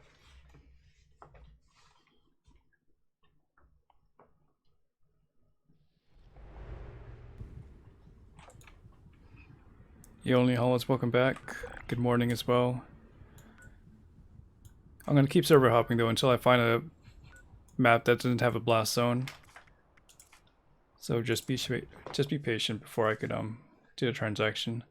You only Hollis, welcome back. Good morning as well. I'm gonna keep server hopping though until I find a map that doesn't have a blast zone. So just be patient before I could do the transaction.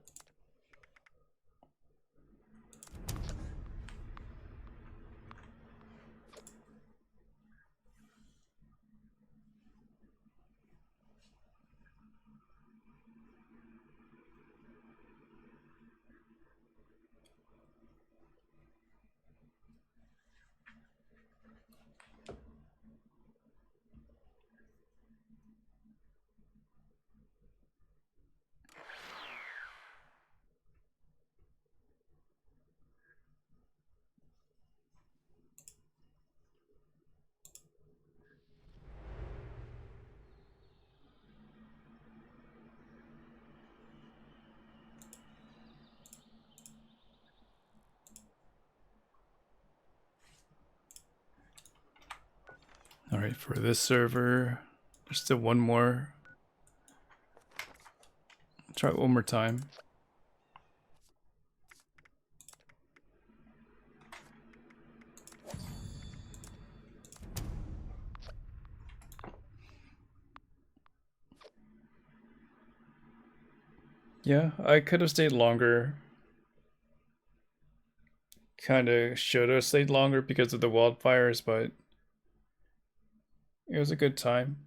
Alright, for this server, there's still one more. Try it one more time. Yeah, I could have stayed longer. Kinda should have stayed longer because of the wildfires, but it was a good time.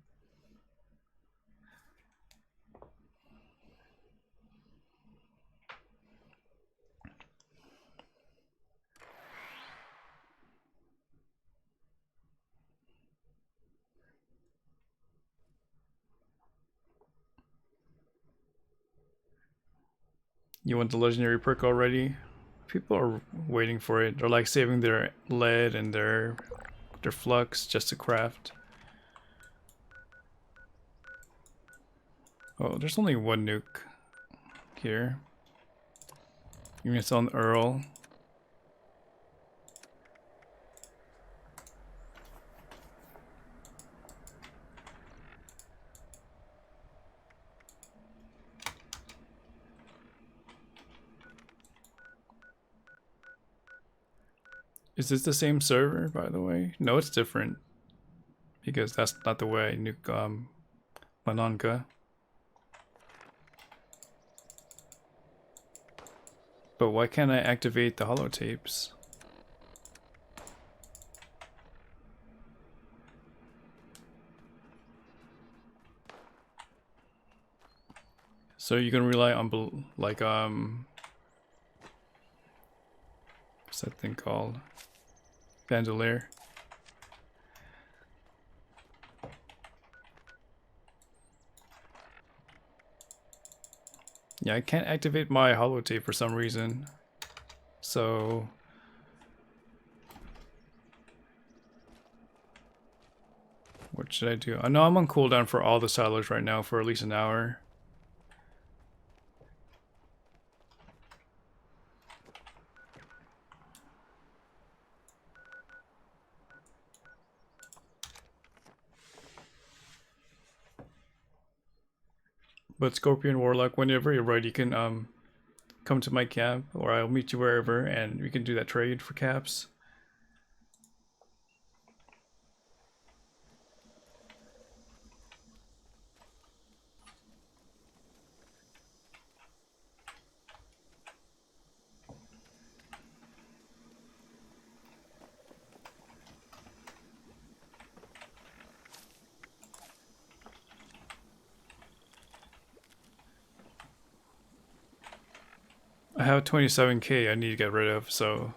You want the legendary perk already? People are waiting for it. They're like saving their lead and their flux just to craft. Oh, there's only one nuke here. You're gonna sell an Earl. Is this the same server, by the way? No, it's different. Because that's not the way I nuke Mananka. But why can't I activate the holotapes? So you can rely on like what's that thing called? Bandolier. Yeah, I can't activate my holotape for some reason. So what should I do? I know I'm on cooldown for all the silos right now for at least an hour. But Scorpion Warlock, whenever you're ready, you can come to my camp, or I'll meet you wherever, and we can do that trade for caps. have 27k I need to get rid of, so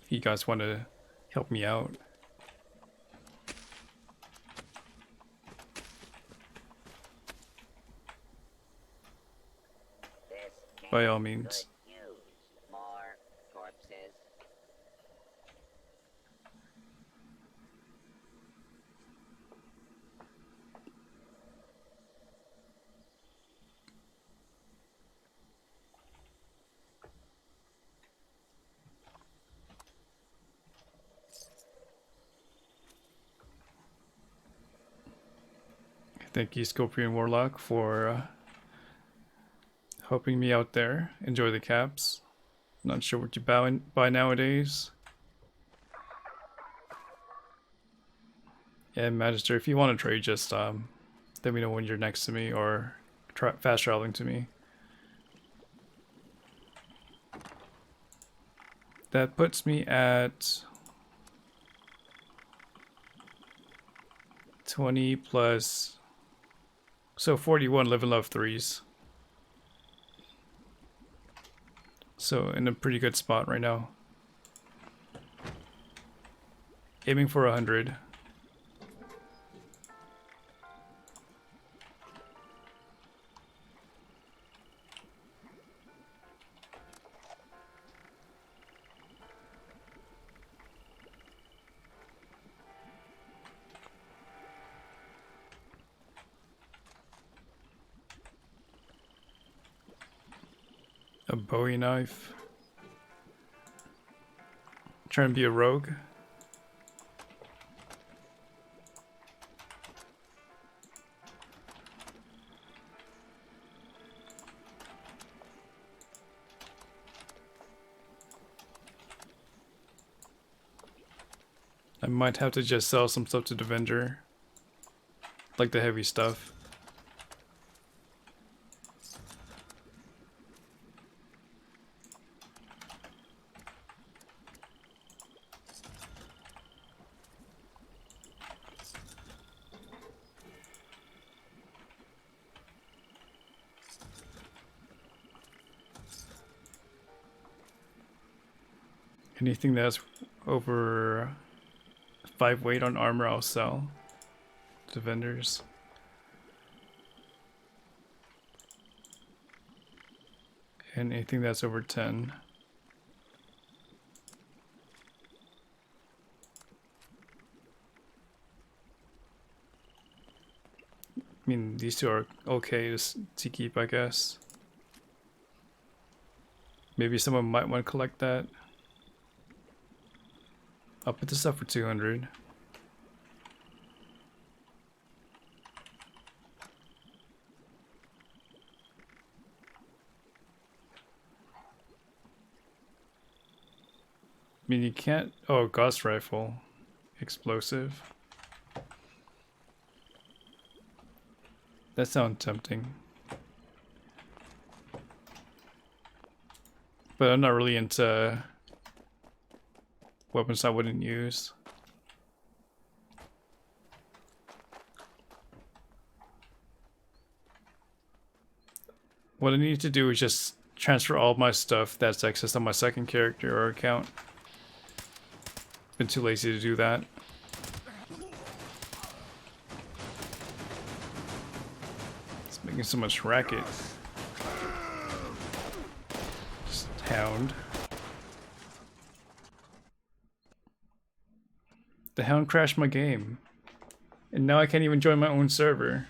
if you guys want to help me out. By all means. More corpses. Thank you, Scorpion Warlock, for helping me out there. Enjoy the caps. Not sure what you buy nowadays. Yeah, Magister, if you want to trade, just let me know when you're next to me or fast traveling to me. That puts me at 20 plus, so 41 live and love 3s. So in a pretty good spot right now. Aiming for 100. A Bowie knife. Trying to be a rogue. I might have to just sell some stuff to the vendor. Like the heavy stuff. Anything that's over 5 weight on armor, I'll sell to vendors. And anything that's over 10. I mean, these two are okay to keep, I guess. Maybe someone might want to collect that. I'll put this up for 200. I mean, you can't... Oh, Gauss Rifle. Explosive. That sounds tempting. But I'm not really into weapons I wouldn't use. What I need to do is just transfer all my stuff that's accessed on my second character or account. Been too lazy to do that. It's making so much racket. Just hound. The hound crashed my game. And now I can't even join my own server.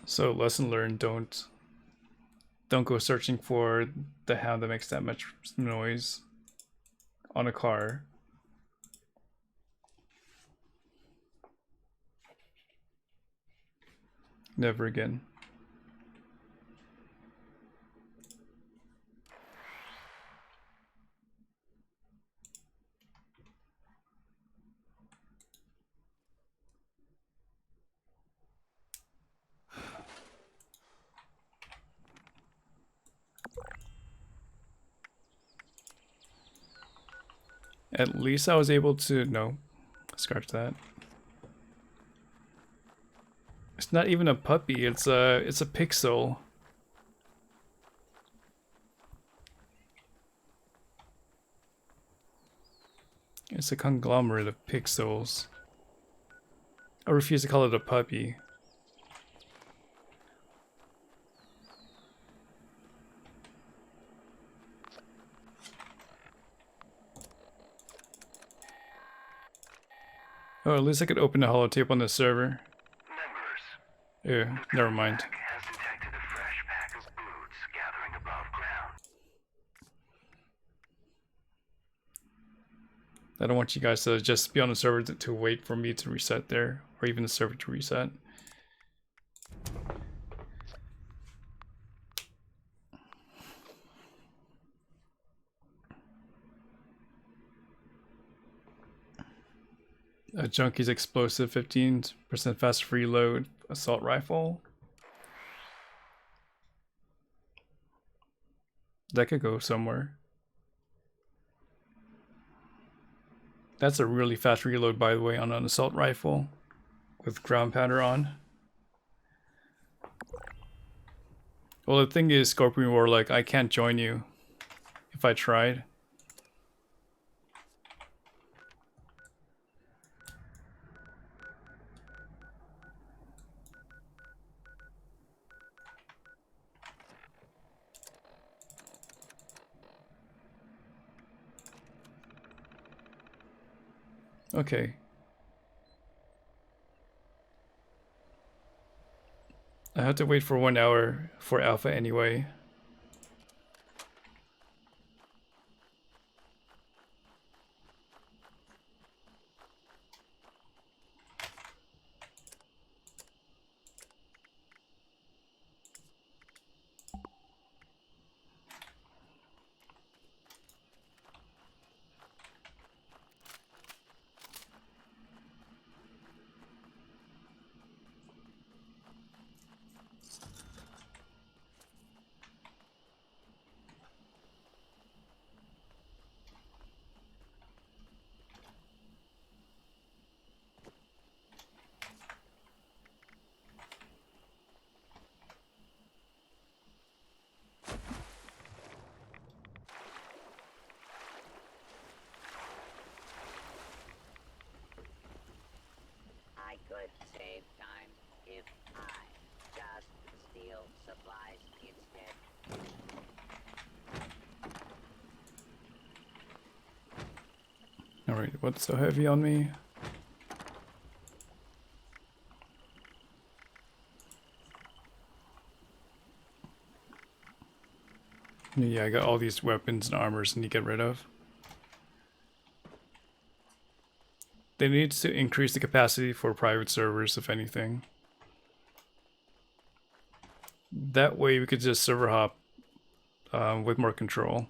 So lesson learned: don't go searching for the hound that makes that much noise on a car. Never again. At least I was able to, no, scratch that. It's not even a puppy, it's a pixel. It's a conglomerate of pixels. I refuse to call it a puppy. Oh, at least I could open a holotape on the server. Yeah, never mind. Has detected a fresh pack of brutes gathering above ground. I don't want you guys to just be on the server to wait for me to reset there, or even the server to reset. A Junkie's explosive, 15% fast reload, assault rifle. That could go somewhere. That's a really fast reload, by the way, on an assault rifle with ground powder on. Well, the thing is, Scorpion Warlock, I can't join you if I tried. Okay. I have to wait for 1 hour for alpha anyway. I could save time if I just steal supplies instead. Alright, what's so heavy on me? Yeah, I got all these weapons and armors I need to get rid of. They need to increase the capacity for private servers, if anything. That way we could just server hop with more control.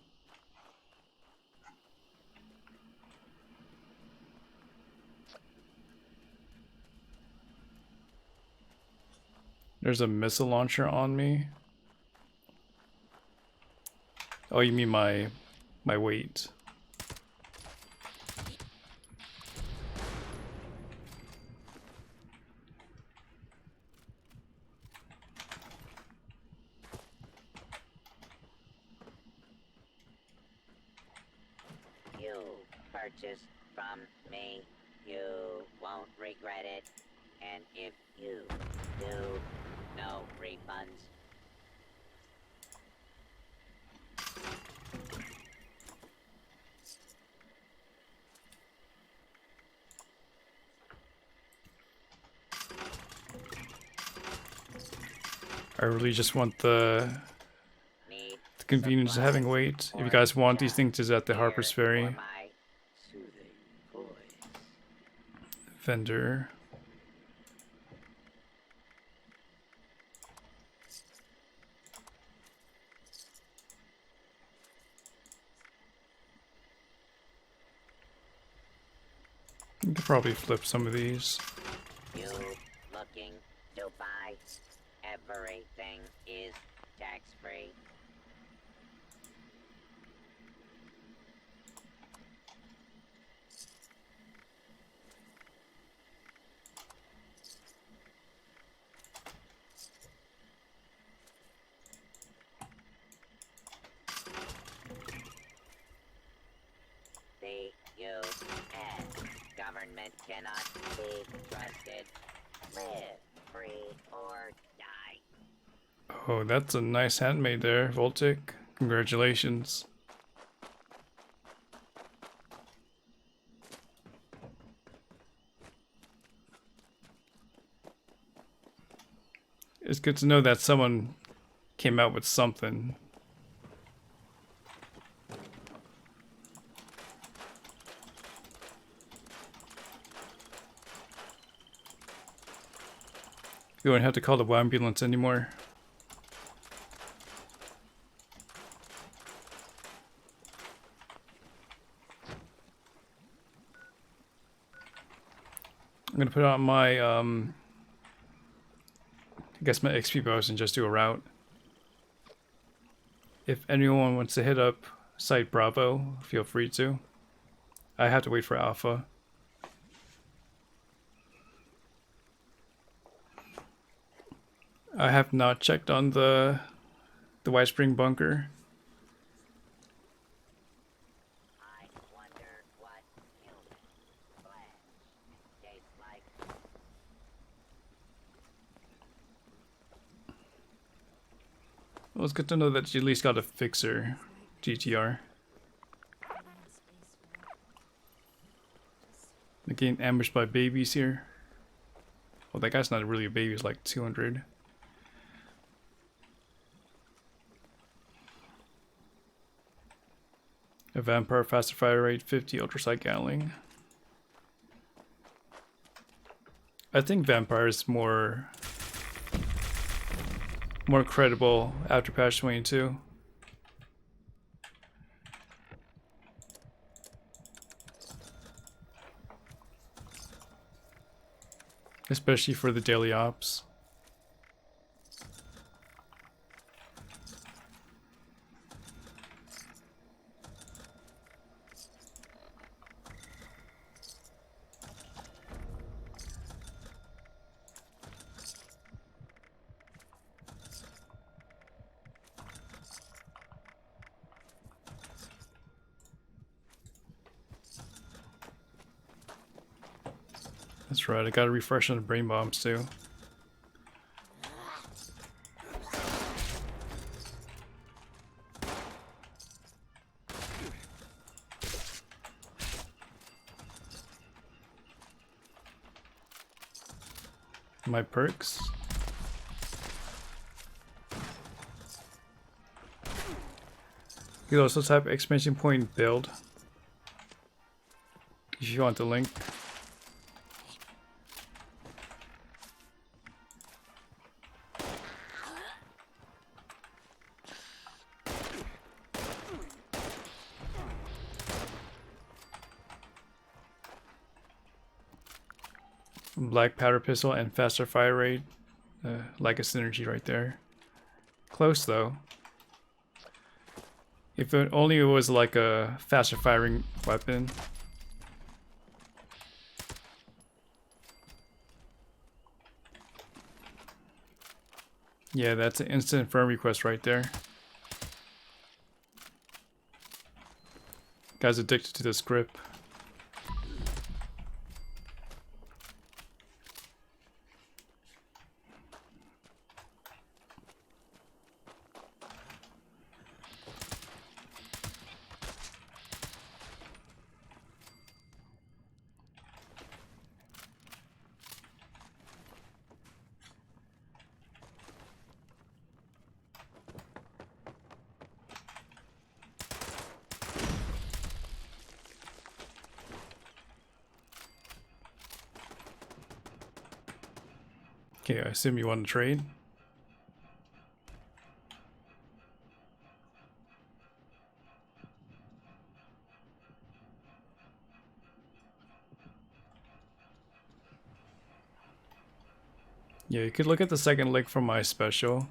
There's a missile launcher on me. Oh, you mean my weight. You purchased from me. You won't regret it. And if you do, no refunds. I really just want the convenience of having weight. If you guys want these things, is at the Harper's Ferry vendor. You could probably flip some of these. You looking to buy? Everything is tax-free. The U.S. government cannot be trusted. Live free or die. Oh, that's a nice handmade there, Voltic. Congratulations. It's good to know that someone came out with something. You won't have to call the ambulance anymore. I'm gonna put on my I guess my XP bonus and just do a route. If anyone wants to hit up Site Bravo, feel free to. I have to wait for Alpha. I have not checked on the White Spring bunker. I wonder what human flesh tastes like. Well, it's good to know that you at least got a fixer, GTR. They're getting ambushed by babies here. Well, that guy's not really a baby, he's like 200. A vampire, faster fire rate, 50 ultrasight Gatling. I think vampire is more credible after patch 22. Especially for the daily ops. That's right, I gotta refresh on the brain bombs too. My perks. You can also type exclamation point build if you want the link. Black powder pistol and faster fire rate, like a synergy right there. Close though. If it only was like a faster firing weapon. Yeah, that's an instant firm request right there. Guy's addicted to this grip. Okay, I assume you want to trade. Yeah, you could look at the second link from my special.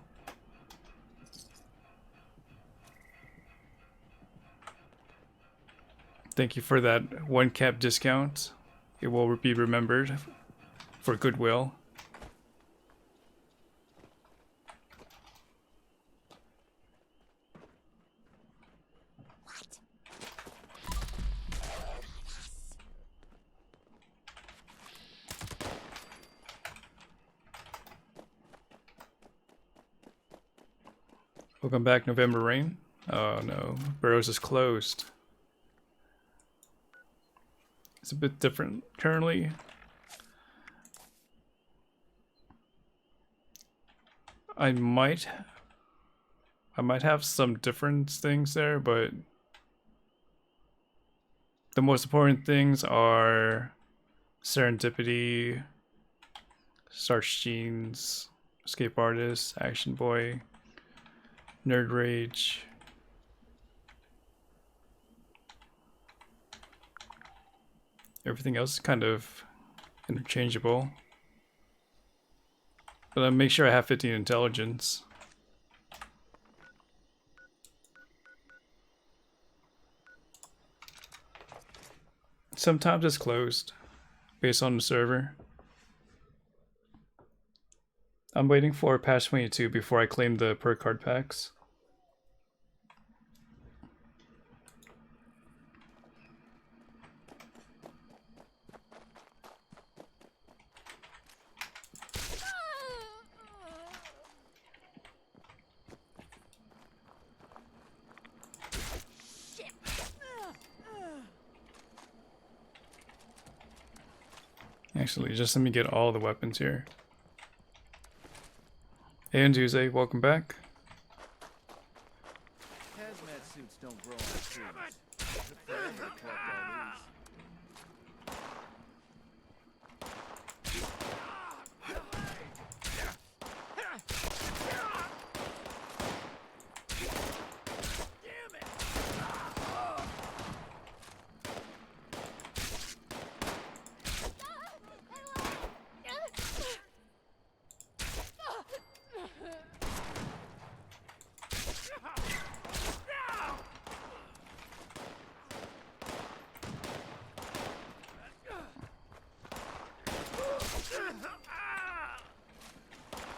Thank you for that 1 cap discount. It will be remembered for goodwill. Welcome back, November Rain. Oh no, Burroughs is closed. It's a bit different currently. I might have some different things there, but the most important things are Serendipity, Starch Jeans, Escape Artist, Action Boy, Nerd Rage. Everything else is kind of interchangeable. But I make sure I have 15 intelligence. Sometimes it's closed based on the server. I'm waiting for patch 22 before I claim the perk card packs. Actually, just let me get all the weapons here. Hey, Anduze, welcome back. Hazmat suits don't grow on trees. The Predator collect all these.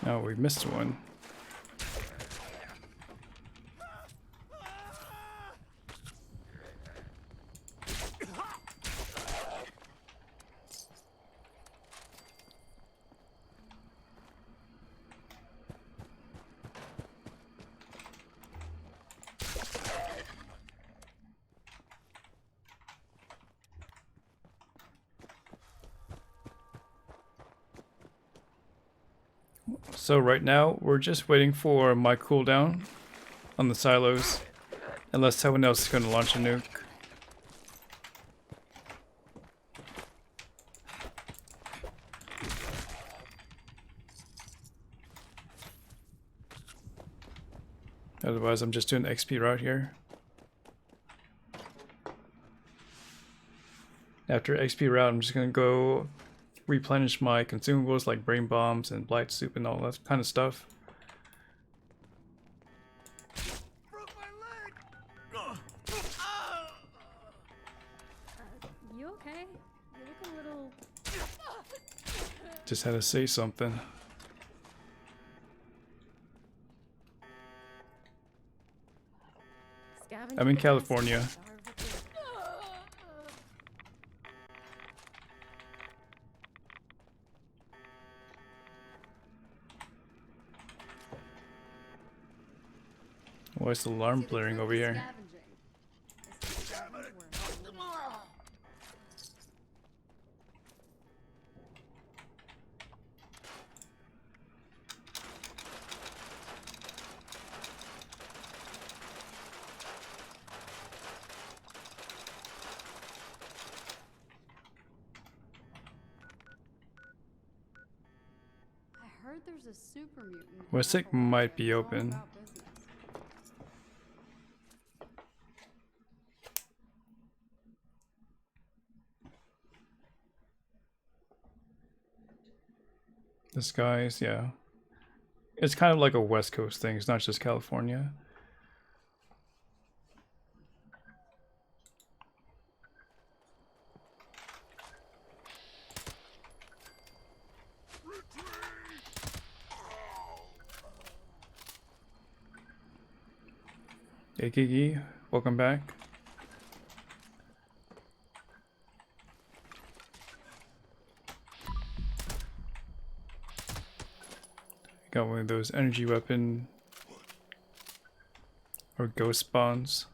Oh, we missed one. So right now, we're just waiting for my cooldown on the silos, unless someone else is going to launch a nuke. Otherwise, I'm just doing the XP route here. After XP route, I'm just going to go replenish my consumables like brain bombs and blight soup and all that kind of stuff. You okay? You look a little... Just had to say something. I'm in California. Why is the alarm blaring over here? I heard heard there's a super mutant. Westic might be open. About business. The skies, yeah. It's kind of like a West Coast thing. It's not just California. Hey Gigi, welcome back. Got one of those energy weapon or ghost spawns.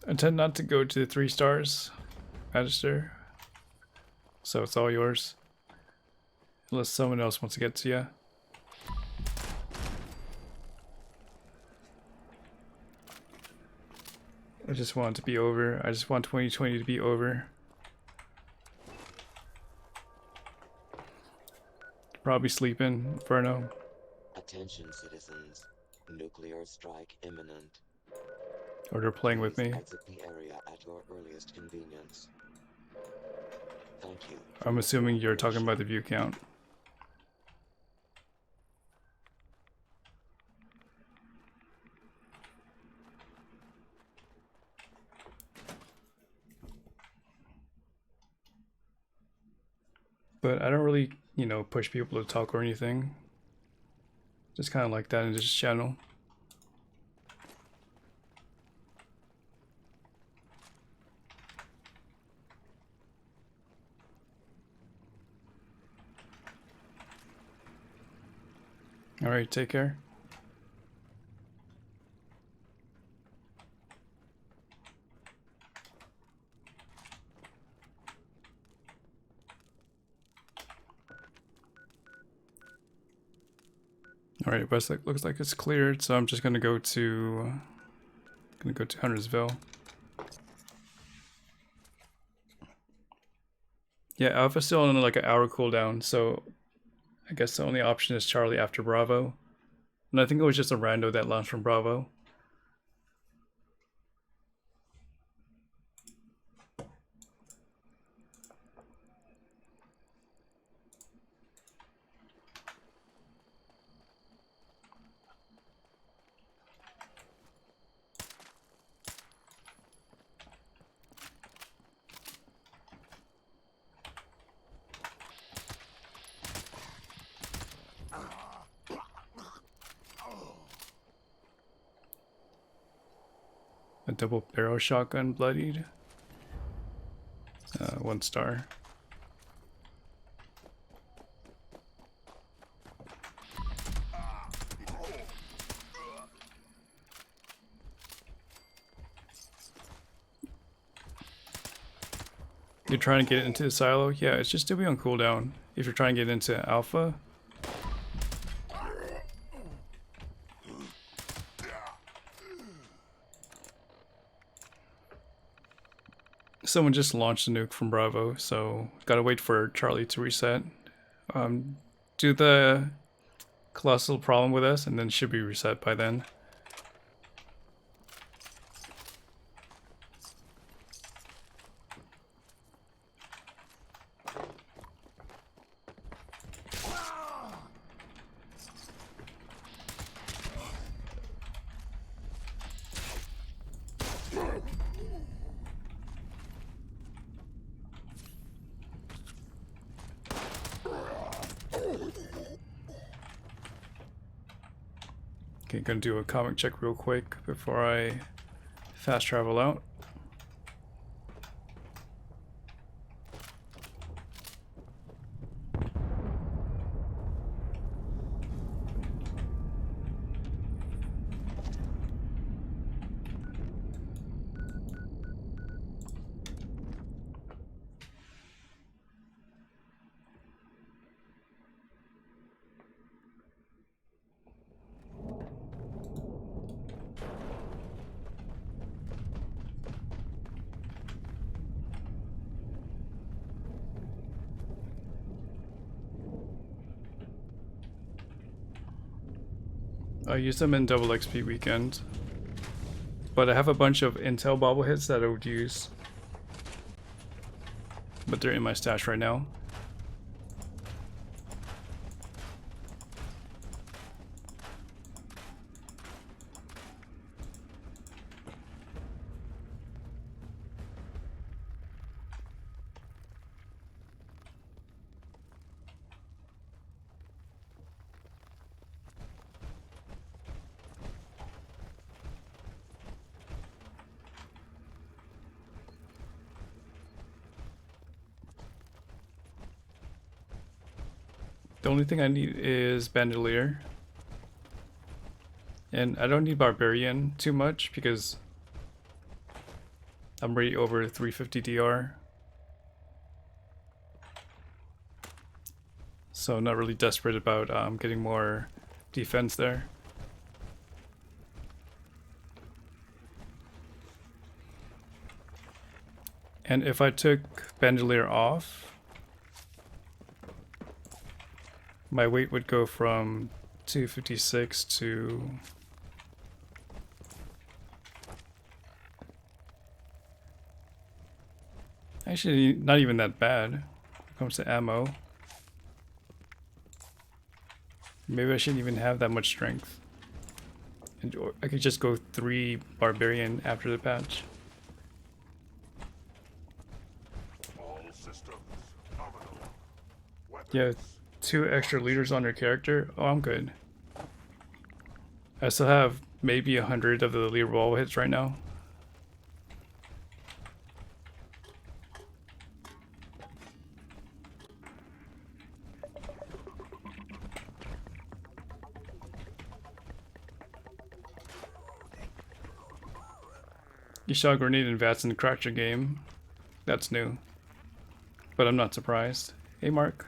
I tend not to go to the 3 stars, Magister. So it's all yours. Unless someone else wants to get to you. I just want it to be over. I just want 2020 to be over. Probably sleeping, Inferno. Attention, citizens. Nuclear strike imminent. Or they're playing with me. Exit the area at your earliest convenience. Thank you. I'm assuming you're talking about the view count. But I don't really, you know, push people to talk or anything. Just kind of like that in this channel. Alright, take care. Alright, Westlake looks like it's cleared, so I'm just gonna go to Huntersville. Yeah, Alpha's still on like an hour cooldown, so I guess the only option is Charlie after Bravo. And I think it was just a rando that launched from Bravo. A double barrel shotgun bloodied. 1 star. You're trying to get into the silo? Yeah, it's just to be on cooldown. If you're trying to get into Alpha. Someone just launched a nuke from Bravo, so gotta wait for Charlie to reset. Do the colossal problem with us, and then it should be reset by then. Okay, gonna do a comic check real quick before I fast travel out. I use them in double XP weekend. But I have a bunch of intel bobbleheads that I would use. But they're in my stash right now. The only thing I need is Bandolier. And I don't need Barbarian too much because I'm already over 350 DR. So I'm not really desperate about getting more defense there. And if I took Bandolier off, my weight would go from 256 to actually not even that bad when it comes to ammo. Maybe I shouldn't even have that much strength. And or I could just go 3 Barbarian after the patch. All systems nominal. Yeah, 2 extra leaders on your character. Oh, I'm good. I still have maybe 100 of the leader wall hits right now. You shot a grenade and Vatson cracked your game. That's new. But I'm not surprised. Hey, Mark.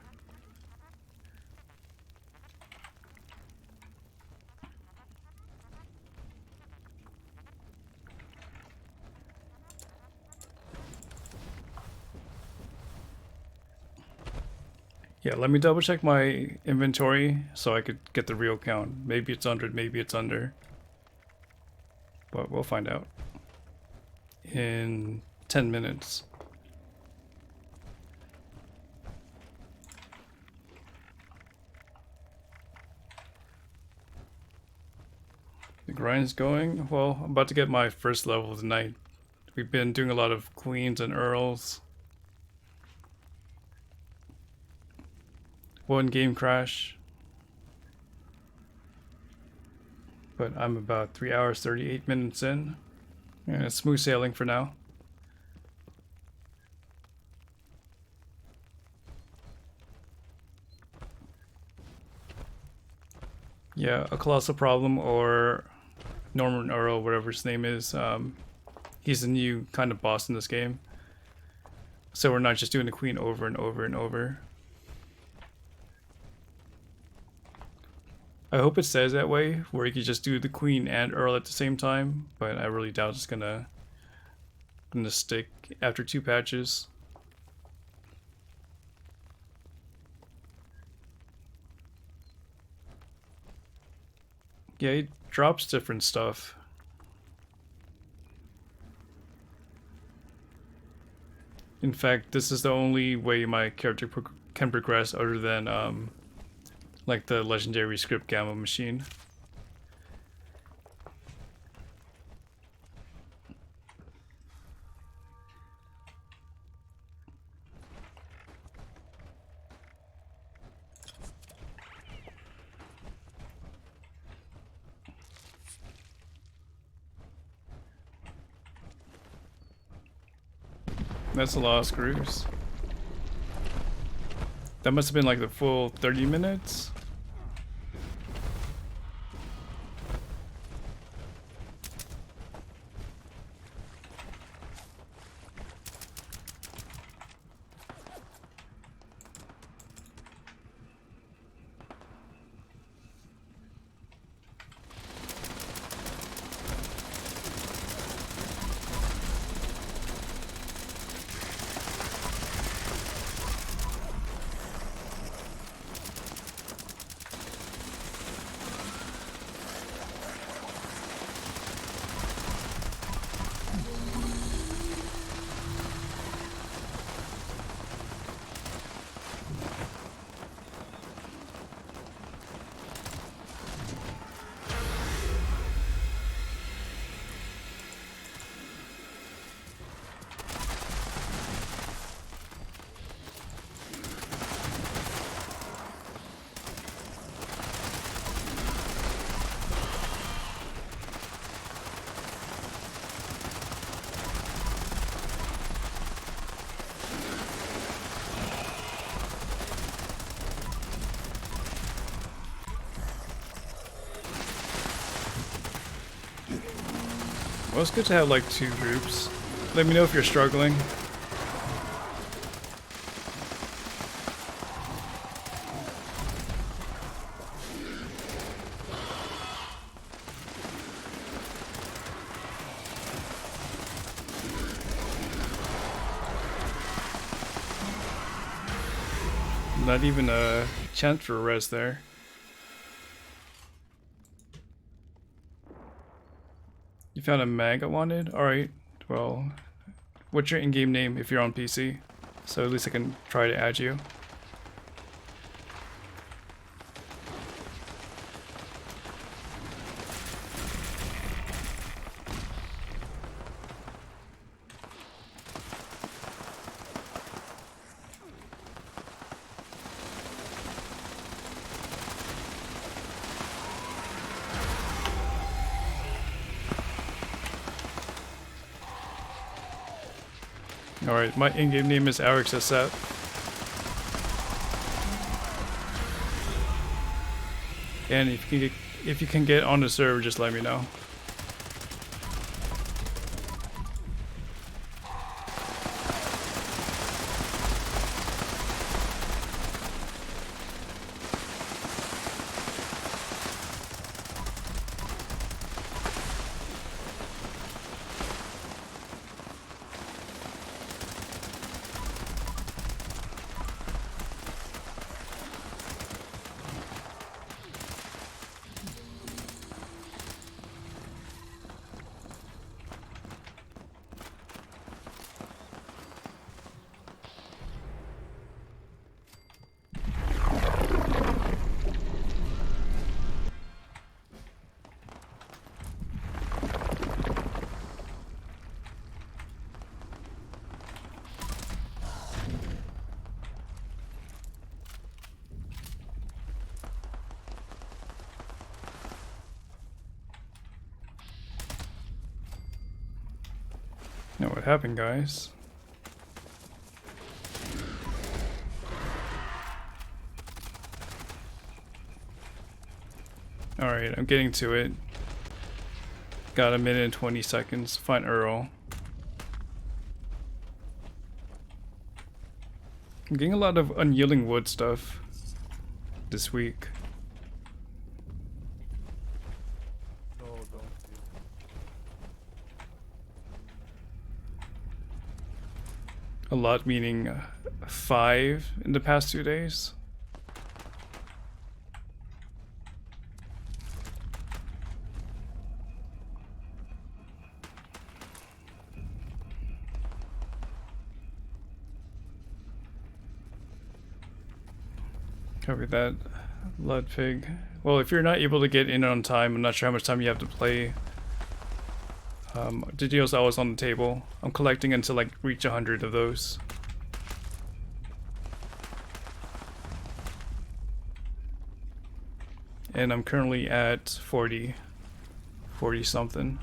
Yeah, let me double check my inventory so I could get the real count. Maybe it's 100, maybe it's under. But we'll find out in 10 minutes. The grind's going. Well, I'm about to get my first level of the night. We've been doing a lot of queens and earls. One game crash. But I'm about 3 hours 38 minutes in. And it's smooth sailing for now. Yeah, a colossal problem or Norman Earl, whatever his name is. He's the new kind of boss in this game. So we're not just doing the queen over and over and over. I hope it says that way, where you could just do the queen and earl at the same time, but I really doubt it's gonna stick after 2 patches. Yeah, it drops different stuff. In fact, this is the only way my character can progress other than like the legendary script gamma machine. That's a lot of screws. That must have been like the full 30 minutes. Well, it's good to have like 2 groups. Let me know if you're struggling. Not even a chance for a res there. You found a mag I wanted? Alright, well, what's your in-game name if you're on PC? So at least I can try to add you. Alright, my in-game name is Alex Asset. And if you can get on the server, just let me know. Know what happened, guys? Alright, I'm getting to it. Got a minute and 20 seconds. Find Earl. I'm getting a lot of unyielding wood stuff this week. A lot meaning 5 in the past 2 days. Copy that, Ludpig. Well, if you're not able to get in on time, I'm not sure how much time you have to play. The deal's always on the table. I'm collecting until like reach 100 of those. And I'm currently at 40 something.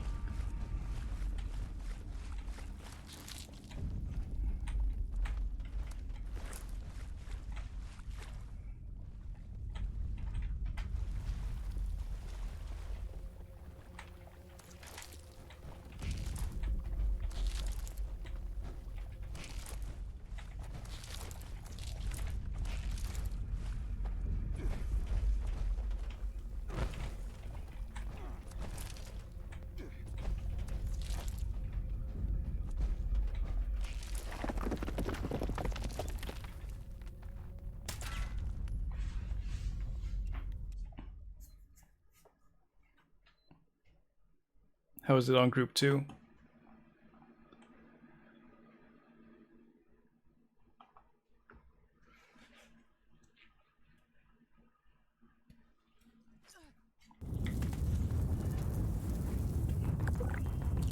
How is it on group 2?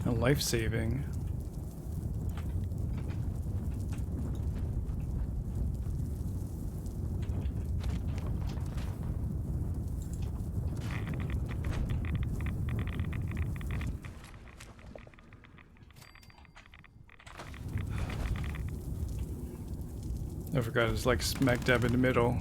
A life saving. I forgot it's like smack dab in the middle.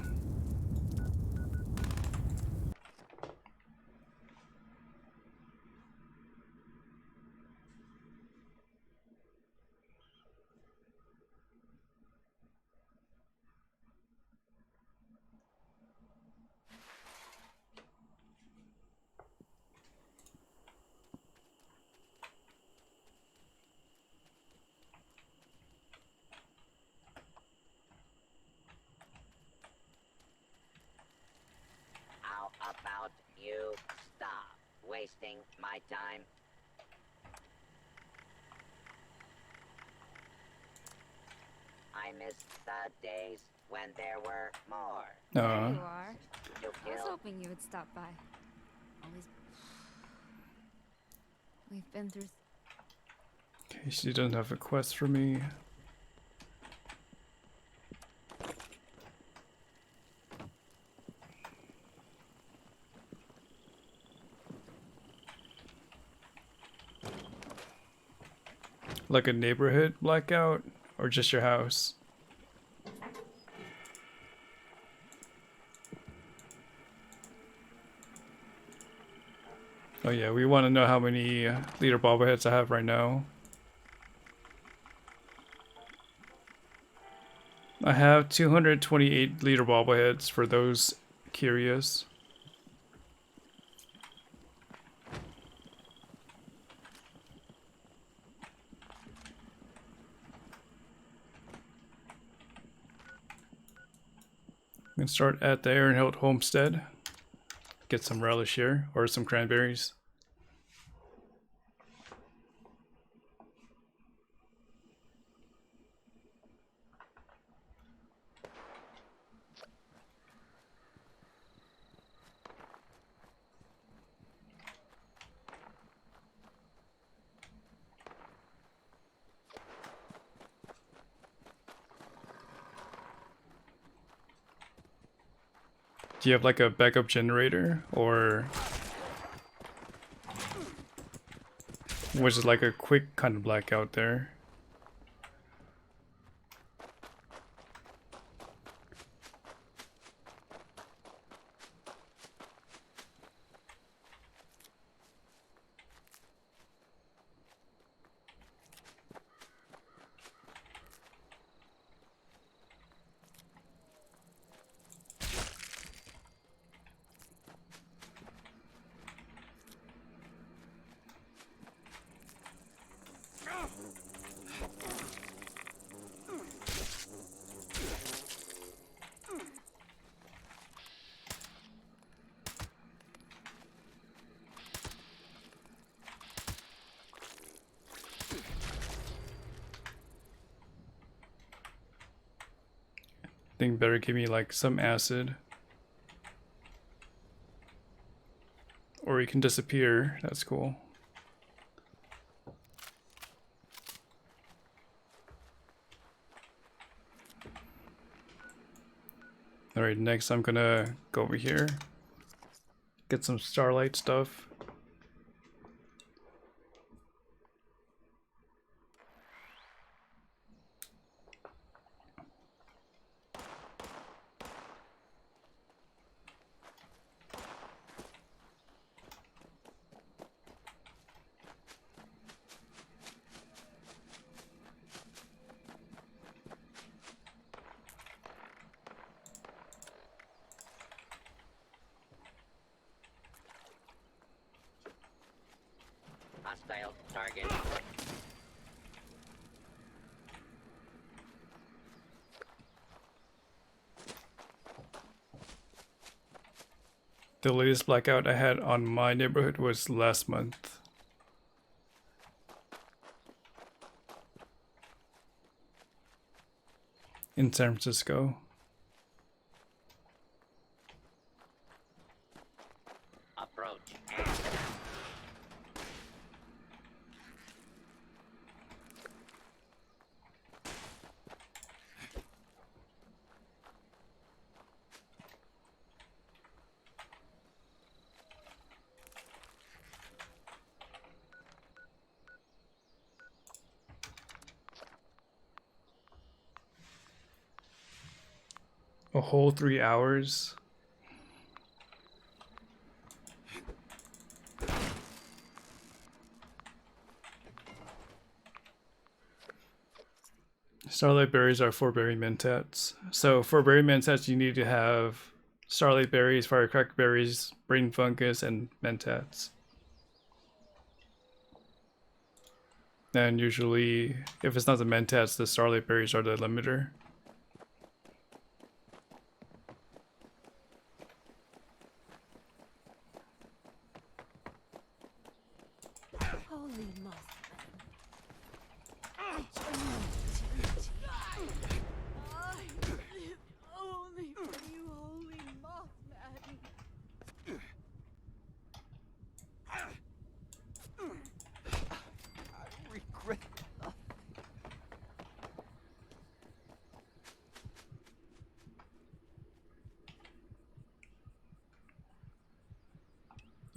my time. I miss the days when there were more. There you are. To I was kill. hoping you would stop by. Always. We've been through. Okay, she doesn't have a quest for me. Like a neighborhood blackout or just your house? Oh yeah, we want to know how many leader bobbleheads I have right now. I have 228 leader bobbleheads for those curious. We can start at the Ironhilt Homestead. Get some relish here, or some cranberries. Do you have like a backup generator, or was it like a quick kind of blackout there? Think better give me like some acid. Or you can disappear, that's cool. Alright, next I'm gonna go over here. Get some starlight stuff. Hostile target. The latest blackout I had on my neighborhood was last month. In San Francisco. Approach. A whole 3 hours. Starlight berries are 4-berry mentats. So for berry mentats you need to have starlight berries, firecracker berries, brain fungus, and mentats. And usually, if it's not the mentats, the starlight berries are the limiter.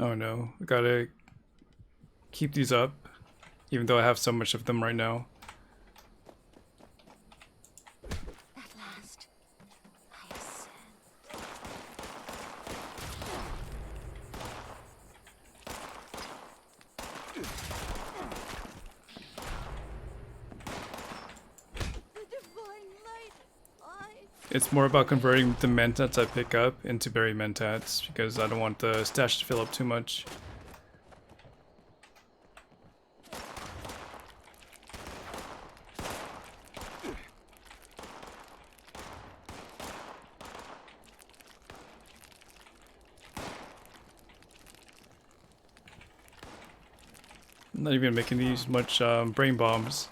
Oh no, we gotta keep these up, even though I have so much of them right now. At last, I ascend. The divine light. It's more about converting the mentats I pick up into berry mentats because I don't want the stash to fill up too much. I'm not even making these much brain bombs.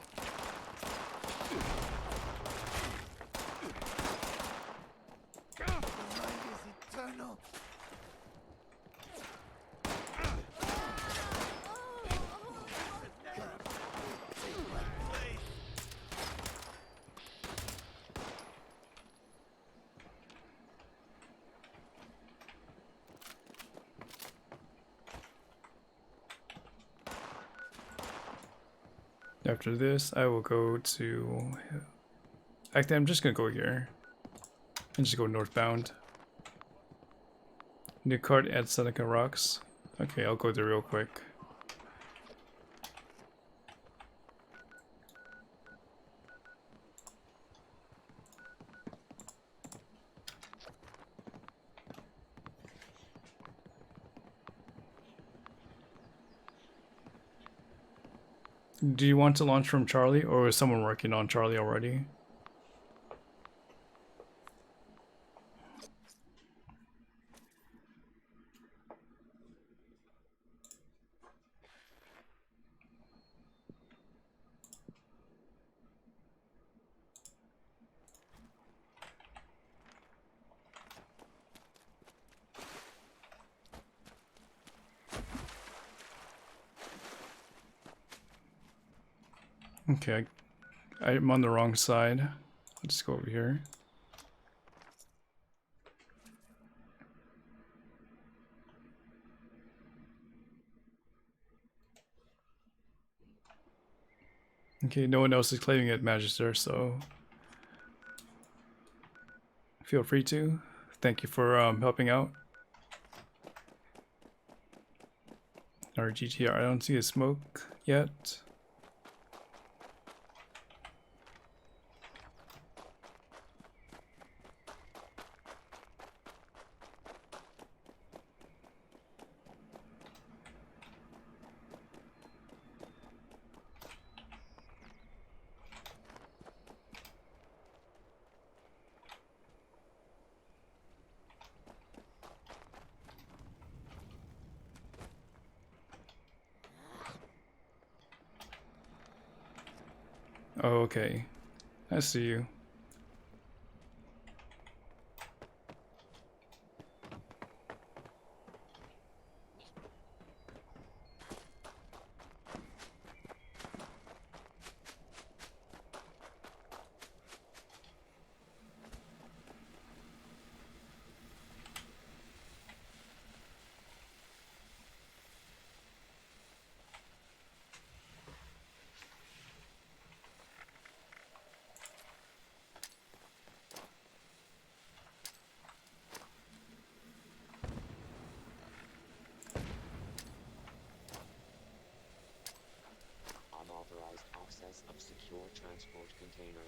After this, I will go to... Actually, I'm just gonna go here. And just go northbound. New card at Seneca Rocks. Okay, I'll go there real quick. Do you want to launch from Charlie, or is someone working on Charlie already? Okay, I'm on the wrong side. Let's go over here. Okay, no one else is claiming it, Magister, so feel free to. Thank you for helping out. Or GTR, I don't see a smoke yet. Oh, okay. I see you. Unauthorized access of secure transport container.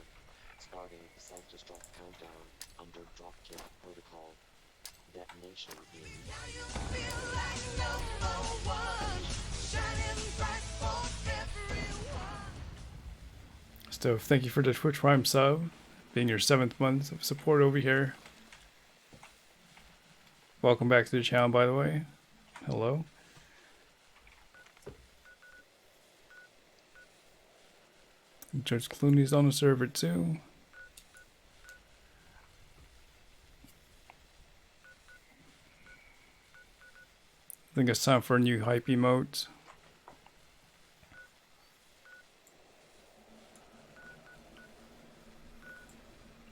Starting self-destruct countdown under dropkick protocol. Detonation in... Stove, thank you for the Twitch Prime sub. Being your 7th month of support over here. Welcome back to the channel, by the way. Hello. George Clooney's on the server too. I think it's time for a new hype emote.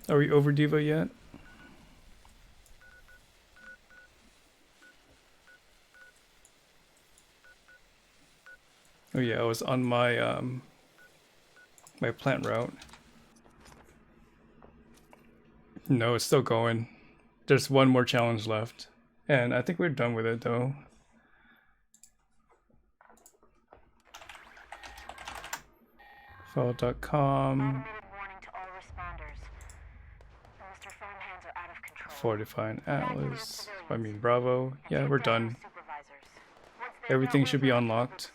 Are we over Diva yet? Oh yeah, I was on my my plant route. No, it's still going. There's one more challenge left. And I think we're done with it though. Fall.com. Fortifying Atlas. I mean Bravo. Yeah, we're done. Everything should be unlocked.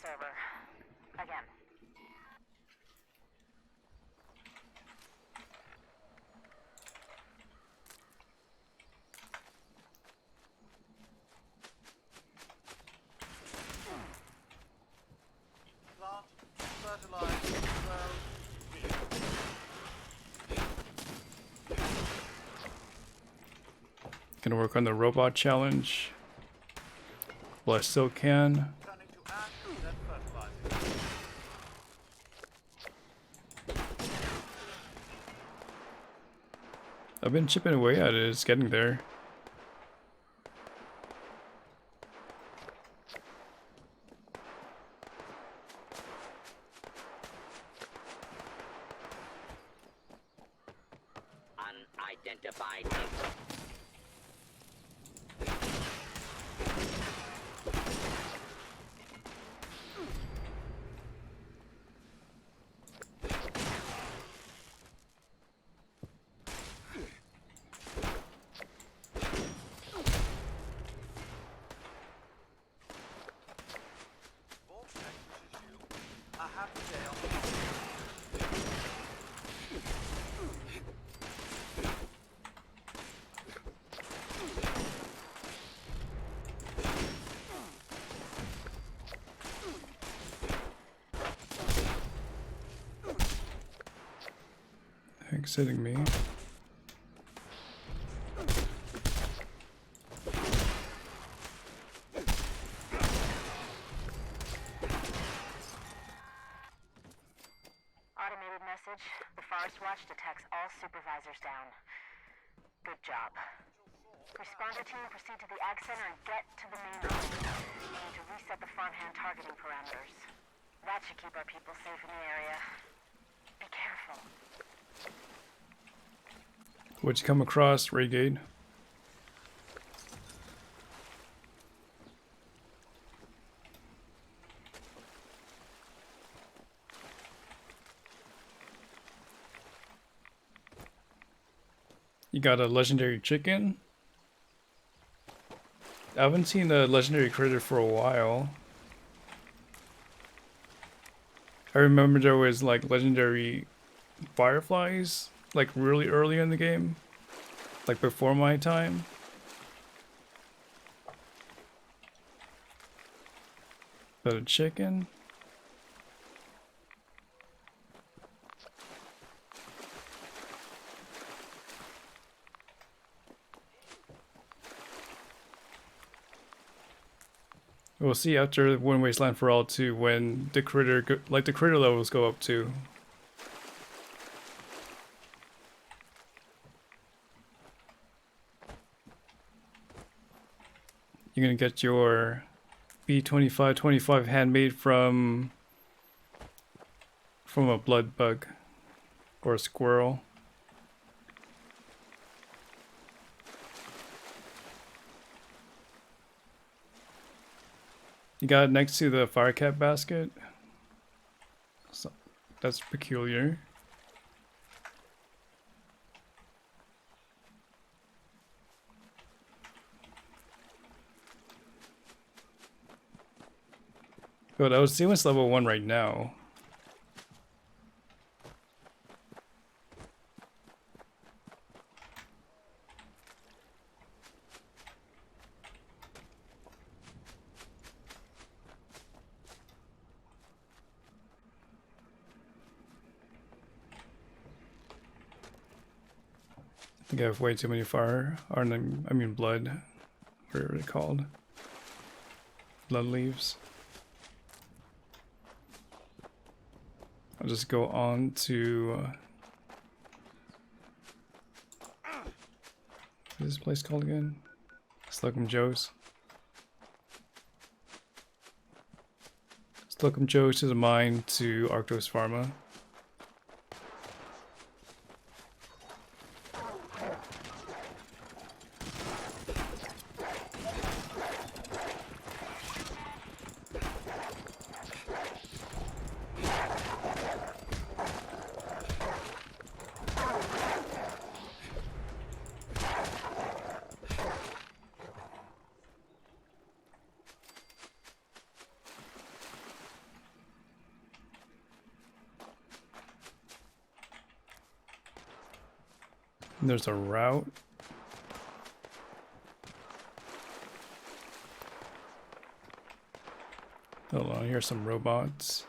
Gonna work on the robot challenge. Well, I still can. I've been chipping away at it, it's getting there. Unidentified. Exiting me. Automated message. The Forest Watch detects all supervisors down. Good job. Responder team, proceed to the Ag Center and get to the main home. We need to reset the farmhand targeting parameters. That should keep our people safe in the area. Be careful. What'd you come across, Renegade? You got a legendary chicken? I haven't seen a legendary critter for a while. I remember there was like legendary fireflies, like really early in the game, like before my time. But a chicken? We'll see after One Wasteland for All 2 when the critter, like the critter levels go up too. You're gonna get your B2525 handmade from a blood bug or a squirrel. You got it next to the Firecat basket. So, that's peculiar. But I was seeing what's level 1 right now. I think I have way too many blood. What are they called? Blood leaves. I'll just go on to what is this place called again? Slocum Joe's. Welcome Joe to the mine to Arctos Pharma. And there's a route. Hold on, here's some robots.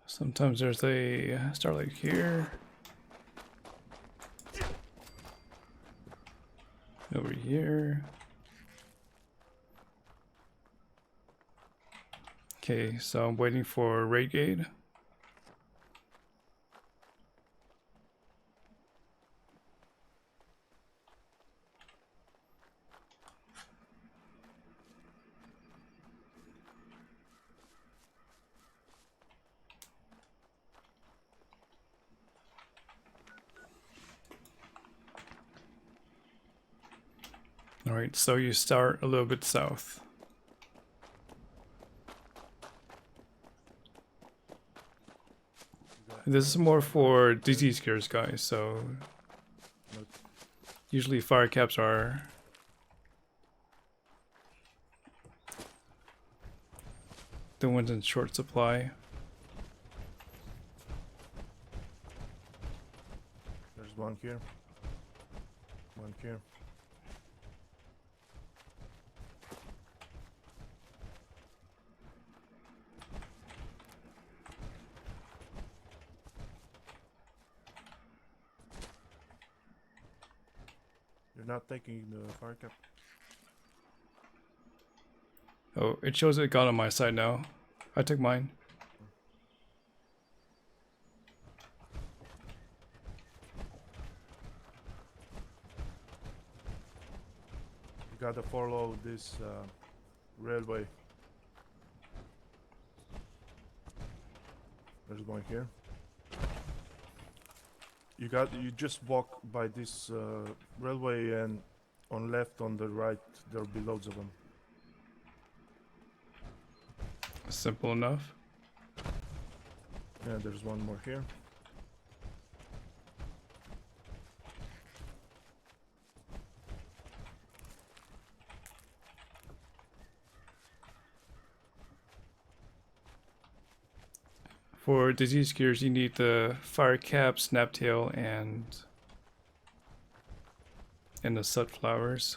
Sometimes there's a starlight here. Over here. Okay, so I'm waiting for raid gate. Alright, so you start a little bit south. This is more for disease cures, guys, so usually fire caps are the ones in short supply. There's one here. One here. You're not taking the fire cap. Oh, it shows it got on my side now. I took mine. You gotta follow this railway. There's one here. You just walk by this railway, and on left, on the right, there'll be loads of them. Simple enough. Yeah, there's one more here. For disease cures, you need the fire cap, snaptail, and the sunflowers.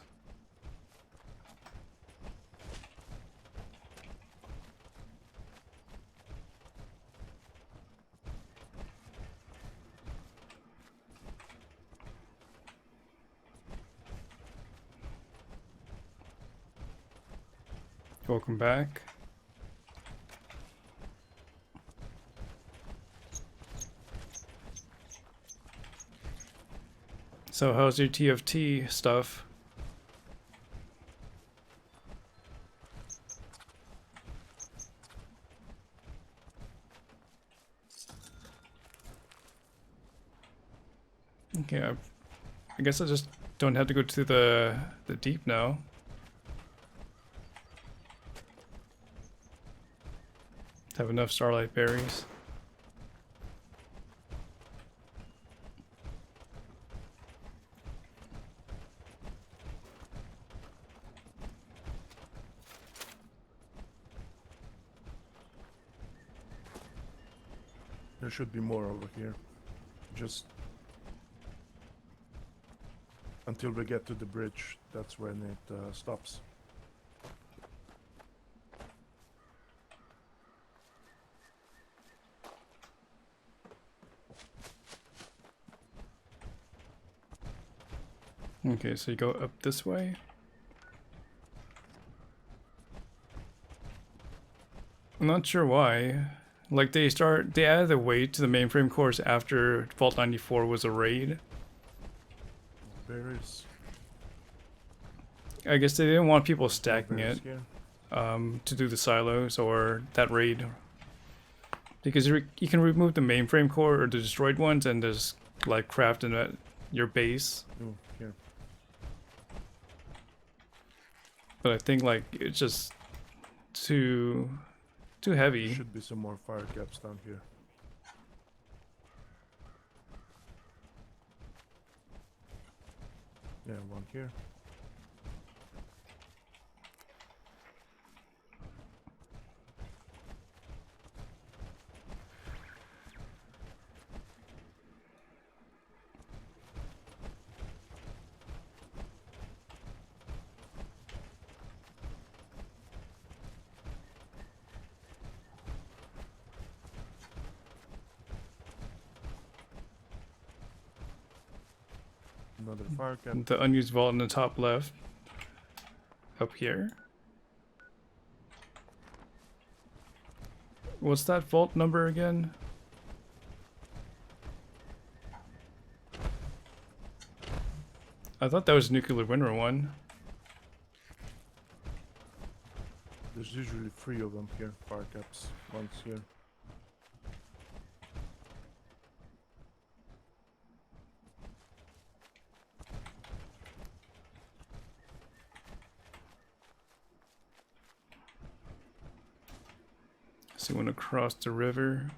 Welcome back. So how's your TFT stuff? Okay, I guess I just don't have to go to the deep now. Have enough starlight berries. There should be more over here. just until we get to the bridge. That's when it stops. Okay, so you go up this way. I'm not sure why. Like they added a way to the mainframe course after Vault 94 was a raid. Berries. I guess they didn't want people stacking Berries it here. to do the silos or that raid. Because you can remove the mainframe core or the destroyed ones and just like craft in your base. Oh, here. But I think like it's just too heavy. Should be some more fire caps down here. Yeah, one here. Another fire cap. The unused vault in the top left. Up here. What's that vault number again? I thought that was Nuclear Winter one. There's usually 3 of them here, fire caps. One's here. So you want to cross the river.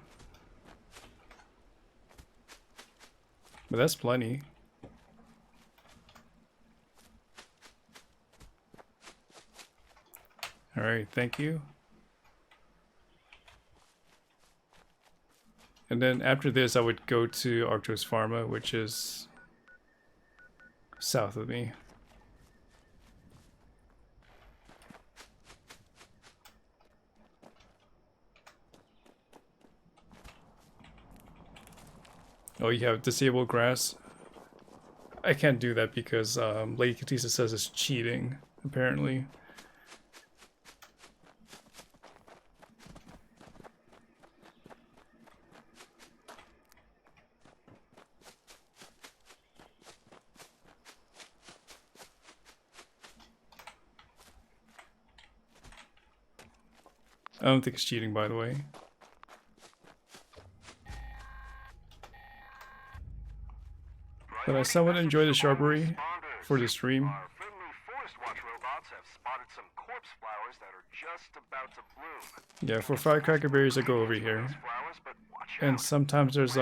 But that's plenty. Alright, thank you. And then after this I would go to Arctos Pharma, which is south of me. Oh, you have disabled grass? I can't do that because Lady Katisa says it's cheating, apparently. I don't think it's cheating, by the way. But I somewhat enjoy the shrubbery for the stream. Yeah, for firecracker berries I go over here. And sometimes there's 2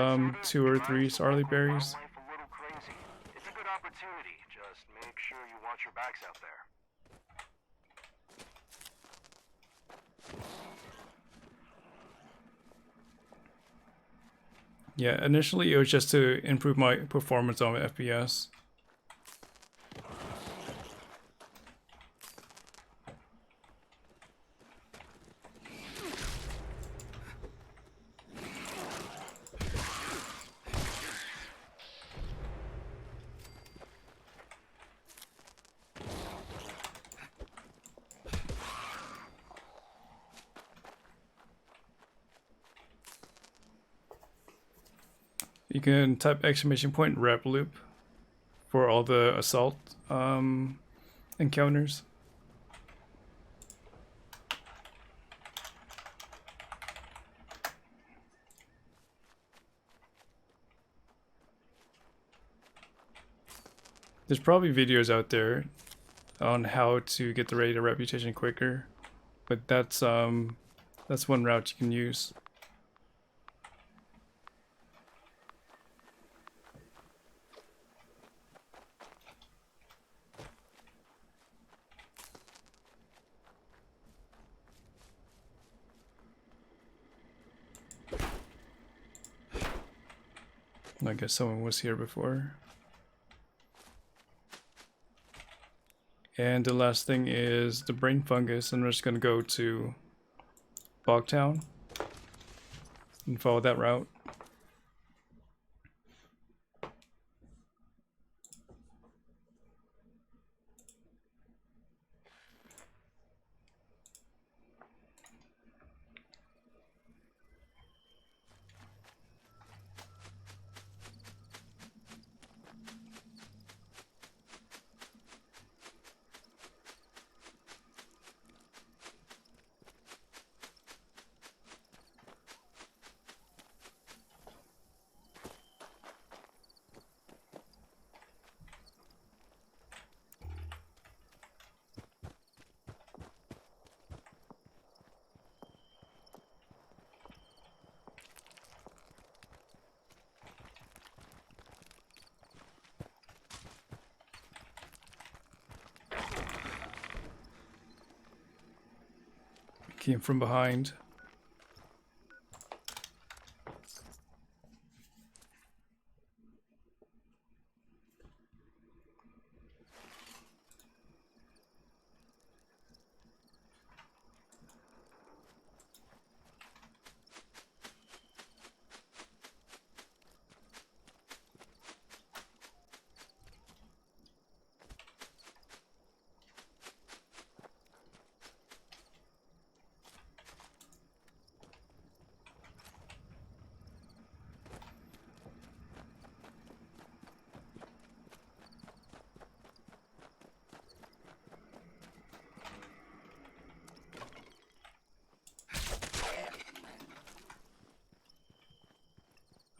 or 3 Sarley berries. It's a good opportunity. Just make sure you watch your backs out there. Yeah, initially it was just to improve my performance on FPS. You can type !rep loop for all the assault encounters. There's probably videos out there on how to get the Raider reputation quicker, but that's one route you can use. I guess someone was here before. And the last thing is the brain fungus. I'm just gonna go to Bogtown and follow that route. Came from behind.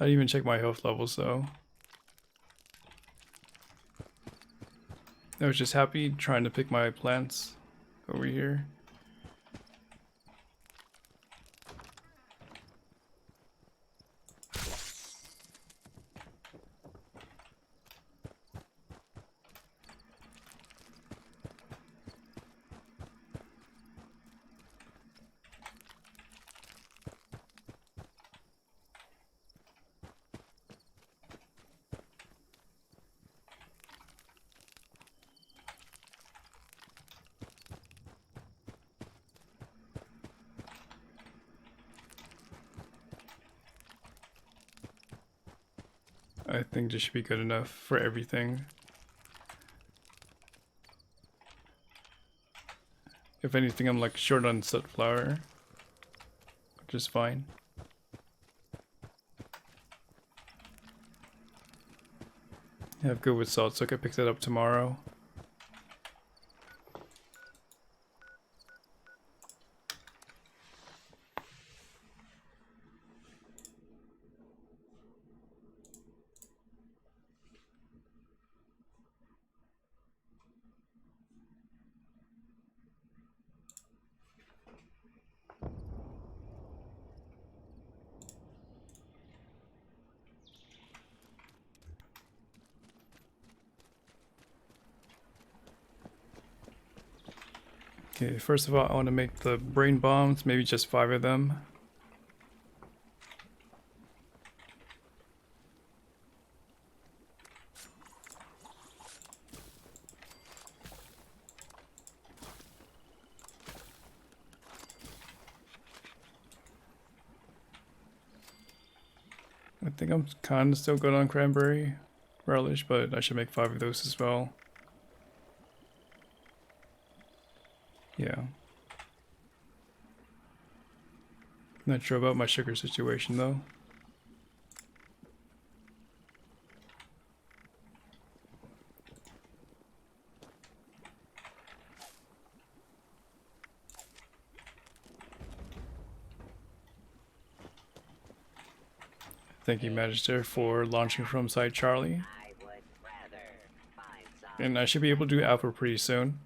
I didn't even check my health levels though. I was just happy trying to pick my plants over here. I think this should be good enough for everything. If anything, I'm like short on sunflower, which is fine. I have good with salt, so I can pick that up tomorrow. Okay, first of all, I want to make the brain bombs, maybe just 5 of them. I think I'm kind of still good on cranberry relish, but I should make 5 of those as well. Yeah. Not sure about my sugar situation though. Thank you, Magister, for launching from Site Charlie. And I should be able to do Alpha pretty soon.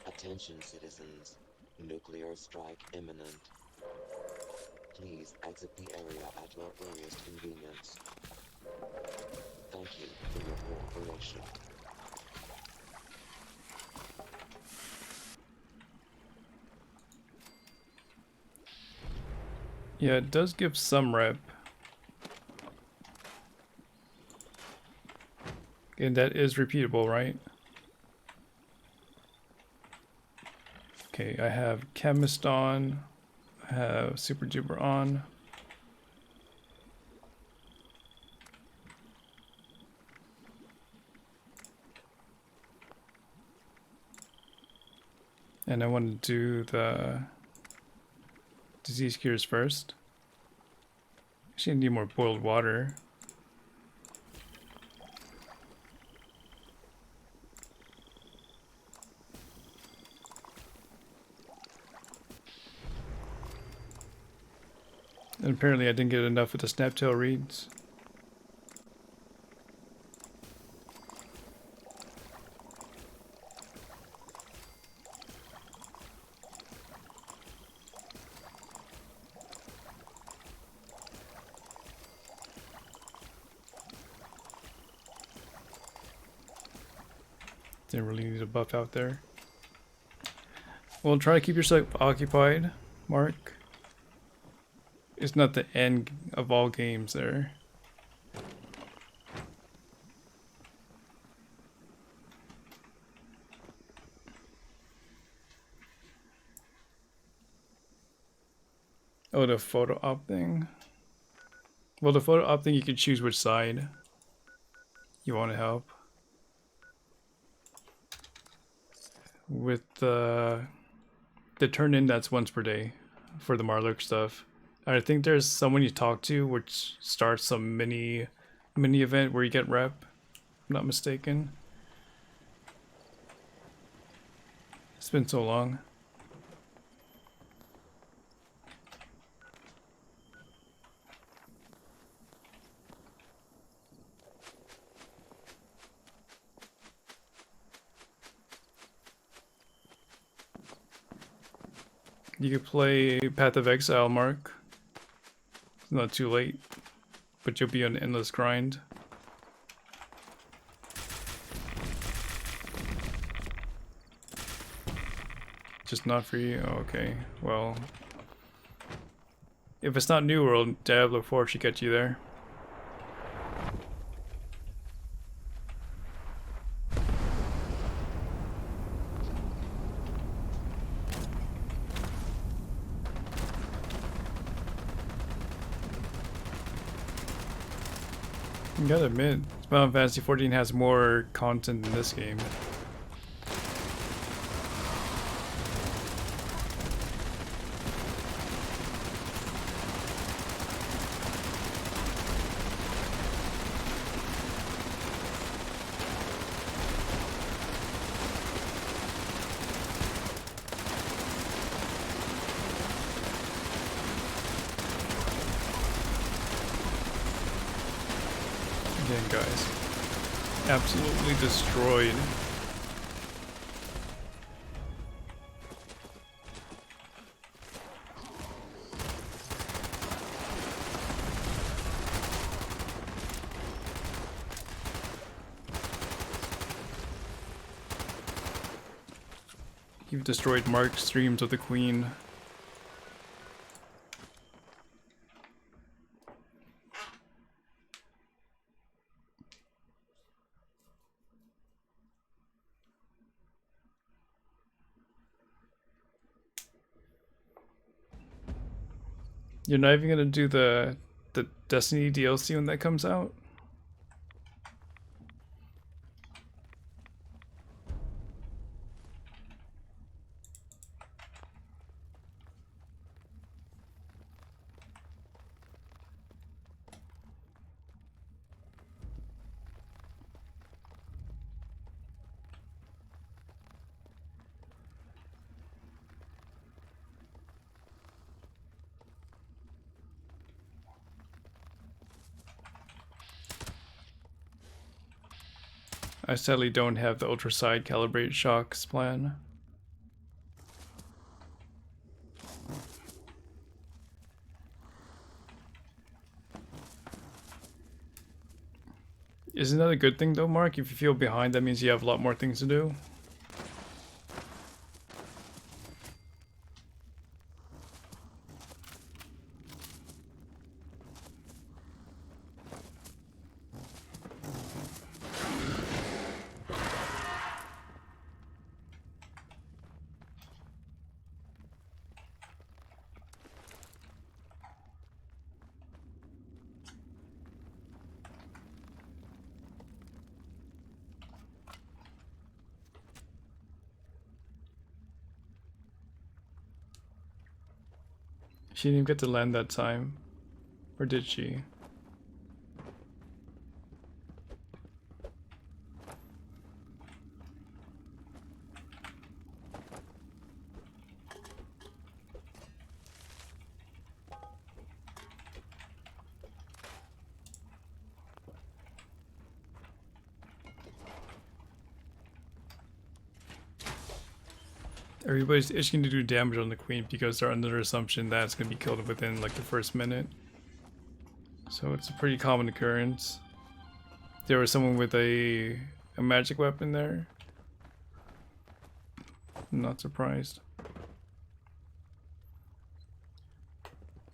Attention, citizens. Nuclear strike imminent. Please exit the area at your earliest convenience. Thank you for your cooperation. Yeah, it does give some rep. And that is repeatable, right? Okay, I have Chemist on. I have Super Duper on. And I want to do the disease cures first. Actually, I need more boiled water. And apparently I didn't get enough of the snaptail reeds. Didn't really need a buff out there. Well, try to keep yourself occupied, Mark. It's not the end of all games there. Oh, the photo op thing. Well, the photo op thing, you can choose which side you want to help. With the turn in, that's once per day for the Marlock stuff. And I think there's someone you talk to which starts some mini event where you get rep, if I'm not mistaken. It's been so long. You could play Path of Exile, Mark. It's not too late, but you'll be on an endless grind. Just not for you? Oh, okay, well. If it's not New World, Diablo 4 should get you there. You gotta admit, Final Fantasy XIV has more content than this game. Again, guys, absolutely destroyed. You've destroyed Mark's streams of the Queen. You're not even gonna do the Destiny DLC when that comes out? I sadly don't have the ultra side calibrate shocks plan. Isn't that a good thing though, Mark? If you feel behind, that means you have a lot more things to do. She didn't even get to land that time. Or did she? Everybody's itching to do damage on the queen because they're under the assumption that it's going to be killed within like the first minute. So it's a pretty common occurrence. There was someone with a magic weapon there. I'm not surprised.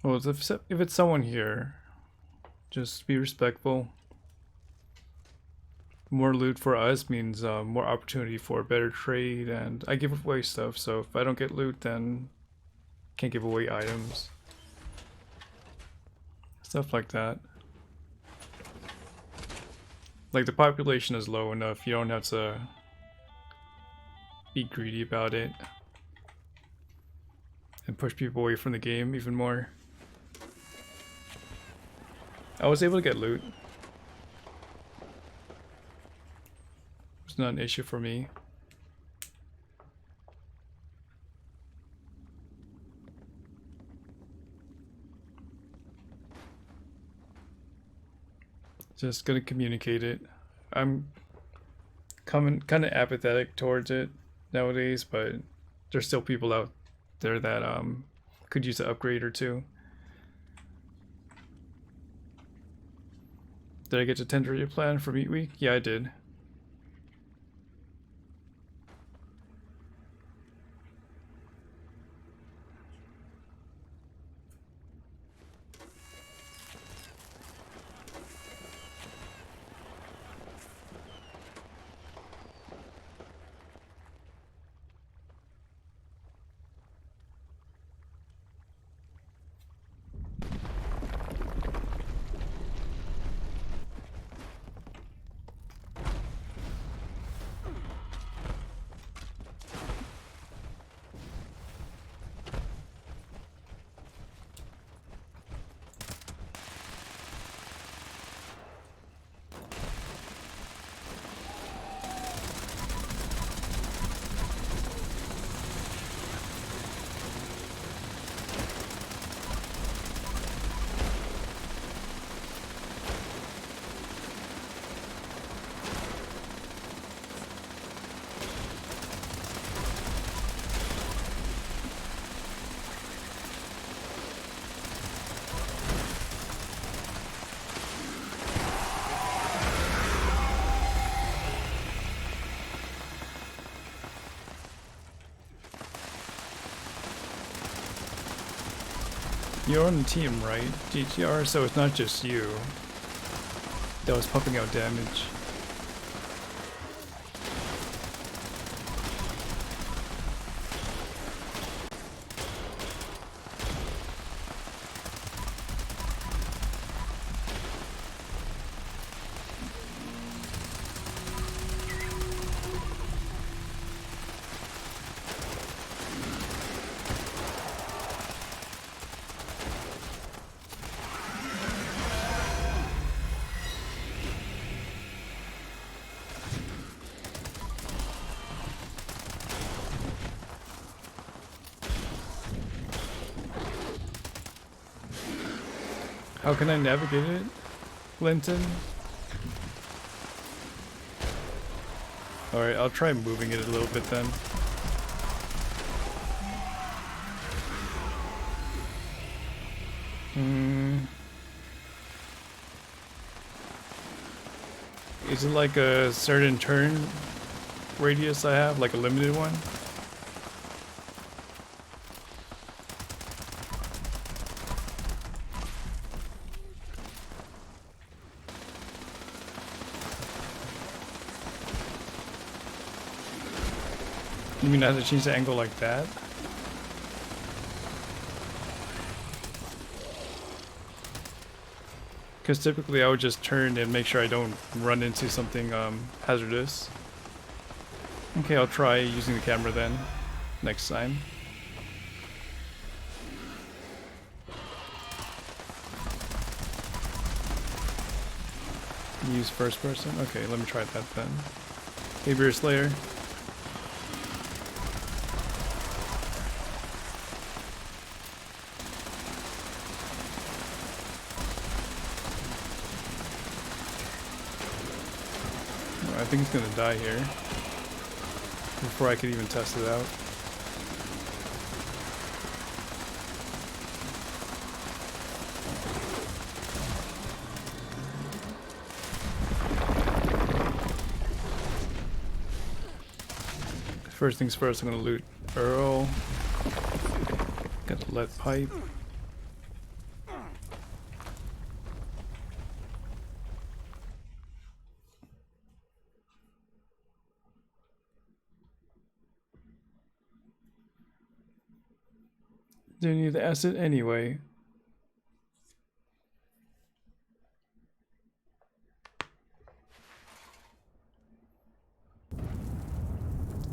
Well, if it's someone here, just be respectful. More loot for us means more opportunity for better trade, and I give away stuff, so if I don't get loot, then can't give away items. Stuff like that. Like, the population is low enough, you don't have to be greedy about it and push people away from the game even more. I was able to get loot. It's not an issue for me. Just gonna communicate it. I'm kind of apathetic towards it nowadays, but there's still people out there that could use an upgrade or two. Did I get to tender your plan for Meat Week? Yeah, I did. You're on the team, right? GTR, so it's not just you that was pumping out damage. How can I navigate it, Linton? Alright, I'll try moving it a little bit then. Is it like a certain turn radius I have, like a limited one? You mean I have to change the angle like that? Because typically I would just turn and make sure I don't run into something hazardous. Okay, I'll try using the camera then, next time. Use first person? Okay, let me try that then. Hey, Beer Slayer. I think he's gonna die here before I could even test it out. First things first, I'm gonna loot Earl. Got the lead pipe. Didn't need the acid anyway.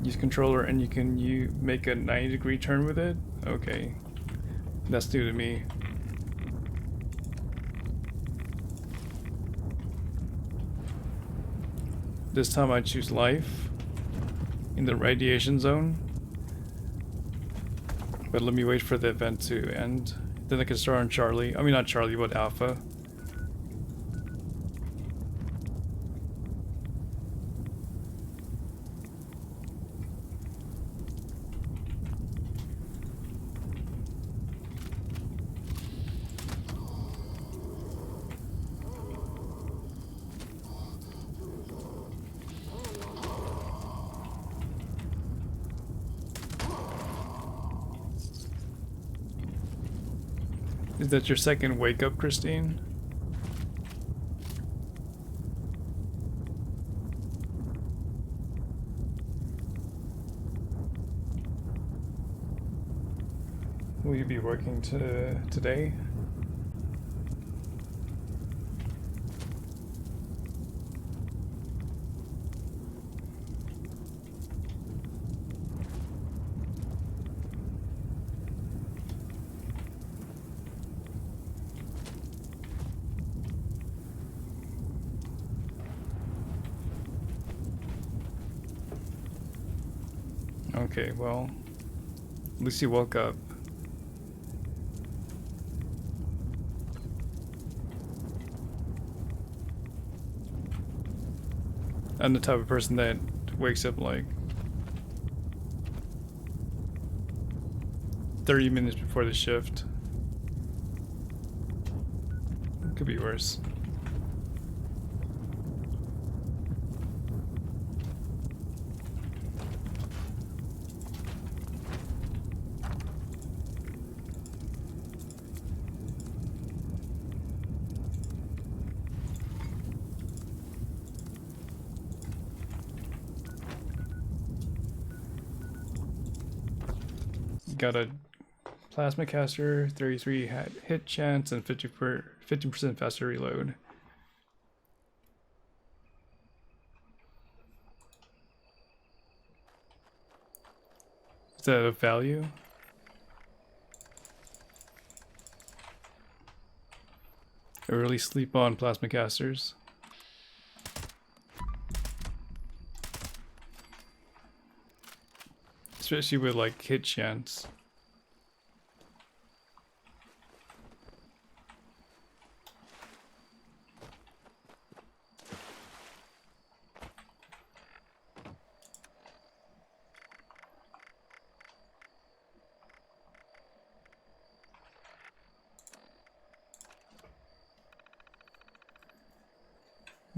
Use controller and you make a 90-degree turn with it? Okay. That's new to me. This time I choose life in the radiation zone. But let me wait for the event to end. Then I can start on Charlie. I mean, not Charlie, but Alpha. Is that your second wake up, Christine? Will you be working today? Okay, well, at least you woke up. I'm the type of person that wakes up like 30 minutes before the shift. It could be worse. Got a plasma caster, 33 hit chance, and 50% faster reload. Is that a value? I really sleep on plasma casters. Especially with like hit chance.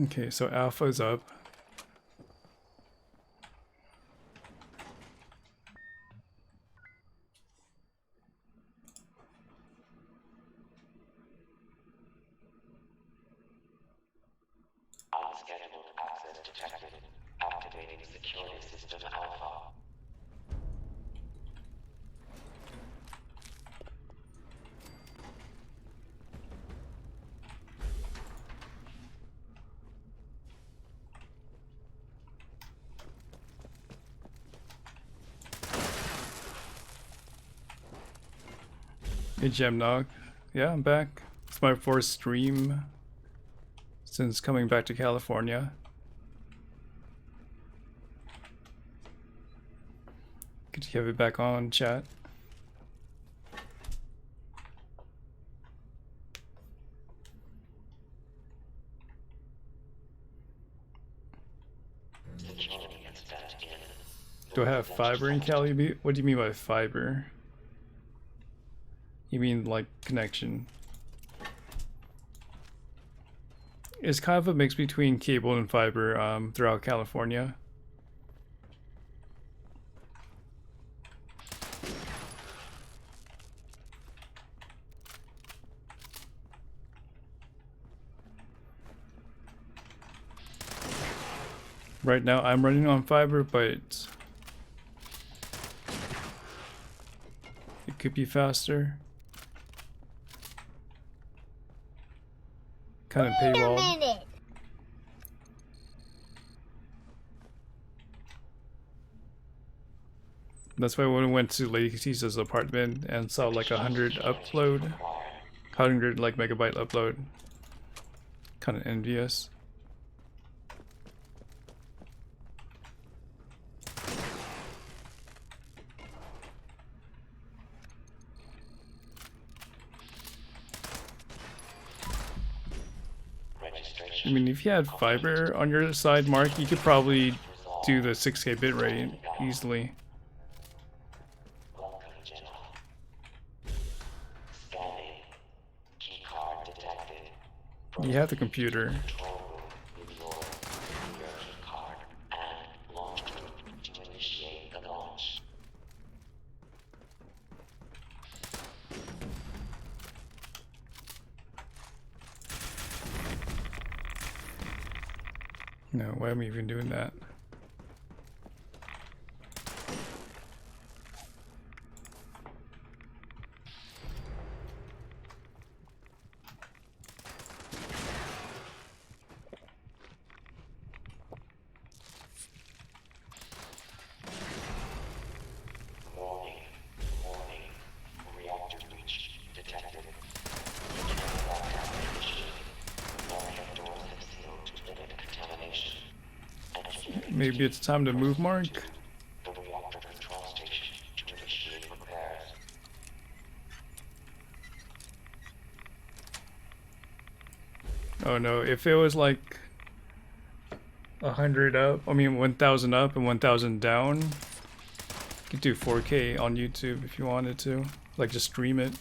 Okay, so Alpha's up. Unscheduled access detected. Activating security system Alpha. Hey Gemnog. Yeah, I'm back. It's my first stream since coming back to California. Could you have it back on, chat? Do I have fiber in Cali? What do you mean by fiber? You mean like connection? It's kind of a mix between cable and fiber throughout California. Right now I'm running on fiber, but it could be faster. Kind of paywall. That's why when we went to Lady Katisa's apartment and saw like 100 upload, 100 like megabyte upload, kind of envious. I mean, if you had fiber on your side, Mark, you could probably do the 6K bitrate easily. You have the computer. No, why am I even doing that? Maybe it's time to move, Mark. Oh no, if it was like 100 up, I mean 1000 up and 1000 down, you could do 4K on YouTube if you wanted to, like just stream it.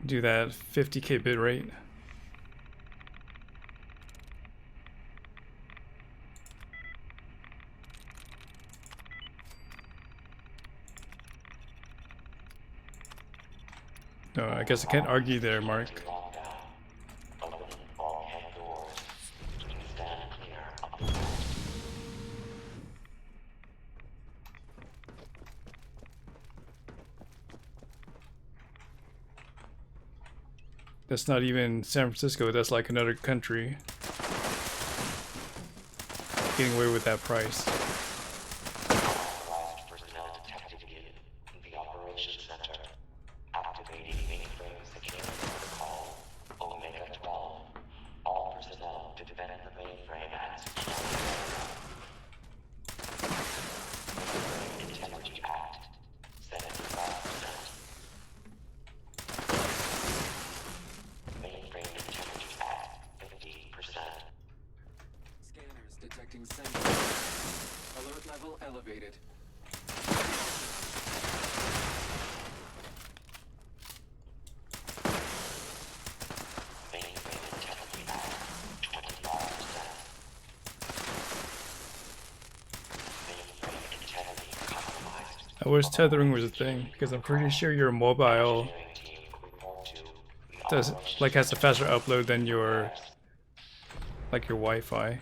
Do that 50K bitrate. No, I guess I can't argue there, Mark. That's not even San Francisco, that's like another country. Getting away with that price. I wish tethering was a thing, because I'm pretty sure your mobile has a faster upload than your your Wi-Fi.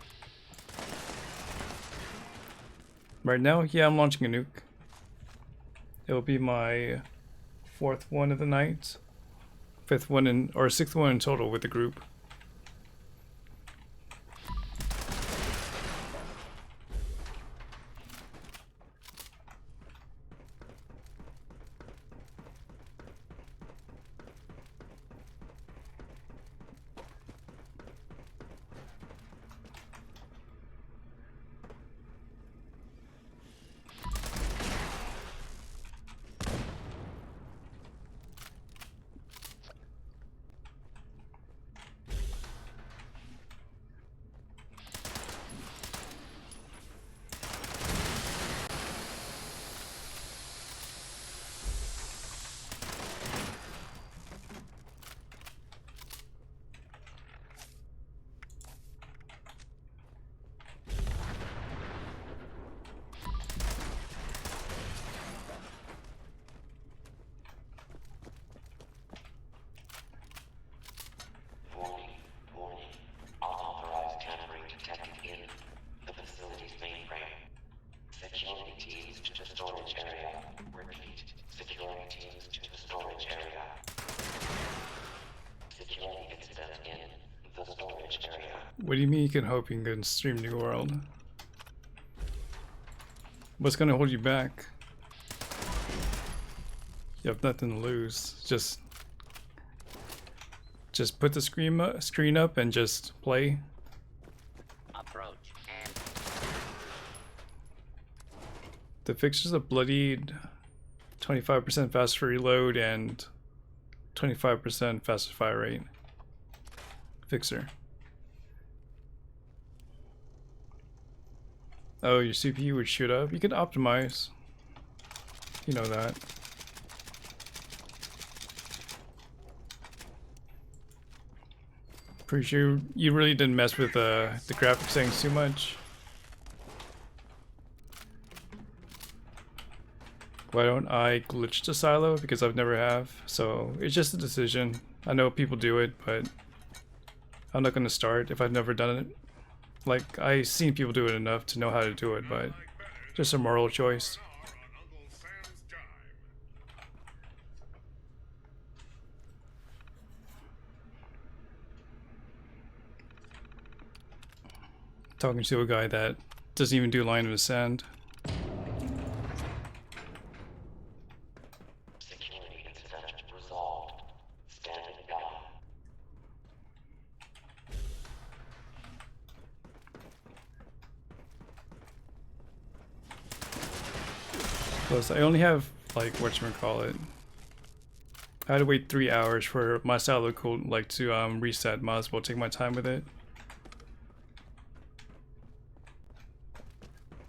Right now, yeah, I'm launching a nuke. It'll be my 4th one of the night, 5th one or 6th one in total with the group. What do you mean you can hope you can stream New World? What's gonna hold you back? You have nothing to lose. Just put the screen up and just play. Approach and The fixtures are bloodied, 25% faster reload and 25% faster fire rate. Fixer. Oh, your CPU would shoot up. You can optimize. You know that. Pretty sure you really didn't mess with the graphics settings too much. Why don't I glitch the silo? Because I've never have. So it's just a decision. I know people do it, but I'm not going to start if I've never done it. Like, I've seen people do it enough to know how to do it, but just a moral choice. Talking to a guy that doesn't even do line of ascent. Security incident resolved. Standing by. Plus, I only have, like, whatchamacallit. I had to wait 3 hours for my silo cool, like, to reset. Might as well take my time with it.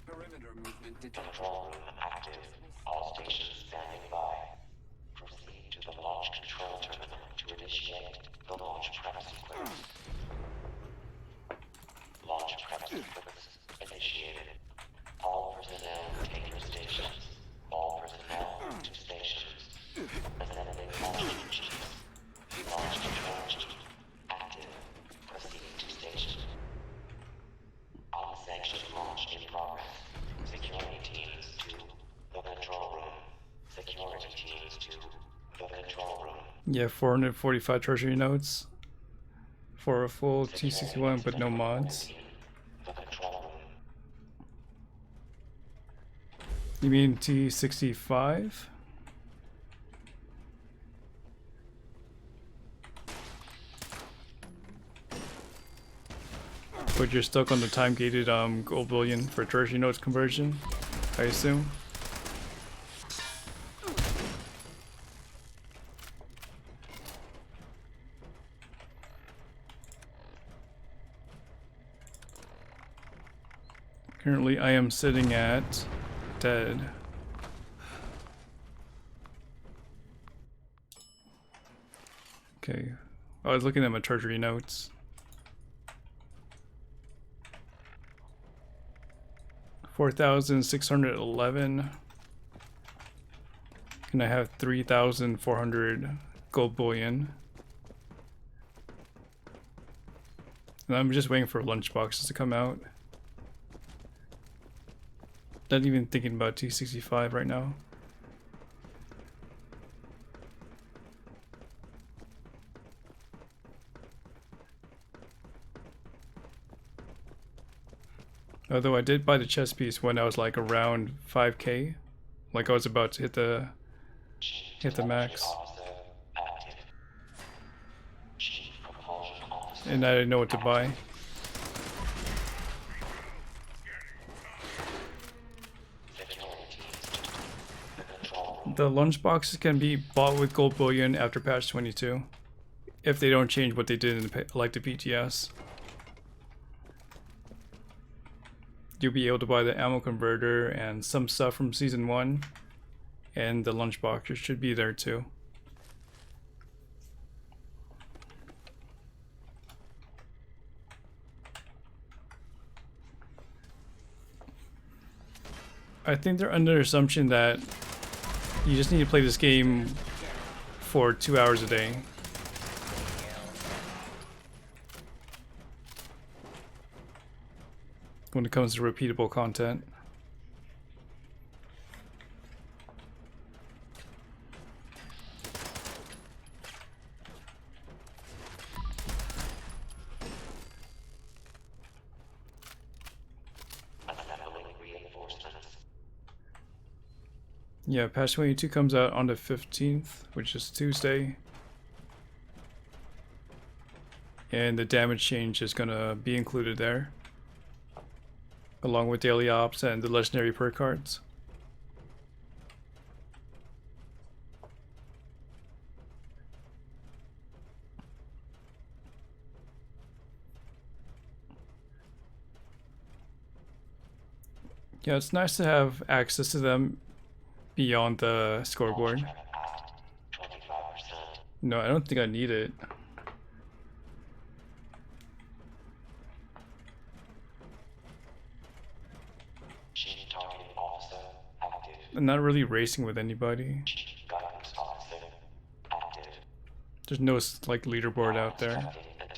Perimeter movement detected. Control room active. All stations standing by. Proceed to the launch control terminal to initiate the launch prep sequence. Launch prep sequence initiated. All personnel take your stations. All personnel to stations. Ascending launch chief. Launch control chief. Active. Proceed to station. Unsanctioned launch in progress. Security teams to the control room. Security teams to the control room. Yeah, 445 treasury notes for a full T61, but no mods. The control room. You mean T65? But you're stuck on the time-gated gold bullion for treasury notes conversion, I assume. Currently, I am sitting at dead. Okay, I was looking at my treasury notes. 4,611. And I have 3,400 gold bullion. And I'm just waiting for lunchboxes to come out. Not even thinking about T65 right now. Although I did buy the chess piece when I was like around 5k, like I was about to hit the max, and I didn't know what to buy. The lunchboxes can be bought with gold bullion after patch 22, if they don't change what they did in the, like the PTS. You'll be able to buy the ammo converter and some stuff from season 1, and the lunchboxes should be there too. I think they're under the assumption that you just need to play this game for 2 hours a day. When it comes to repeatable content. Yeah, patch 22 comes out on the 15th, which is Tuesday. And the damage change is gonna be included there, along with daily ops and the legendary perk cards. Yeah, it's nice to have access to them beyond the scoreboard. No, I don't think I need it. I'm not really racing with anybody. There's no like leaderboard out there.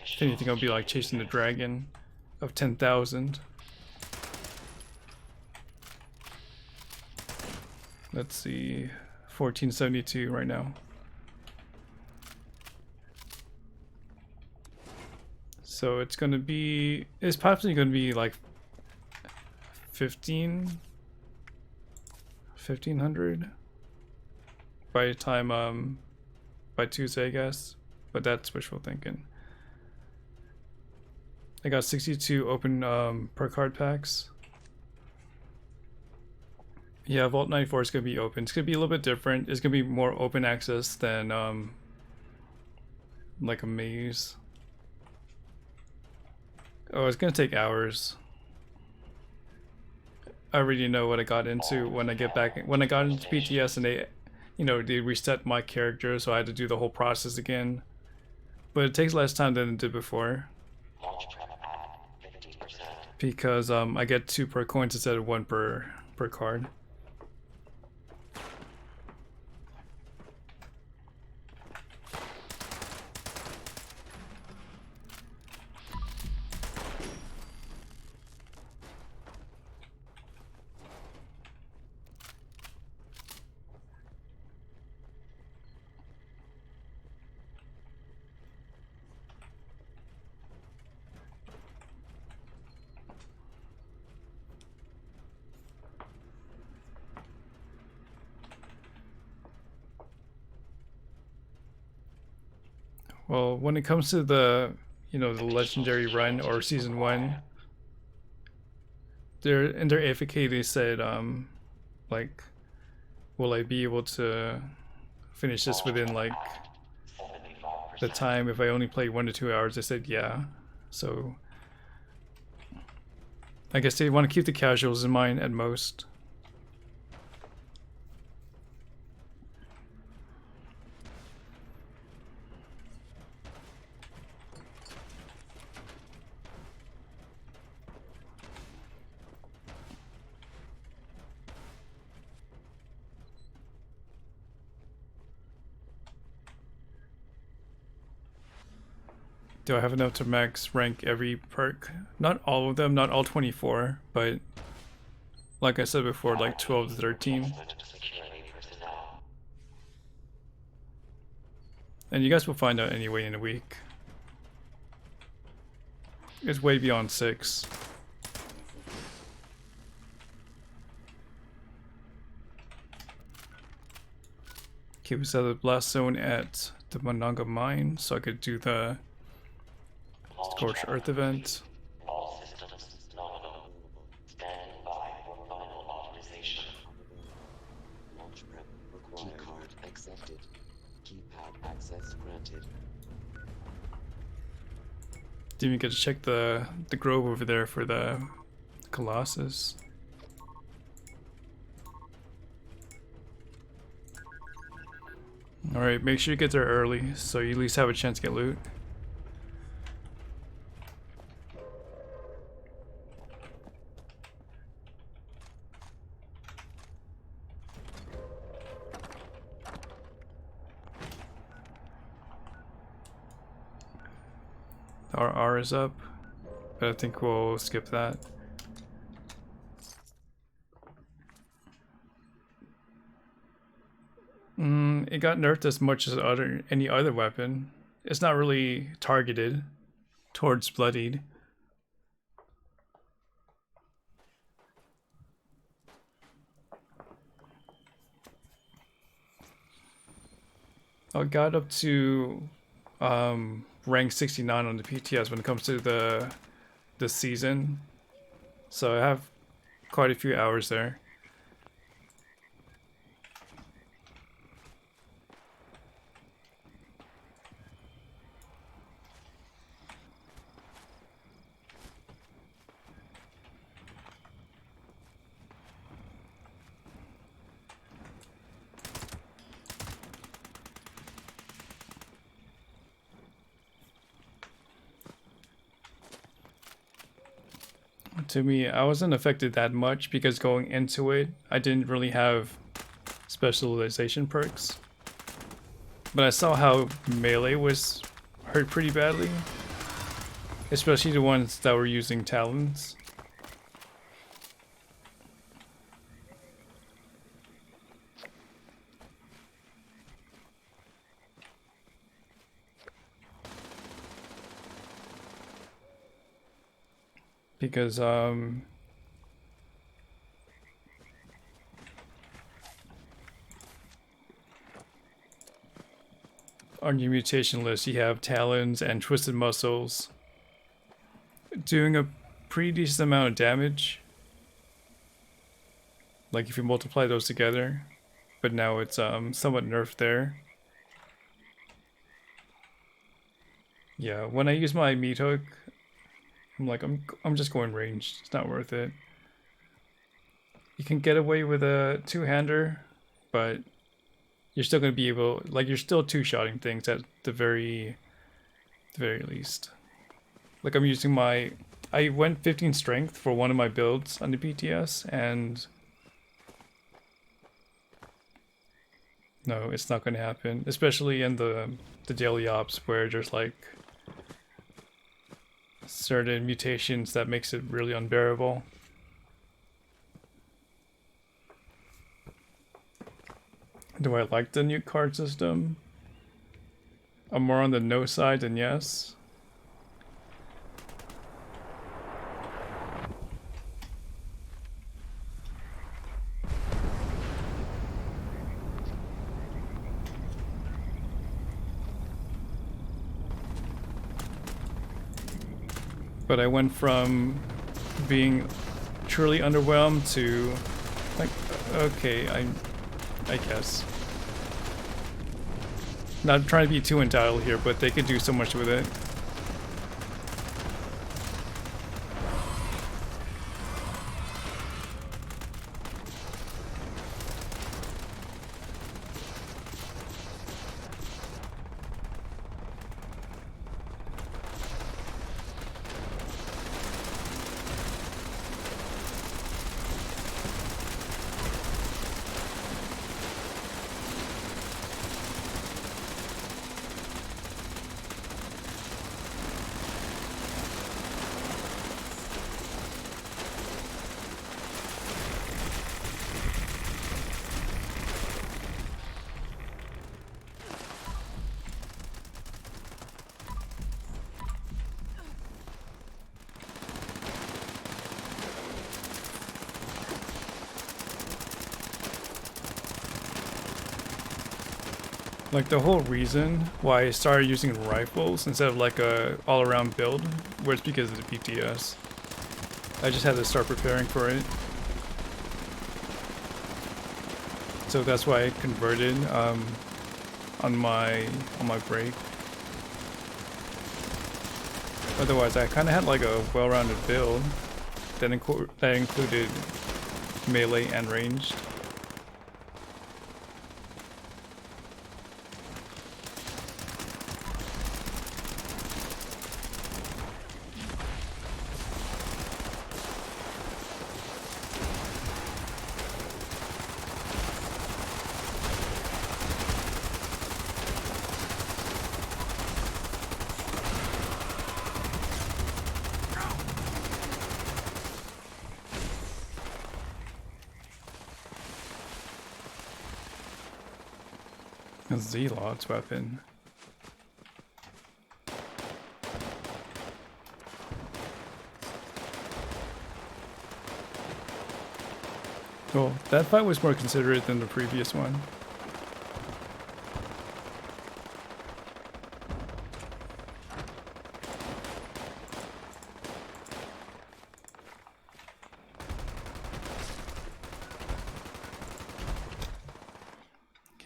If anything, I'll be like chasing the dragon of 10,000. Let's see, 1472 right now. So it's gonna be, it's probably gonna be like 1500 by the time by Tuesday, I guess, but that's wishful thinking. I got 62 open per card packs. Yeah, Vault 94 is gonna be open. It's gonna be a little bit different. It's gonna be more open access than like a maze. Oh, it's gonna take hours. I already know what I got into when I get back. When I got into PTS and they, you know, they reset my character, so I had to do the whole process again. But it takes less time than it did before. Because I get 2 per coins instead of 1 per card. Well, when it comes to the, you know, the legendary run or season 1, in their AFK they said, like, will I be able to finish this within like the time if I only play 1 to 2 hours? I said yeah. So I guess they want to keep the casuals in mind at most. Do I have enough to max rank every perk? Not all of them, not all 24, but like I said before, like 12 to 13. And you guys will find out anyway in a week. It's way beyond 6. Okay, we set the blast zone at the Monongah mine so I could do the Scorched Earth event. All systems nominal. Stand by for final authorization. Launch prep required. Keycard accepted. Keypad access granted. Didn't even get to check the grove over there for the Colossus. Alright, make sure you get there early so you at least have a chance to get loot. Our R is up, but I think we'll skip that. It got nerfed as much as any other weapon. It's not really targeted towards bloodied. I got up to rank 69 on the PTS when it comes to the season. So I have quite a few hours there. To me, I wasn't affected that much because going into it, I didn't really have specialization perks. But I saw how melee was hurt pretty badly, especially the ones that were using talons. Because on your mutation list you have talons and twisted muscles doing a pretty decent amount of damage, like if you multiply those together, but now it's somewhat nerfed there. Yeah, when I use my meat hook, I'm like, I'm just going ranged. It's not worth it. You can get away with a two-hander, but you're still going to be able, like, you're still two-shotting things at the very least. Like, I'm using my, I went 15 strength for one of my builds on the PTS, and no, it's not going to happen, especially in the daily ops where there's like certain mutations that makes it really unbearable. Do I like the new card system? I'm more on the no side than yes. But I went from being truly underwhelmed to like, okay, I guess. Not trying to be too entitled here, but they could do so much with it. Like the whole reason why I started using rifles instead of like a all-around build was because of the PTS. I just had to start preparing for it. So that's why I converted on my break. Otherwise, I kind of had like a well-rounded build that included melee and ranged. A Zealot's weapon. Well, that fight was more considerate than the previous one.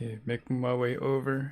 Okay, making my way over.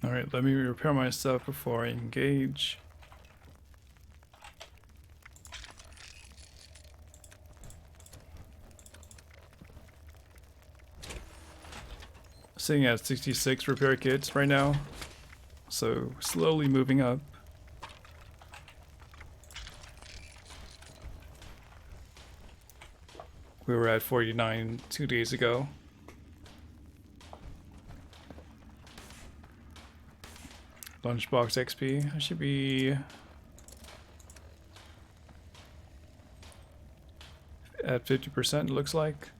Alright, let me repair myself before I engage. Sitting at 66 repair kits right now, so slowly moving up. We were at 49 2 days ago. Lunchbox XP, I should be at 50%, it looks like.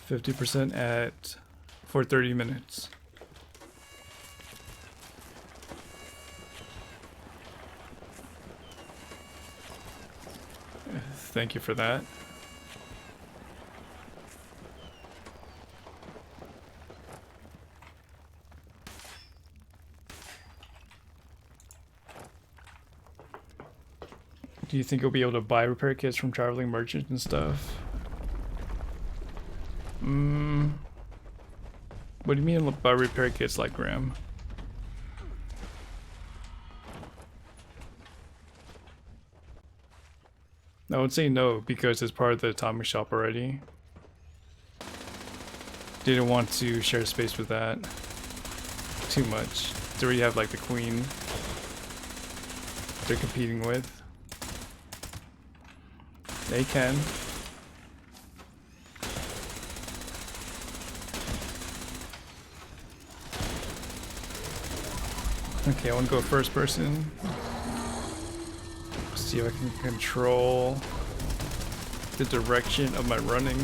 %, for 30 minutes. Thank you for that. Do you think you'll be able to buy repair kits from traveling merchants and stuff? What do you mean by repair kits, like Graham? I would say no, because it's part of the atomic shop already. Didn't want to share space with that too much. They already have like the queen they're competing with. They can. Okay, I want to go first person. See if I can control the direction of my running.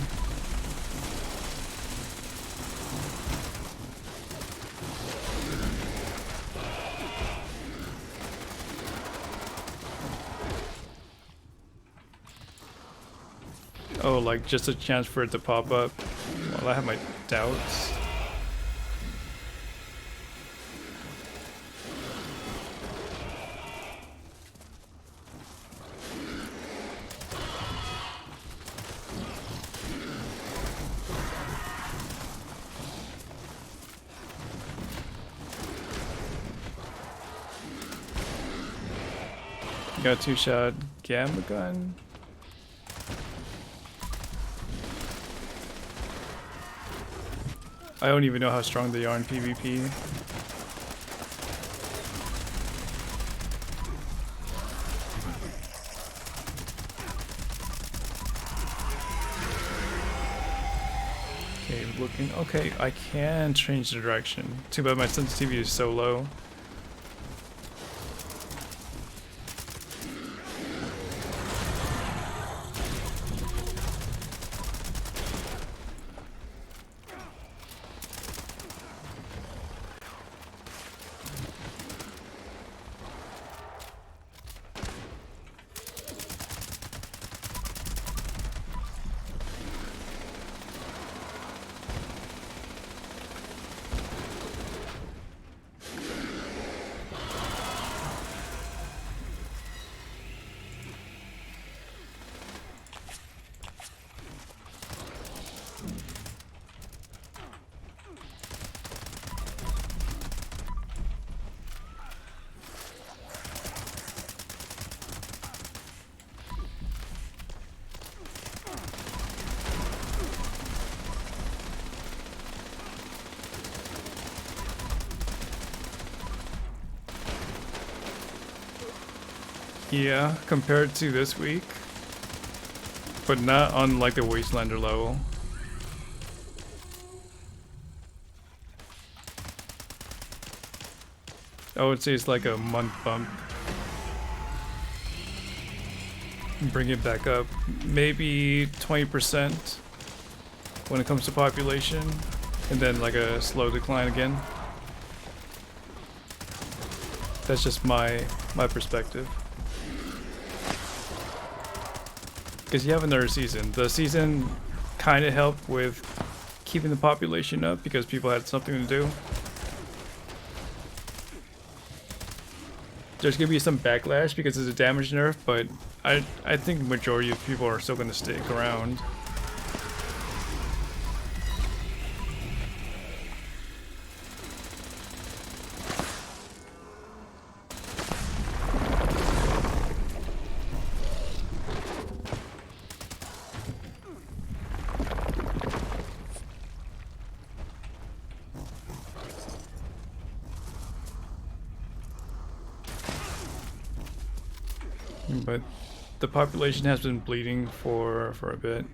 Oh, like just a chance for it to pop up. Well, I have my doubts. Got 2-shot gamma gun. I don't even know how strong they are in PvP. Okay, looking. Okay, I can change the direction. Too bad my sensitivity is so low. Yeah, compared to this week, but not on like the Wastelander level. I would say it's like a month bump. Bring it back up, maybe 20% when it comes to population, and then like a slow decline again. That's just my perspective. Because you have another season. The season kind of helped with keeping the population up because people had something to do. There's gonna be some backlash because it's a damage nerf, but I think the majority of people are still gonna stick around. But the population has been bleeding for a bit.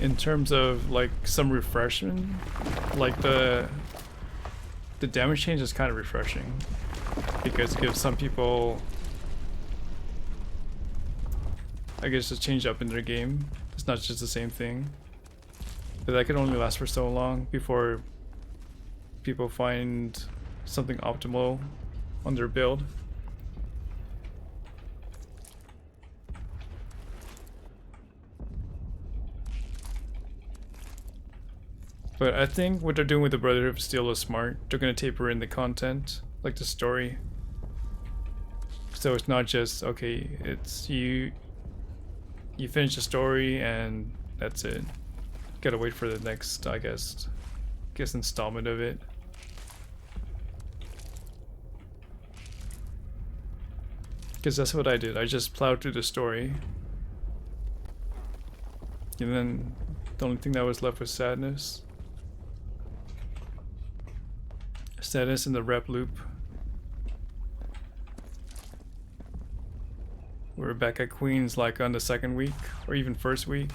In terms of like some refreshment, like the damage change is kind of refreshing because it gives some people, I guess, a change up in their game. It's not just the same thing, but that can only last for so long before people find something optimal on their build. But I think what they're doing with the Brotherhood of Steel is smart. They're going to taper in the content, like the story. So it's not just, okay, it's you finish the story and that's it. Gotta wait for the next, I guess installment of it. Because that's what I did. I just plowed through the story. And then the only thing that was left was Sadness. Sadness in the rep loop. We're back at Queens like on the second week or even first week.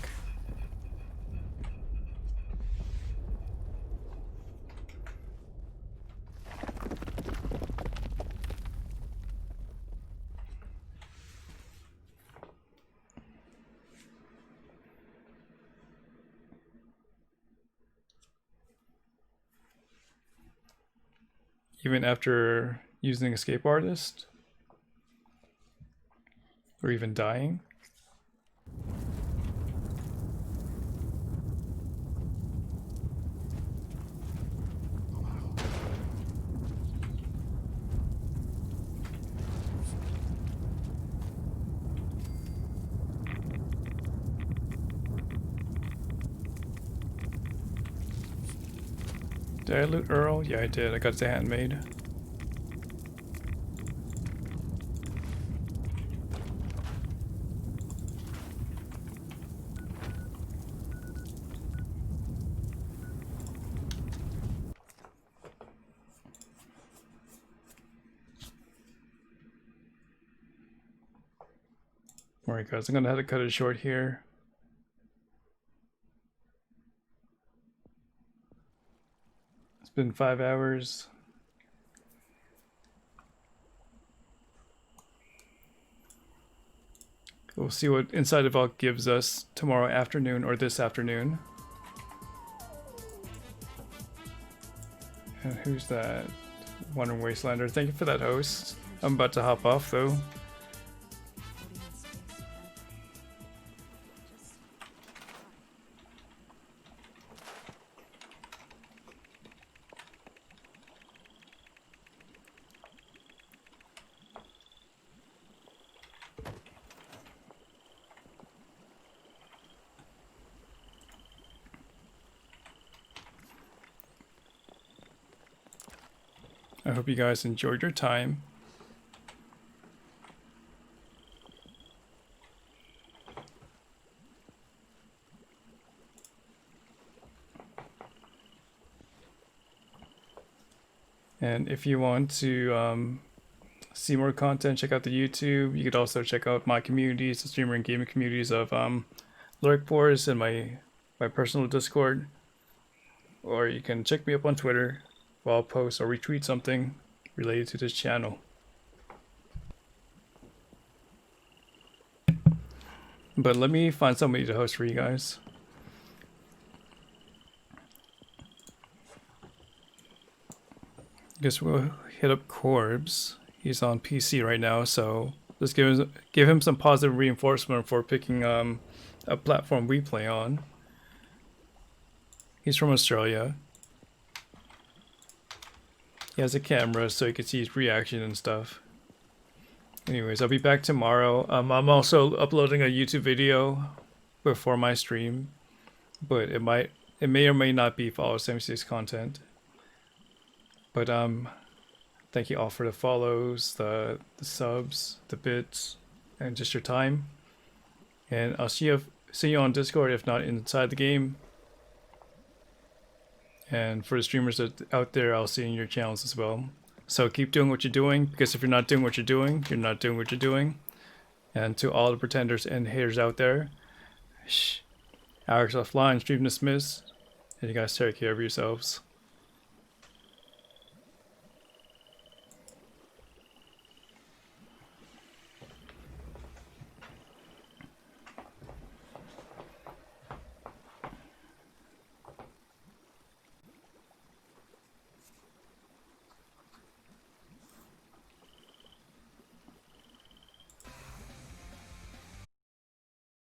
Even after using Escape Artist? Or even dying? Did I loot Earl? Yeah, I did. I got the handmade. Alright guys, I'm gonna have to cut it short here. It's been 5 hours. We'll see what Inside the Vault gives us tomorrow afternoon or this afternoon. And who's that? Wandering Wastelander. Thank you for that, host. I'm about to hop off though. I hope you guys enjoyed your time. And if you want to see more content, check out the YouTube. You could also check out my communities, the streamer and gaming communities of Lurk Wars and my personal Discord. Or you can check me up on Twitter while I'll post or retweet something related to this channel. But let me find somebody to host for you guys. Guess we'll hit up Corbs. He's on PC right now, so let's give him some positive reinforcement for picking a platform we play on. He's from Australia. He has a camera so you can see his reaction and stuff. Anyways, I'll be back tomorrow. I'm also uploading a YouTube video before my stream, but it may or may not be Fallout 76 content. But thank you all for the follows, the subs, the bits, and just your time. And I'll see you on Discord, if not inside the game. And for the streamers out there, I'll see you in your channels as well. So keep doing what you're doing, because if you're not doing what you're doing, you're not doing what you're doing. And to all the pretenders and haters out there, Alex Offline, stream dismissed, and you guys take care of yourselves.